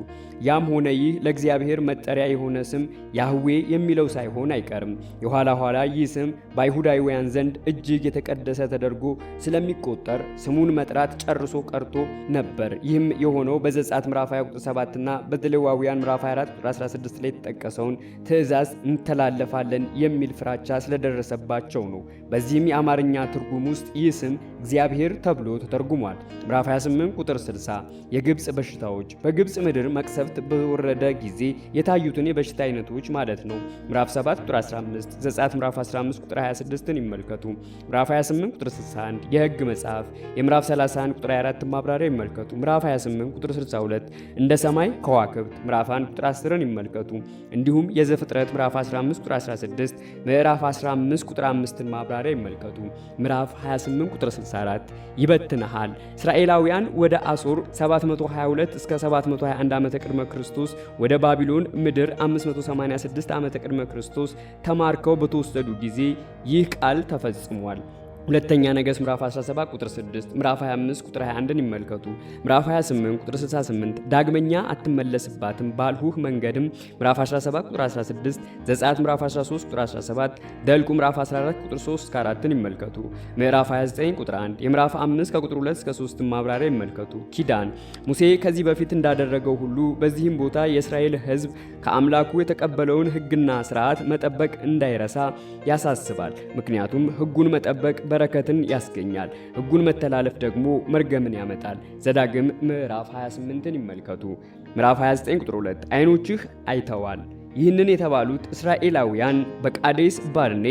ያም ሆነ ይህ ለእግዚአብሔር መጠሪያ የሆነ ስም ያህዌ የሚለው ሳይሆን አይቀርም። የኋላ ኋላ ይህ ስም በአይሁዳውያን ዘንድ እጅግ የተቀደሰ ተደርጎ ስለሚቆጠር ስሙን መጥራት ጨርሶ ቀርቶ ነበር። ይህም የሆነው በዘጸአት ምዕራፍ 20 ቁጥር 7 እና በዘሌዋውያን ምዕራፍ 24 ቁጥር 16 ላይ የተጠቀሰውን ትእዛዝ እንተላለፋለን የሚል ፍራቻ ስለደረሰባቸው ነው። በዚህም የአማርኛ ትርጉም ውስጥ ይህ ስም እግዚአብሔር ተብሎ ተተርጉሟል። ምዕራፍ 28 ቁጥር 60 የግብፅ በሽታዎች በግብፅ ምድር መቅሰፍት በወረደ ጊዜ የታዩትን የበሽታ አይነቶች ማለት ነው። ምዕራፍ 7 ቁጥር 15 ዘጸአት ምዕራፍ 15 ቁጥር 26ን ይመልከቱ። ምዕራፍ 28 ቁጥር 61 የሕግ መጽሐፍ የምዕራፍ 31 ቁጥር 24 ማብራሪያ ይመልከቱ። ምዕራፍ 28 ቁጥር 62 እንደ ሰማይ ከዋክብት ምዕራፍ 1 ቁጥር 10ን ይመልከቱ። እንዲሁም የዘፍጥረት ምዕራፍ 15 ቁጥር 16 ምዕራፍ 15 ቁጥር 5ን ማብራሪያ ይመልከቱ። ምዕራፍ 28 ቁጥር 64 ይበትንሃል። እስራኤላውያን ወደ አሶር 722 እስከ 721 ዓመተ ቅድመ ክርስቶስ ወደ ባቢሎን ምድር 586 ዓመተ ቅድመ ክርስቶስ ተማርከው በተወሰዱ ጊዜ ይህ ቃል ተፈጽሟል። ሁለተኛ ነገሥት ምዕራፍ 17 ቁጥር 6 ምዕራፍ 25 ቁጥር 21ን ይመልከቱ። ምዕራፍ 28 ቁጥር 68 ዳግመኛ አትመለስባትም ባልሁህ መንገድም ምዕራፍ 17 ቁጥር 16 ዘጸአት ምዕራፍ 13 ቁጥር 17 ዘኍልቍ ምዕራፍ 14 ቁጥር 3 እስከ 4ን ይመልከቱ። ምዕራፍ 29 ቁጥር 1 የምዕራፍ 5 ከቁጥር 2 እስከ 3 ማብራሪያ ይመልከቱ። ኪዳን ሙሴ ከዚህ በፊት እንዳደረገው ሁሉ በዚህም ቦታ የእስራኤል ሕዝብ ከአምላኩ የተቀበለውን ሕግና ሥርዓት መጠበቅ እንዳይረሳ ያሳስባል። ምክንያቱም ሕጉን መጠበቅ በረከትን ያስገኛል፣ ሕጉን መተላለፍ ደግሞ መርገምን ያመጣል። ዘዳግም ምዕራፍ 28ን ይመልከቱ። ምዕራፍ 29 ቁጥር 2 ዓይኖችህ አይተዋል። ይህንን የተባሉት እስራኤላውያን በቃዴስ ባርኔ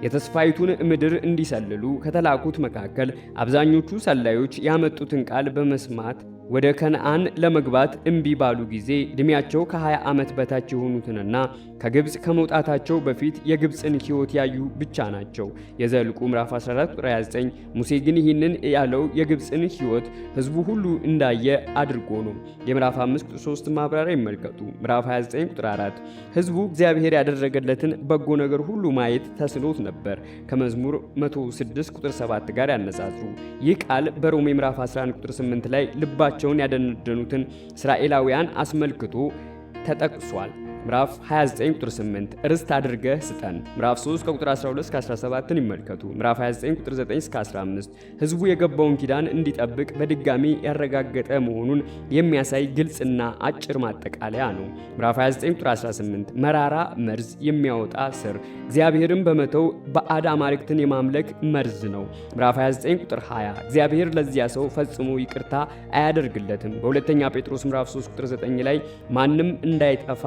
የተስፋይቱን ምድር እንዲሰልሉ ከተላኩት መካከል አብዛኞቹ ሰላዮች ያመጡትን ቃል በመስማት ወደ ከነዓን ለመግባት እምቢ ባሉ ጊዜ ዕድሜያቸው ከ20 ዓመት በታች የሆኑትንና ከግብፅ ከመውጣታቸው በፊት የግብፅን ሕይወት ያዩ ብቻ ናቸው። የዘኍልቍ ምዕራፍ 14 ቁጥር 29 ሙሴ ግን ይህንን ያለው የግብፅን ሕይወት ሕዝቡ ሁሉ እንዳየ አድርጎ ነው። የምዕራፍ 5 ቁጥር 3 ማብራሪያ ይመልከቱ። ምዕራፍ 29 ቁጥር 4 ሕዝቡ እግዚአብሔር ያደረገለትን በጎ ነገር ሁሉ ማየት ተስኖት ነበር። ከመዝሙር 106 ቁጥር 7 ጋር ያነጻጽሩ። ይህ ቃል በሮሜ ምዕራፍ 11 ቁጥር 8 ላይ ልባቸውን ያደነደኑትን እስራኤላውያን አስመልክቶ ተጠቅሷል። ምዕራፍ 29 ቁጥር 8 ርስት አድርገህ ስጠን። ምዕራፍ 3 ከቁጥር 12 እስከ 17ን ይመልከቱ። ምዕራፍ 29 ቁጥር 9 እስከ 15 ሕዝቡ የገባውን ኪዳን እንዲጠብቅ በድጋሚ ያረጋገጠ መሆኑን የሚያሳይ ግልጽና አጭር ማጠቃለያ ነው። ምዕራፍ 29 ቁጥር 18 መራራ መርዝ የሚያወጣ ስር እግዚአብሔርን በመተው ባዕድ አማልክትን የማምለክ መርዝ ነው። ምዕራፍ 29 ቁጥር 20 እግዚአብሔር ለዚያ ሰው ፈጽሞ ይቅርታ አያደርግለትም። በሁለተኛ ጴጥሮስ ምዕራፍ 3 ቁጥር 9 ላይ ማንም እንዳይጠፋ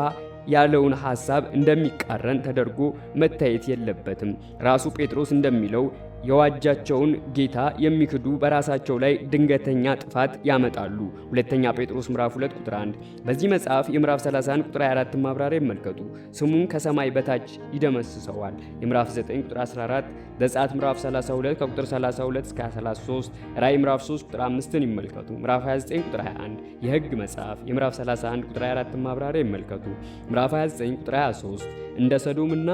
ያለውን ሐሳብ እንደሚቃረን ተደርጎ መታየት የለበትም። ራሱ ጴጥሮስ እንደሚለው የዋጃቸውን ጌታ የሚክዱ በራሳቸው ላይ ድንገተኛ ጥፋት ያመጣሉ። ሁለተኛ ጴጥሮስ ምዕራፍ 2 ቁጥር 1። በዚህ መጽሐፍ የምዕራፍ 31 ቁጥር 24 ማብራሪያ ይመልከቱ። ስሙን ከሰማይ በታች ይደመስሰዋል። የምዕራፍ 9 ቁጥር 14፣ ዘጸአት ምዕራፍ 32 ከቁጥር 32 እስከ 33፣ ራእይ ምዕራፍ 3 ቁጥር 5ን ይመልከቱ። ምዕራፍ 29 ቁጥር 21 የሕግ መጽሐፍ የምዕራፍ 31 ቁጥር 24 ማብራሪያ ይመልከቱ። ምዕራፍ 29 ቁጥር 23 እንደ ሰዶምና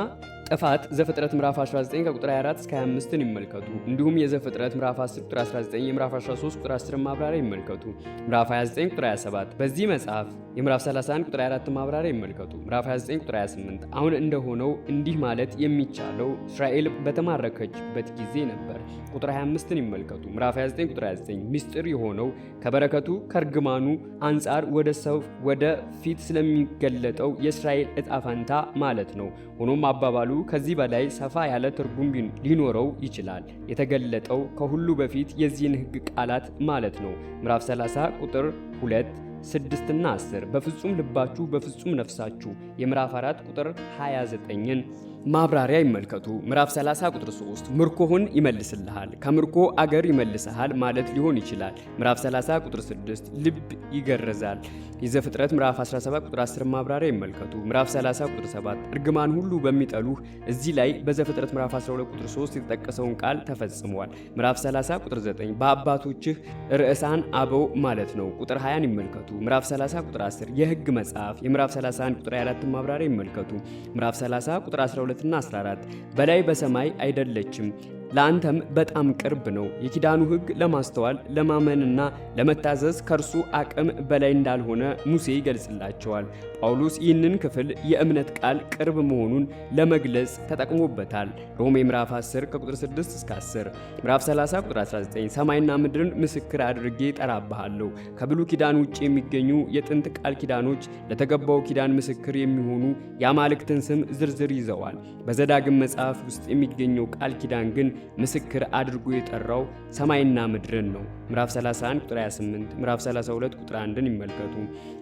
ጥፋት ዘፍጥረት ምዕራፍ 19 ከቁጥር 24 እስከ 25ን ይመልከቱ። እንዲሁም የዘፍጥረት ምዕራፍ 10 ቁጥር 19 የምዕራፍ 13 ቁጥር 10 ማብራሪያ ይመልከቱ። ምዕራፍ 29 ቁጥር 27 በዚህ መጽሐፍ የምዕራፍ 31 ቁጥር 24 ማብራሪያ ይመልከቱ። ምዕራፍ 29 ቁጥር 28 አሁን እንደሆነው እንዲህ ማለት የሚቻለው እስራኤል በተማረከችበት ጊዜ ነበር። ቁጥር 25ን ይመልከቱ። ምዕራፍ 29 ቁጥር 29 ምስጢር የሆነው ከበረከቱ ከርግማኑ አንጻር ወደ ሰው ወደ ፊት ስለሚገለጠው የእስራኤል ዕጣ ፈንታ ማለት ነው። ሆኖም አባባሉ ከዚህ በላይ ሰፋ ያለ ትርጉም ሊኖረው ይችላል። የተገለጠው ከሁሉ በፊት የዚህን ሕግ ቃላት ማለት ነው። ምዕራፍ 30 ቁጥር 2 6 እና 10 በፍጹም ልባችሁ በፍጹም ነፍሳችሁ የምዕራፍ 4 ቁጥር 29ን ማብራሪያ ይመልከቱ። ምዕራፍ 30 ቁጥር 3 ምርኮህን ይመልስልሃል፣ ከምርኮ አገር ይመልስሃል ማለት ሊሆን ይችላል። ምዕራፍ 30 ቁጥር 6 ልብ ይገረዛል። የዘፍጥረት ምዕራፍ 17 ቁጥር 10 ማብራሪያ ይመልከቱ። ምዕራፍ 30 ቁጥር 7 እርግማን ሁሉ በሚጠሉህ እዚህ ላይ በዘፍጥረት ምዕራፍ 12 ቁጥር 3 የተጠቀሰውን ቃል ተፈጽሟል። ምዕራፍ 30 ቁጥር 9 በአባቶችህ ርዕሳን አበው ማለት ነው። ቁጥር 20ን ይመልከቱ። ምዕራፍ 30 ቁጥር 10 የሕግ መጽሐፍ የምዕራፍ 31 ቁጥር 24 ማብራሪያ ይመልከቱ። ምዕራፍ 30 ቁጥር 12 እና 14 በላይ በሰማይ አይደለችም ለአንተም በጣም ቅርብ ነው። የኪዳኑ ሕግ ለማስተዋል ለማመንና ለመታዘዝ ከእርሱ አቅም በላይ እንዳልሆነ ሙሴ ይገልጽላቸዋል። ጳውሎስ ይህንን ክፍል የእምነት ቃል ቅርብ መሆኑን ለመግለጽ ተጠቅሞበታል። ሮሜ ምዕራፍ 10 ከቁጥር 6 እስከ 10፣ ምዕራፍ 30 ቁጥር 19 ሰማይና ምድርን ምስክር አድርጌ ጠራብሃለሁ። ከብሉይ ኪዳን ውጭ የሚገኙ የጥንት ቃል ኪዳኖች ለተገባው ኪዳን ምስክር የሚሆኑ የአማልክትን ስም ዝርዝር ይዘዋል። በዘዳግም መጽሐፍ ውስጥ የሚገኘው ቃል ኪዳን ግን ምስክር አድርጎ የጠራው ሰማይና ምድርን ነው። ምዕራፍ 31 ቁጥር 28፣ ምዕራፍ 32 ቁጥር 1ን ይመልከቱ።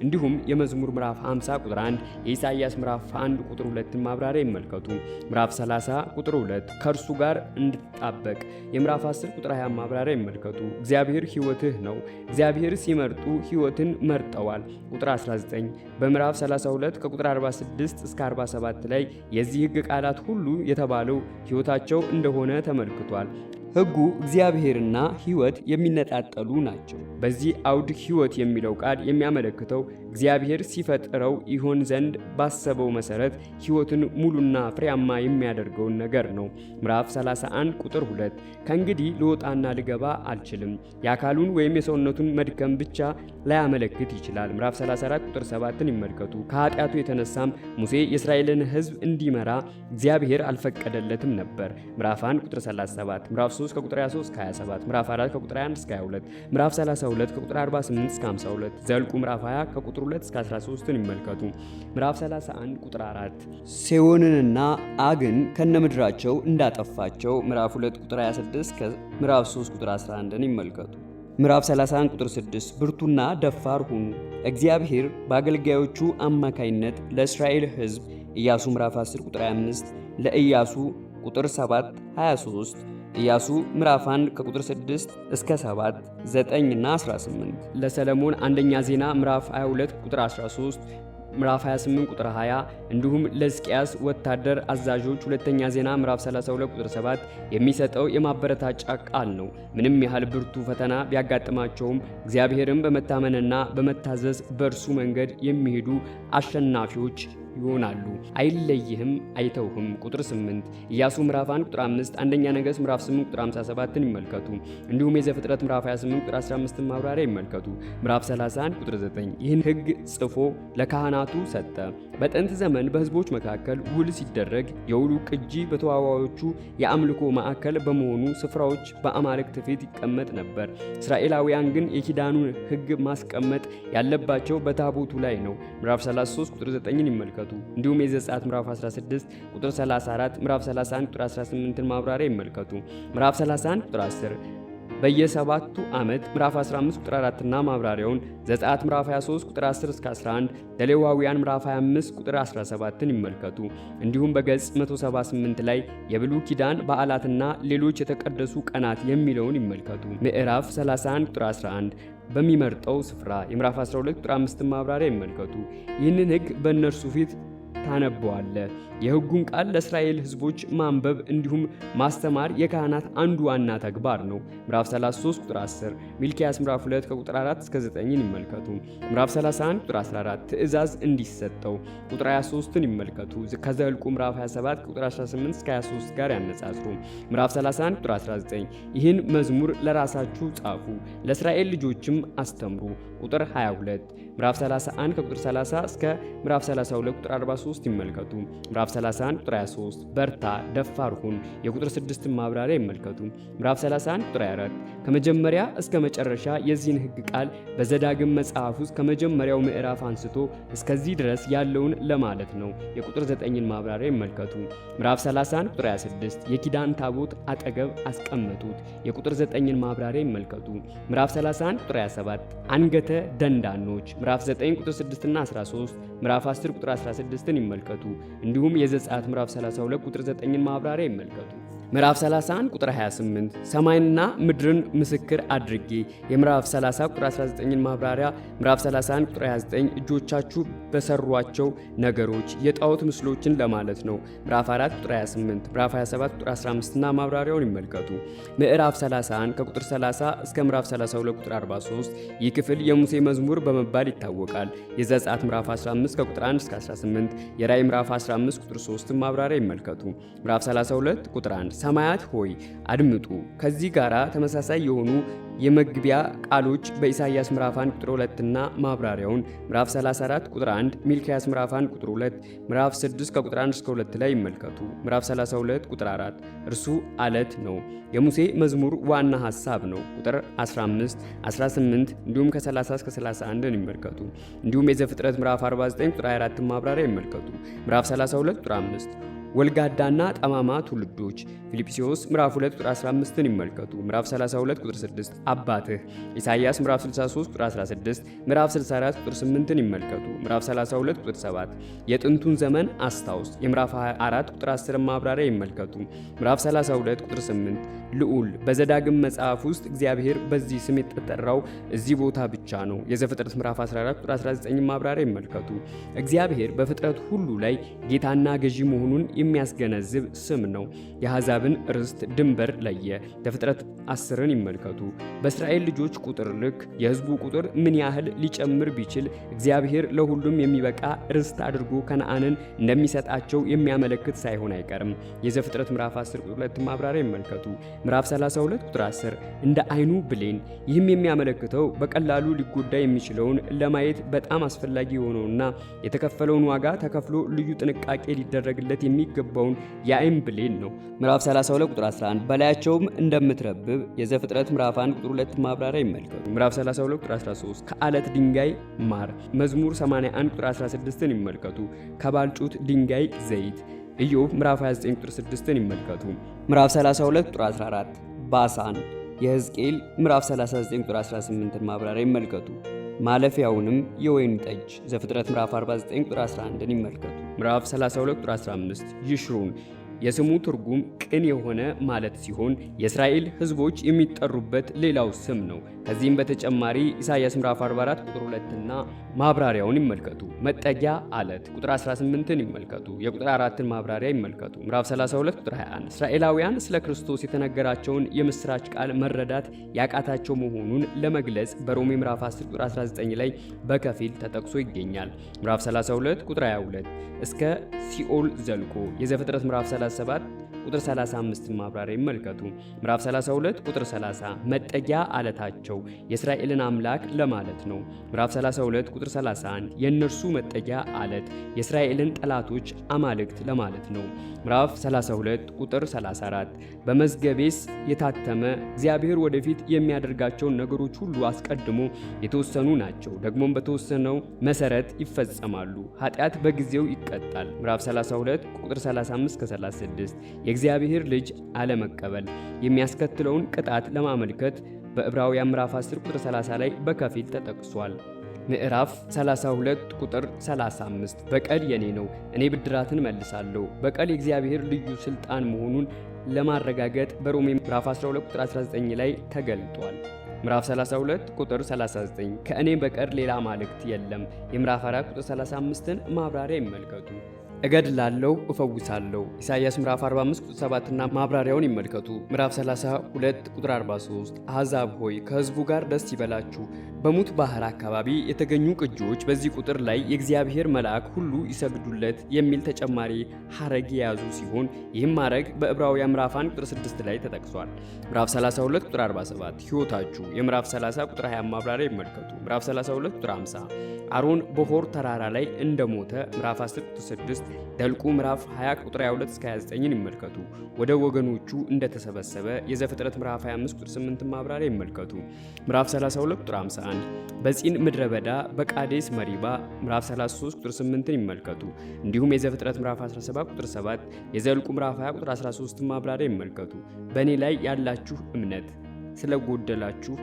እንዲሁም የመዝሙር ምዕራፍ 50 ቁጥር 1፣ የኢሳይያስ ምዕራፍ 1 ቁጥር 2ን ማብራሪያ ይመልከቱ። ምዕራፍ 30 ቁጥር 2 ከእርሱ ጋር እንድትጣበቅ፣ የምዕራፍ 10 ቁጥር 20 ማብራሪያ ይመልከቱ። እግዚአብሔር ሕይወትህ ነው። እግዚአብሔር ሲመርጡ ሕይወትን መርጠዋል። ቁጥር 19 በምዕራፍ 32 ከቁጥር 46 እስከ 47 ላይ የዚህ ሕግ ቃላት ሁሉ የተባለው ሕይወታቸው እንደሆነ ተመልክቷል። ሕጉ እግዚአብሔርና ሕይወት የሚነጣጠሉ ናቸው። በዚህ አውድ ሕይወት የሚለው ቃል የሚያመለክተው እግዚአብሔር ሲፈጥረው ይሆን ዘንድ ባሰበው መሰረት ሕይወትን ሙሉና ፍሬያማ የሚያደርገውን ነገር ነው። ምዕራፍ 31 ቁጥር 2 ከእንግዲህ ልወጣና ልገባ አልችልም፣ የአካሉን ወይም የሰውነቱን መድከም ብቻ ላያመለክት ይችላል። ምዕራፍ 34 ቁጥር 7ን ይመልከቱ። ከኃጢአቱ የተነሳም ሙሴ የእስራኤልን ሕዝብ እንዲመራ እግዚአብሔር አልፈቀደለትም ነበር። ምዕራፍ 1 ቁጥር 37፣ ምዕራፍ 3 ከቁጥር 23 እስከ 27፣ ምዕራፍ 4 ከቁጥር 21 እስከ 22፣ ምዕራፍ 32 ከቁጥር 48 እስከ 52፣ ዘኍልቍ ምዕራፍ 20 ከቁጥር 2 እስከ 13ን ይመልከቱ። ምዕራፍ 31 ቁጥር 4 ሴዎንንና አግን ከነምድራቸው እንዳጠፋቸው፣ ምዕራፍ 2 ቁጥር 26 ከምዕራፍ 3 ቁጥር 11ን ይመልከቱ። ምዕራፍ 31 ቁጥር 6 ብርቱና ደፋር ሁኑ። እግዚአብሔር በአገልጋዮቹ አማካይነት ለእስራኤል ሕዝብ ኢያሱ ምዕራፍ 10 ቁጥር 25፣ ለኢያሱ ቁጥር 7 23፣ ኢያሱ ምዕራፍ 1 ከቁጥር 6 እስከ 7፣ 9 እና 18፣ ለሰለሞን አንደኛ ዜና ምዕራፍ 22 ቁጥር 13፣ ምዕራፍ 28 ቁጥር 20፣ እንዲሁም ለሕዝቅያስ ወታደር አዛዦች ሁለተኛ ዜና ምዕራፍ 32 ቁጥር 7 የሚሰጠው የማበረታጫ ቃል ነው። ምንም ያህል ብርቱ ፈተና ቢያጋጥማቸውም እግዚአብሔርን በመታመንና በመታዘዝ በእርሱ መንገድ የሚሄዱ አሸናፊዎች ይሆናሉ። አይለይህም አይተውህም። ቁጥር 8 ኢያሱ ምዕራፍ 1 ቁጥር 5፣ አንደኛ ነገሥት ምዕራፍ 8 ቁጥር 57ን ይመልከቱ። እንዲሁም የዘፍጥረት ምዕራፍ 28 ቁጥር 15ን ማብራሪያ ይመልከቱ። ምዕራፍ 31 ቁጥር 9 ይህን ሕግ ጽፎ ለካህናቱ ሰጠ። በጥንት ዘመን በሕዝቦች መካከል ውል ሲደረግ የውሉ ቅጂ በተዋዋዮቹ የአምልኮ ማዕከል በመሆኑ ስፍራዎች በአማልክት ፊት ይቀመጥ ነበር። እስራኤላውያን ግን የኪዳኑን ሕግ ማስቀመጥ ያለባቸው በታቦቱ ላይ ነው። ምዕራፍ 33 ቁጥር 9ን ይመልከቱ። እንዲሁም የዘጸአት ምዕራፍ 16 ቁጥር 34፣ ምዕራፍ 31 ቁጥር 18ን ማብራሪያ ይመልከቱ። ምዕራፍ 31 ቁጥር 10 በየሰባቱ ዓመት፣ ምዕራፍ 15 ቁጥር 4 እና ማብራሪያውን፣ ዘጸአት ምዕራፍ 23 ቁጥር 10 እስከ 11፣ ዘሌዋውያን ምዕራፍ 25 ቁጥር 17ን ይመልከቱ። እንዲሁም በገጽ 178 ላይ የብሉይ ኪዳን በዓላትና ሌሎች የተቀደሱ ቀናት የሚለውን ይመልከቱ። ምዕራፍ 31 ቁጥር 11 በሚመርጠው ስፍራ፣ የምዕራፍ 12 ቁጥር 5 ማብራሪያ ይመልከቱ። ይህንን ሕግ በእነርሱ ፊት ታነበዋለህ። የሕጉን ቃል ለእስራኤል ሕዝቦች ማንበብ እንዲሁም ማስተማር የካህናት አንዱ ዋና ተግባር ነው። ምዕራፍ 33 ቁጥር 10፣ ሚልክያስ ምዕራፍ 2 ከቁጥር 4 እስከ 9ን ይመልከቱ። ምዕራፍ 31 ቁጥር 14 ትእዛዝ እንዲሰጠው፣ ቁጥር 23ን ይመልከቱ። ከዘኍልቍ ምዕራፍ 27 ቁጥር 18 እስከ 23 ጋር ያነጻጽሩ። ምዕራፍ 31 ቁጥር 19 ይህን መዝሙር ለራሳችሁ ጻፉ፣ ለእስራኤል ልጆችም አስተምሩ። ቁጥር 22 ምዕራፍ 31 ከቁጥር 30 እስከ ምዕራፍ 32 ቁጥር 43 ይመልከቱ። ምዕራፍ 31 ቁጥር 23 በርታ ደፋር ሁን፣ የቁጥር 6ን ማብራሪያ ይመልከቱ። ምዕራፍ 31 ቁጥር 24 ከመጀመሪያ እስከ መጨረሻ የዚህን ሕግ ቃል በዘዳግም መጽሐፍ ውስጥ ከመጀመሪያው ምዕራፍ አንስቶ እስከዚህ ድረስ ያለውን ለማለት ነው። የቁጥር 9ን ማብራሪያ ይመልከቱ። ምዕራፍ 31 ቁጥር 26 የኪዳን ታቦት አጠገብ አስቀመጡት፣ የቁጥር 9ን ማብራሪያ ይመልከቱ። ምዕራፍ 31 ቁጥር 27 አንገተ ደንዳኖች፣ ምዕራፍ 9 ቁጥር 6 እና 13፣ ምዕራፍ 10 ቁጥር 16ን ይመልከቱ። እንዲሁም የዘጸአት ምዕራፍ 32 ቁጥር 9ን ማብራሪያ ይመልከቱ። ምዕራፍ 31 ቁጥር 28 ሰማይንና ምድርን ምስክር አድርጌ፣ የምዕራፍ 30 ቁጥር 19ን ማብራሪያ፣ ምዕራፍ 31 ቁጥር 29 እጆቻችሁ በሰሯቸው ነገሮች የጣዖት ምስሎችን ለማለት ነው። ምዕራፍ 4 ቁጥር 28፣ ምዕራፍ 27 ቁጥር 15 እና ማብራሪያውን ይመልከቱ። ምዕራፍ 31 ከቁጥር 30 እስከ ምዕራፍ 32 ቁጥር 43 ይህ ክፍል የሙሴ መዝሙር በመባል ይታወቃል። የዘጸአት ምዕራፍ 15 ከቁጥር 1 እስከ 18፣ የራእይ ምዕራፍ 15 ቁጥር 3 ማብራሪያ ይመልከቱ። ምዕራፍ 32 ቁጥር 1 ሰማያት ሆይ አድምጡ። ከዚህ ጋራ ተመሳሳይ የሆኑ የመግቢያ ቃሎች በኢሳይያስ ምዕራፍ 1 ቁጥር 2 እና ማብራሪያውን፣ ምዕራፍ 34 ቁጥር 1፣ ሚልክያስ ምዕራፍ 1 ቁጥር 2፣ ምዕራፍ 6 ከቁጥር 1 እስከ 2 ላይ ይመልከቱ። ምዕራፍ 32 ቁጥር 4 እርሱ አለት ነው። የሙሴ መዝሙር ዋና ሐሳብ ነው። ቁጥር 15፣ 18 እንዲሁም ከ30 እስከ 31 ይመልከቱ። እንዲሁም የዘፍጥረት ምዕራፍ 49 ቁጥር 24 ማብራሪያ ይመልከቱ። ምዕራፍ 32 ቁጥር 5 ወልጋዳና ጠማማ ትውልዶች ፊልጵስዩስ ምዕራፍ 2 ቁጥር 15ን ይመልከቱ። ምዕራፍ 32 ቁጥር 6 አባትህ ኢሳይያስ ምዕራፍ 63 ቁጥር 16 ምዕራፍ 64 ቁጥር 8ን ይመልከቱ። ምዕራፍ 32 ቁጥር 7 የጥንቱን ዘመን አስታውስ የምዕራፍ 24 ቁጥር 10 ማብራሪያ ይመልከቱ። ምዕራፍ 32 ቁጥር 8 ልዑል በዘዳግም መጽሐፍ ውስጥ እግዚአብሔር በዚህ ስም የተጠራው እዚህ ቦታ ብቻ ነው። የዘፍጥረት ምዕራፍ 14 ቁጥር 19 ማብራሪያ ይመልከቱ። እግዚአብሔር በፍጥረት ሁሉ ላይ ጌታና ገዢ መሆኑን የሚያስገነዝብ ስም ነው። የአሕዛብን ርስት ድንበር ለየ። ዘፍጥረት 10ን ይመልከቱ። በእስራኤል ልጆች ቁጥር ልክ የሕዝቡ ቁጥር ምን ያህል ሊጨምር ቢችል እግዚአብሔር ለሁሉም የሚበቃ ርስት አድርጎ ከነዓንን እንደሚሰጣቸው የሚያመለክት ሳይሆን አይቀርም። የዘፍጥረት ምዕራፍ 10 ቁጥር 2 ማብራሪያ ይመልከቱ። ምዕራፍ 32 ቁጥር 10 እንደ አይኑ ብሌን። ይህም የሚያመለክተው በቀላሉ ሊጎዳ የሚችለውን ለማየት በጣም አስፈላጊ የሆነውና የተከፈለውን ዋጋ ተከፍሎ ልዩ ጥንቃቄ ሊደረግለት የሚገባውን የአይን ብሌን ነው። ምዕራፍ 32 ቁጥር 11 በላያቸውም እንደምትረብብ የዘፍጥረት ምዕራፍ 1 ቁጥር 2 ማብራሪያ ይመልከቱ። ምዕራፍ 32 ቁጥር 13 ከአለት ድንጋይ ማር። መዝሙር 81 ቁጥር 16ን ይመልከቱ። ከባልጩት ድንጋይ ዘይት። ኢዮብ ምዕራፍ 29 ቁጥር 6ን ይመልከቱ። ምዕራፍ 32 ቁጥር 14 ባሳን። የሕዝቅኤል ምዕራፍ 39 ቁጥር 18ን ማብራሪያ ይመልከቱ። ማለፊያውንም የወይን ጠጅ ዘፍጥረት ምዕራፍ 49 ቁጥር 11ን ይመልከቱ። ምዕራፍ 32 ቁጥር 15 ይሽሩን። የስሙ ትርጉም ቅን የሆነ ማለት ሲሆን የእስራኤል ሕዝቦች የሚጠሩበት ሌላው ስም ነው። ከዚህም በተጨማሪ ኢሳይያስ ምዕራፍ 44 ቁጥር 2 እና ማብራሪያውን ይመልከቱ። መጠጊያ አለት ቁጥር 18ን ይመልከቱ። የቁጥር 4ን ማብራሪያ ይመልከቱ። ምዕራፍ 32 ቁጥር 21 እስራኤላውያን ስለ ክርስቶስ የተነገራቸውን የምስራች ቃል መረዳት ያቃታቸው መሆኑን ለመግለጽ በሮሜ ምዕራፍ 10 ቁጥር 19 ላይ በከፊል ተጠቅሶ ይገኛል። ምዕራፍ 32 ቁጥር 22 እስከ ሲኦል ዘልቆ የዘፍጥረት ምዕራፍ 37 ቁጥር 35 ማብራሪያ ይመልከቱ። ምዕራፍ 32 ቁጥር 30 መጠጊያ አለታቸው የእስራኤልን አምላክ ለማለት ነው። ምዕራፍ 32 ቁጥር 31 የእነርሱ መጠጊያ አለት የእስራኤልን ጠላቶች አማልክት ለማለት ነው። ምዕራፍ 32 ቁጥር 34 በመዝገቤስ የታተመ እግዚአብሔር ወደፊት የሚያደርጋቸውን ነገሮች ሁሉ አስቀድሞ የተወሰኑ ናቸው፣ ደግሞም በተወሰነው መሰረት ይፈጸማሉ። ኃጢአት በጊዜው ይቀጣል። ምዕራፍ 32 ቁጥር 35-36 የእግዚአብሔር ልጅ አለመቀበል የሚያስከትለውን ቅጣት ለማመልከት በዕብራውያን ምዕራፍ 10 ቁጥር 30 ላይ በከፊል ተጠቅሷል። ምዕራፍ 32 ቁጥር 35 በቀል የኔ ነው፣ እኔ ብድራትን መልሳለሁ። በቀል የእግዚአብሔር ልዩ ስልጣን መሆኑን ለማረጋገጥ በሮሜ ምዕራፍ 12 ቁጥር 19 ላይ ተገልጧል። ምዕራፍ 32 ቁጥር 39 ከእኔ በቀር ሌላ አማልክት የለም። የምዕራፍ 4 ቁጥር 35ን ማብራሪያ ይመልከቱ። እገድላለሁ እፈውሳለሁ ኢሳይያስ ምዕራፍ 45 ቁጥር 7 እና ማብራሪያውን ይመልከቱ። ምዕራፍ 32 ቁጥር 43 አሕዛብ ሆይ ከሕዝቡ ጋር ደስ ይበላችሁ። በሙት ባህር አካባቢ የተገኙ ቅጂዎች በዚህ ቁጥር ላይ የእግዚአብሔር መልአክ ሁሉ ይሰግዱለት የሚል ተጨማሪ ሐረግ የያዙ ሲሆን ይህም ሐረግ በዕብራውያን ምዕራፍ 1 ቁጥር 6 ላይ ተጠቅሷል። ምዕራፍ 32 ቁጥር 47 ሕይወታችሁ የምዕራፍ 30 ቁጥር 20 ማብራሪያ ይመልከቱ። ምዕራፍ 32 ቁጥር 50 አሮን በሆር ተራራ ላይ እንደሞተ ምዕራፍ 10 ቁጥር 6 ደልቁ ምዕራፍ 20 ቁጥር 22 እስከ 29ን ይመልከቱ። ወደ ወገኖቹ እንደተሰበሰበ የዘፍጥረት ምዕራፍ 25 ቁጥር 8 ማብራሪያ ይመልከቱ። ምዕራፍ 32 ቁጥር 51 በጺን ምድረ በዳ በቃዴስ መሪባ ምዕራፍ 33 ቁጥር 8ን ይመልከቱ። እንዲሁም የዘፍጥረት ምዕራፍ 17 ቁጥር 7 የዘልቁ ምዕራፍ 20 ቁጥር 13 ማብራሪያ ይመልከቱ። በእኔ ላይ ያላችሁ እምነት ስለጎደላችሁ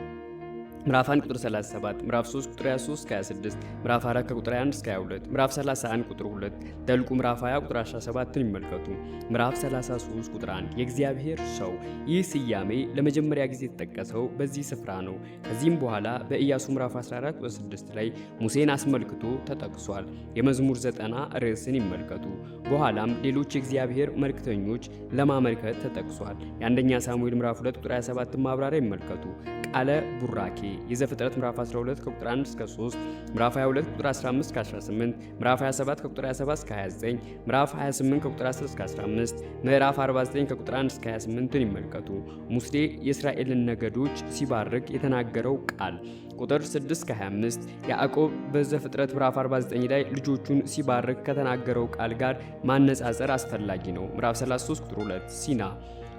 ምዕራፍ 1 ቁጥር 37 ምዕራፍ 3 ቁጥር 23 እስከ 26 ምዕራፍ 4 ከቁጥር 21 እስከ 22 ምዕራፍ 31 ቁጥር 2 ደልቁ ምዕራፍ 20 ቁጥር 17ን ይመልከቱ። ምዕራፍ 33 ቁጥር 1 የእግዚአብሔር ሰው። ይህ ስያሜ ለመጀመሪያ ጊዜ የተጠቀሰው በዚህ ስፍራ ነው። ከዚህም በኋላ በኢያሱ ምዕራፍ 14 ቁጥር 6 ላይ ሙሴን አስመልክቶ ተጠቅሷል። የመዝሙር 90 ርዕስን ይመልከቱ። በኋላም ሌሎች የእግዚአብሔር መልእክተኞች ለማመልከት ተጠቅሷል። የአንደኛ ሳሙኤል ምዕራፍ 2 ቁጥር 27 ማብራሪያ ይመልከቱ። ቃለ ቡራኬ የዘፍጥረት ምዕራፍ 12 ከቁጥር 1 እስከ 3 ምዕራፍ 22 ቁጥር 15 እስከ 18 ምዕራፍ 27 ከቁጥር 27 እስከ 29 ምዕራፍ 28 ከቁጥር 10 እስከ 15 ምዕራፍ 49 ከቁጥር 1 እስከ 28ን ይመልከቱ። ሙሴ የእስራኤልን ነገዶች ሲባርክ የተናገረው ቃል ቁጥር 6 እስከ 25 ያዕቆብ በዘፍጥረት ምዕራፍ 49 ላይ ልጆቹን ሲባርክ ከተናገረው ቃል ጋር ማነጻጸር አስፈላጊ ነው። ምዕራፍ 33 ቁጥር 2 ሲና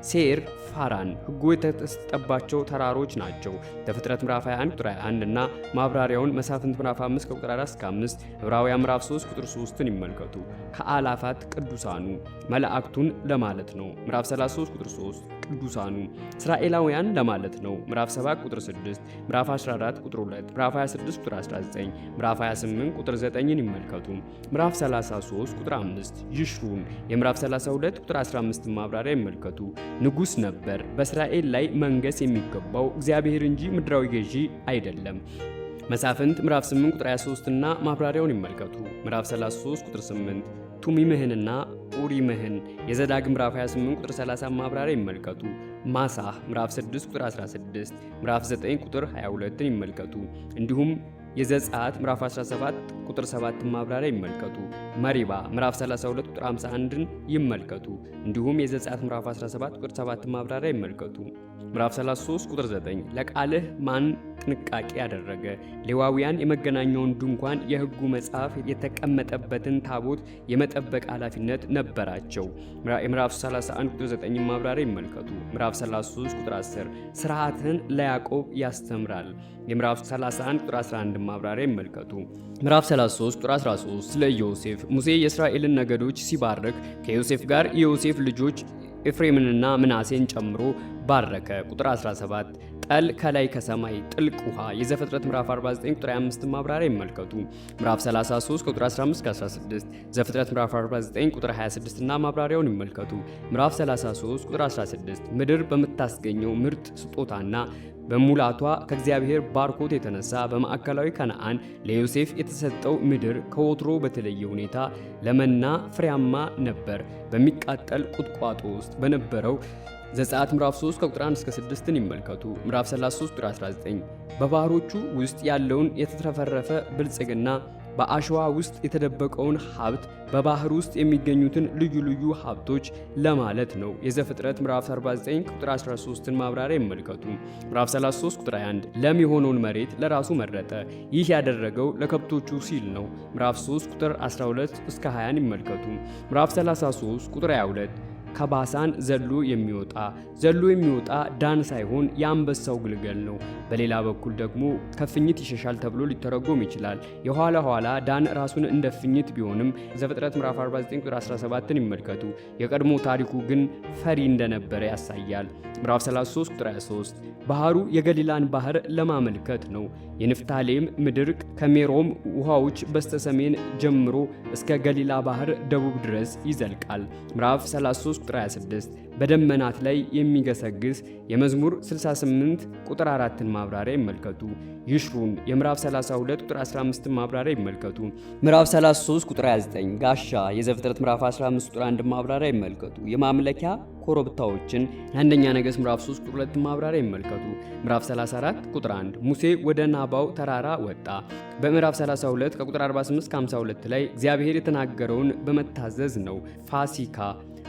ሴር፣ ፋራን ሕጉ የተሰጠባቸው ተራሮች ናቸው። ዘፍጥረት ምዕራፍ 21 ቁጥር 21 እና ማብራሪያውን መሳፍንት ምዕራፍ 5 ቁጥር 4 እስከ 5፣ ዕብራውያን ምዕራፍ 3 ቁጥር 3ን ይመልከቱ። ከአላፋት ቅዱሳኑ መላእክቱን ለማለት ነው። ምዕራፍ 33 ቁጥር 3 ቅዱሳኑ እስራኤላውያን ለማለት ነው። ምዕራፍ 7 ቁጥር 6፣ ምዕራፍ 14 ቁጥር 2፣ ምዕራፍ 26 ቁጥር 19፣ ምዕራፍ 28 ቁጥር 9ን ይመልከቱ። ምዕራፍ 33 ቁጥር 5 ይሽሩን። የምዕራፍ 32 ቁጥር 15 ማብራሪያ ይመልከቱ። ንጉሥ ነበር። በእስራኤል ላይ መንገስ የሚገባው እግዚአብሔር እንጂ ምድራዊ ገዢ አይደለም። መሳፍንት ምዕራፍ 8 ቁጥር 23 እና ማብራሪያውን ይመልከቱ። ምዕራፍ 33 ቁጥር 8 ቱሚምህንና ኡሪምህን። የዘዳግም ምዕራፍ 28 ቁጥር 30 ማብራሪያ ይመልከቱ። ማሳህ ምዕራፍ 6 ቁጥር 16፣ ምዕራፍ 9 ቁጥር 22ን ይመልከቱ። እንዲሁም የዘጸአት ምዕራፍ 17 ቁጥር 7 ማብራሪያ ይመልከቱ። መሪባ ምዕራፍ 32 ቁጥር 51ን ይመልከቱ። እንዲሁም የዘጸአት ምዕራፍ 17 ቁጥር 7 ማብራሪያ ይመልከቱ። ምዕራፍ 33 ቁጥር 9 ለቃልህ ማን ጥንቃቄ ያደረገ? ሌዋውያን የመገናኛውን ድንኳን የሕጉ መጽሐፍ የተቀመጠበትን ታቦት የመጠበቅ ኃላፊነት ነበራቸው። የምዕራፍ 31 ቁጥር 9 ማብራሪያ ይመልከቱ። ምዕራፍ 33 ቁጥር 10 ስርዓትህን ለያዕቆብ ያስተምራል። የምዕራፍ 31 ቁጥር 11 ማብራሪያ ይመልከቱ። ምዕራፍ 33 ቁጥር 13 ስለ ዮሴፍ ሙሴ የእስራኤልን ነገዶች ሲባርክ ከዮሴፍ ጋር የዮሴፍ ልጆች ኤፍሬምንና ምናሴን ጨምሮ ባረከ። ቁጥር 17 ጠል ከላይ ከሰማይ ጥልቅ ውሃ። የዘፍጥረት ምዕራፍ 49 ቁጥር 25 ማብራሪያ ይመልከቱ። ምዕራፍ 33 ቁጥር 15-16 ዘፍጥረት ምዕራፍ 49 ቁጥር 26 እና ማብራሪያውን ይመልከቱ። ምዕራፍ 33 ቁጥር 16 ምድር በምታስገኘው ምርጥ ስጦታና በሙላቷ ከእግዚአብሔር ባርኮት የተነሳ በማዕከላዊ ከነዓን ለዮሴፍ የተሰጠው ምድር ከወትሮ በተለየ ሁኔታ ለመና ፍሬያማ ነበር። በሚቃጠል ቁጥቋጦ ውስጥ በነበረው ዘጸአት ምዕራፍ 3 ከቁጥር 1 እስከ 6ን ይመልከቱ። ምዕራፍ 33 ቁጥር 19 በባህሮቹ ውስጥ ያለውን የተትረፈረፈ ብልጽግና፣ በአሸዋ ውስጥ የተደበቀውን ሀብት፣ በባህር ውስጥ የሚገኙትን ልዩ ልዩ ሀብቶች ለማለት ነው። የዘፍጥረት ምዕራፍ 49 ቁጥር 13ን ማብራሪያ ይመልከቱ። ምዕራፍ 33 ቁጥር 21 ለም የሆነውን መሬት ለራሱ መረጠ። ይህ ያደረገው ለከብቶቹ ሲል ነው። ምዕራፍ 3 ቁጥር 12 እስከ 20ን ይመልከቱ። ምዕራፍ 33 ቁጥር 22 ከባሳን ዘሎ የሚወጣ ዳን ሳይሆን የአንበሳው ግልገል ነው። በሌላ በኩል ደግሞ ከፍኝት ይሸሻል ተብሎ ሊተረጎም ይችላል። የኋላ ኋላ ዳን ራሱን እንደ ፍኝት ቢሆንም ዘፍጥረት ምዕራፍ 49 ቁጥር 17ን ይመልከቱ። የቀድሞ ታሪኩ ግን ፈሪ እንደነበረ ያሳያል። ምዕራፍ 33 ቁጥር 23 ባህሩ የገሊላን ባህር ለማመልከት ነው። የንፍታሌም ምድር ከሜሮም ውሃዎች በስተሰሜን ጀምሮ እስከ ገሊላ ባህር ደቡብ ድረስ ይዘልቃል። ምዕራፍ 33 ቁጥር 26 በደመናት ላይ የሚገሰግስ የመዝሙር 68 ቁጥር 4ን ማብራሪያ ይመልከቱ። ይሽሩን የምዕራፍ 32 ቁጥር 15 ማብራሪያ ይመልከቱ። ምዕራፍ 33 ቁጥር 29 ጋሻ የዘፍጥረት ምዕራፍ 15 ቁጥር 1 ማብራሪያ ይመልከቱ። የማምለኪያ ኮረብታዎችን አንደኛ ነገሥት ምዕራፍ 3 ቁጥር 2 ማብራሪያ ይመልከቱ። ምዕራፍ 34 ቁጥር 1 ሙሴ ወደ ናባው ተራራ ወጣ። በምዕራፍ 32 ከቁጥር 48 እስከ 52 ላይ እግዚአብሔር የተናገረውን በመታዘዝ ነው። ፋሲካ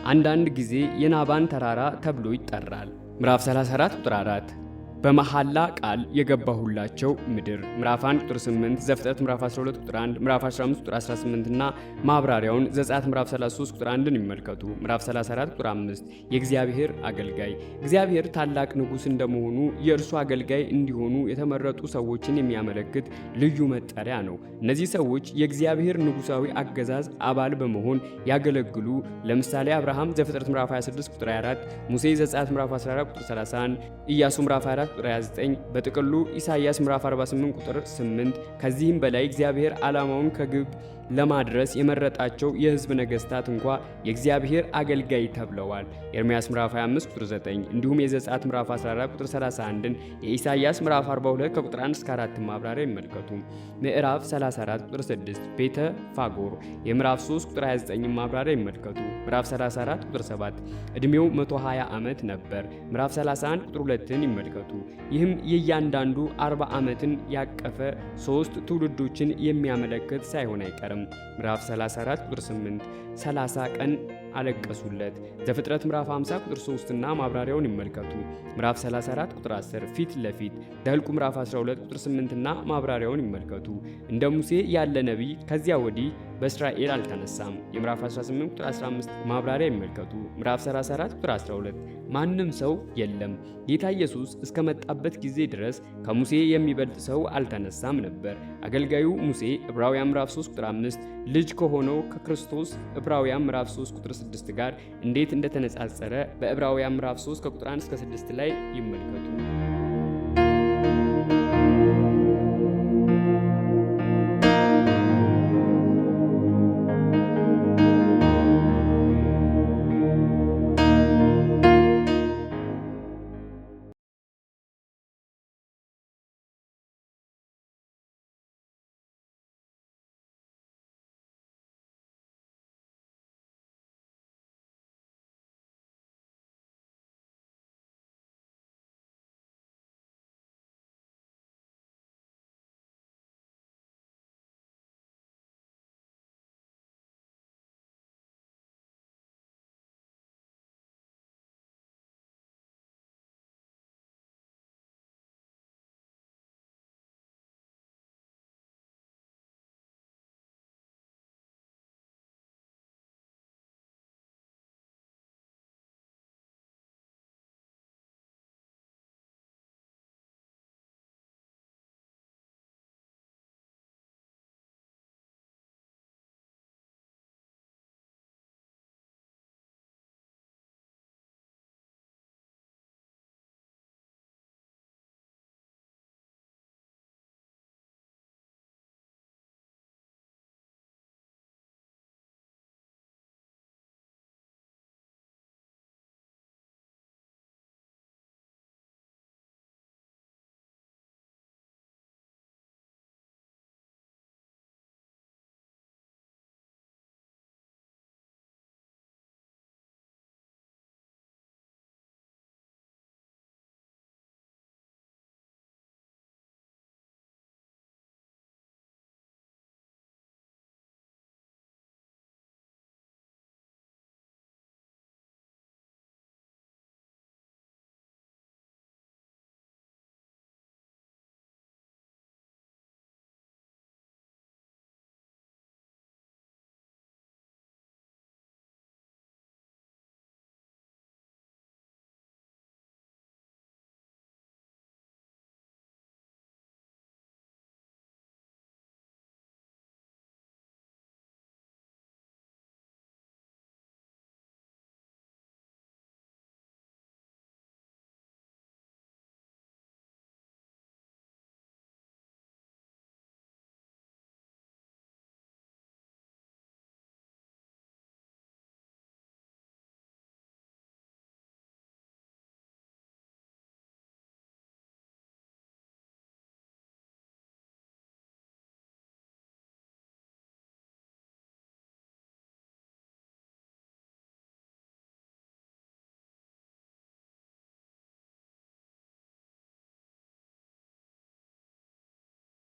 አንዳንድ ጊዜ የናባን ተራራ ተብሎ ይጠራል። ምዕራፍ 34 ቁጥር 4 በመሐላ ቃል የገባሁላቸው ምድር። ምዕራፍ 1 ቁጥር 8 ዘፍጥረት ምዕራፍ 12 ቁጥር 1 ምዕራፍ 15 ቁጥር 18 እና ማብራሪያውን ዘጸአት ምዕራፍ 33 ቁጥር 1ን ይመልከቱ። ምዕራፍ 34 ቁጥር 5 የእግዚአብሔር አገልጋይ። እግዚአብሔር ታላቅ ንጉሥ እንደመሆኑ የእርሱ አገልጋይ እንዲሆኑ የተመረጡ ሰዎችን የሚያመለክት ልዩ መጠሪያ ነው። እነዚህ ሰዎች የእግዚአብሔር ንጉሣዊ አገዛዝ አባል በመሆን ያገለግሉ። ለምሳሌ አብርሃም ዘፍጥረት ምዕራፍ 26 ቁጥር 24፣ ሙሴ ዘጸአት ምዕራፍ 14 ቁጥር 31፣ ኢያሱ ምዕራፍ 24 ቁጥር 29፣ በጥቅሉ ኢሳይያስ ምዕራፍ 48 ቁጥር 8። ከዚህም በላይ እግዚአብሔር ዓላማውን ከግብ ለማድረስ የመረጣቸው የሕዝብ ነገሥታት እንኳ የእግዚአብሔር አገልጋይ ተብለዋል። ኤርምያስ ምዕራፍ 25 ቁጥር 9 እንዲሁም የዘጸአት ምዕራፍ 14 ቁጥር 31ን የኢሳይያስ ምዕራፍ 42 ከቁጥር 1 እስከ 4 ማብራሪያ ይመልከቱ። ምዕራፍ 34 ቁጥር 6 ቤተ ፋጎር የምዕራፍ 3 ቁጥር 29 ማብራሪያ ይመልከቱ። ምዕራፍ 34 ቁጥር 7 ዕድሜው 120 ዓመት ነበር። ምዕራፍ 31 ቁጥር 2ን ይመልከቱ። ይህም የእያንዳንዱ 40 ዓመትን ያቀፈ 3 ትውልዶችን የሚያመለክት ሳይሆን አይቀርም። ምዕራፍ 34 ቁጥር 8 30 ቀን አለቀሱለት። ዘፍጥረት ምዕራፍ 50 ቁጥር 3 እና ማብራሪያውን ይመልከቱ። ምዕራፍ 34 ቁጥር 10 ፊት ለፊት። ዘኍልቍ ምዕራፍ 12 ቁጥር 8 እና ማብራሪያውን ይመልከቱ። እንደ ሙሴ ያለ ነቢይ ከዚያ ወዲህ በእስራኤል አልተነሳም። የምዕራፍ 18 ቁጥር 15 ማብራሪያ ይመልከቱ። ምዕራፍ 34 ቁጥር 12 ማንም ሰው የለም። ጌታ ኢየሱስ እስከመጣበት ጊዜ ድረስ ከሙሴ የሚበልጥ ሰው አልተነሳም ነበር። አገልጋዩ ሙሴ ዕብራውያን ምዕራፍ 3 ቁጥር 5 ልጅ ከሆነው ከክርስቶስ ዕብራውያን ምዕራፍ 3 ቁጥር 6 ጋር እንዴት እንደተነጻጸረ በዕብራውያን ምዕራፍ 3 ከቁጥር 1 እስከ 6 ላይ ይመልከቱ።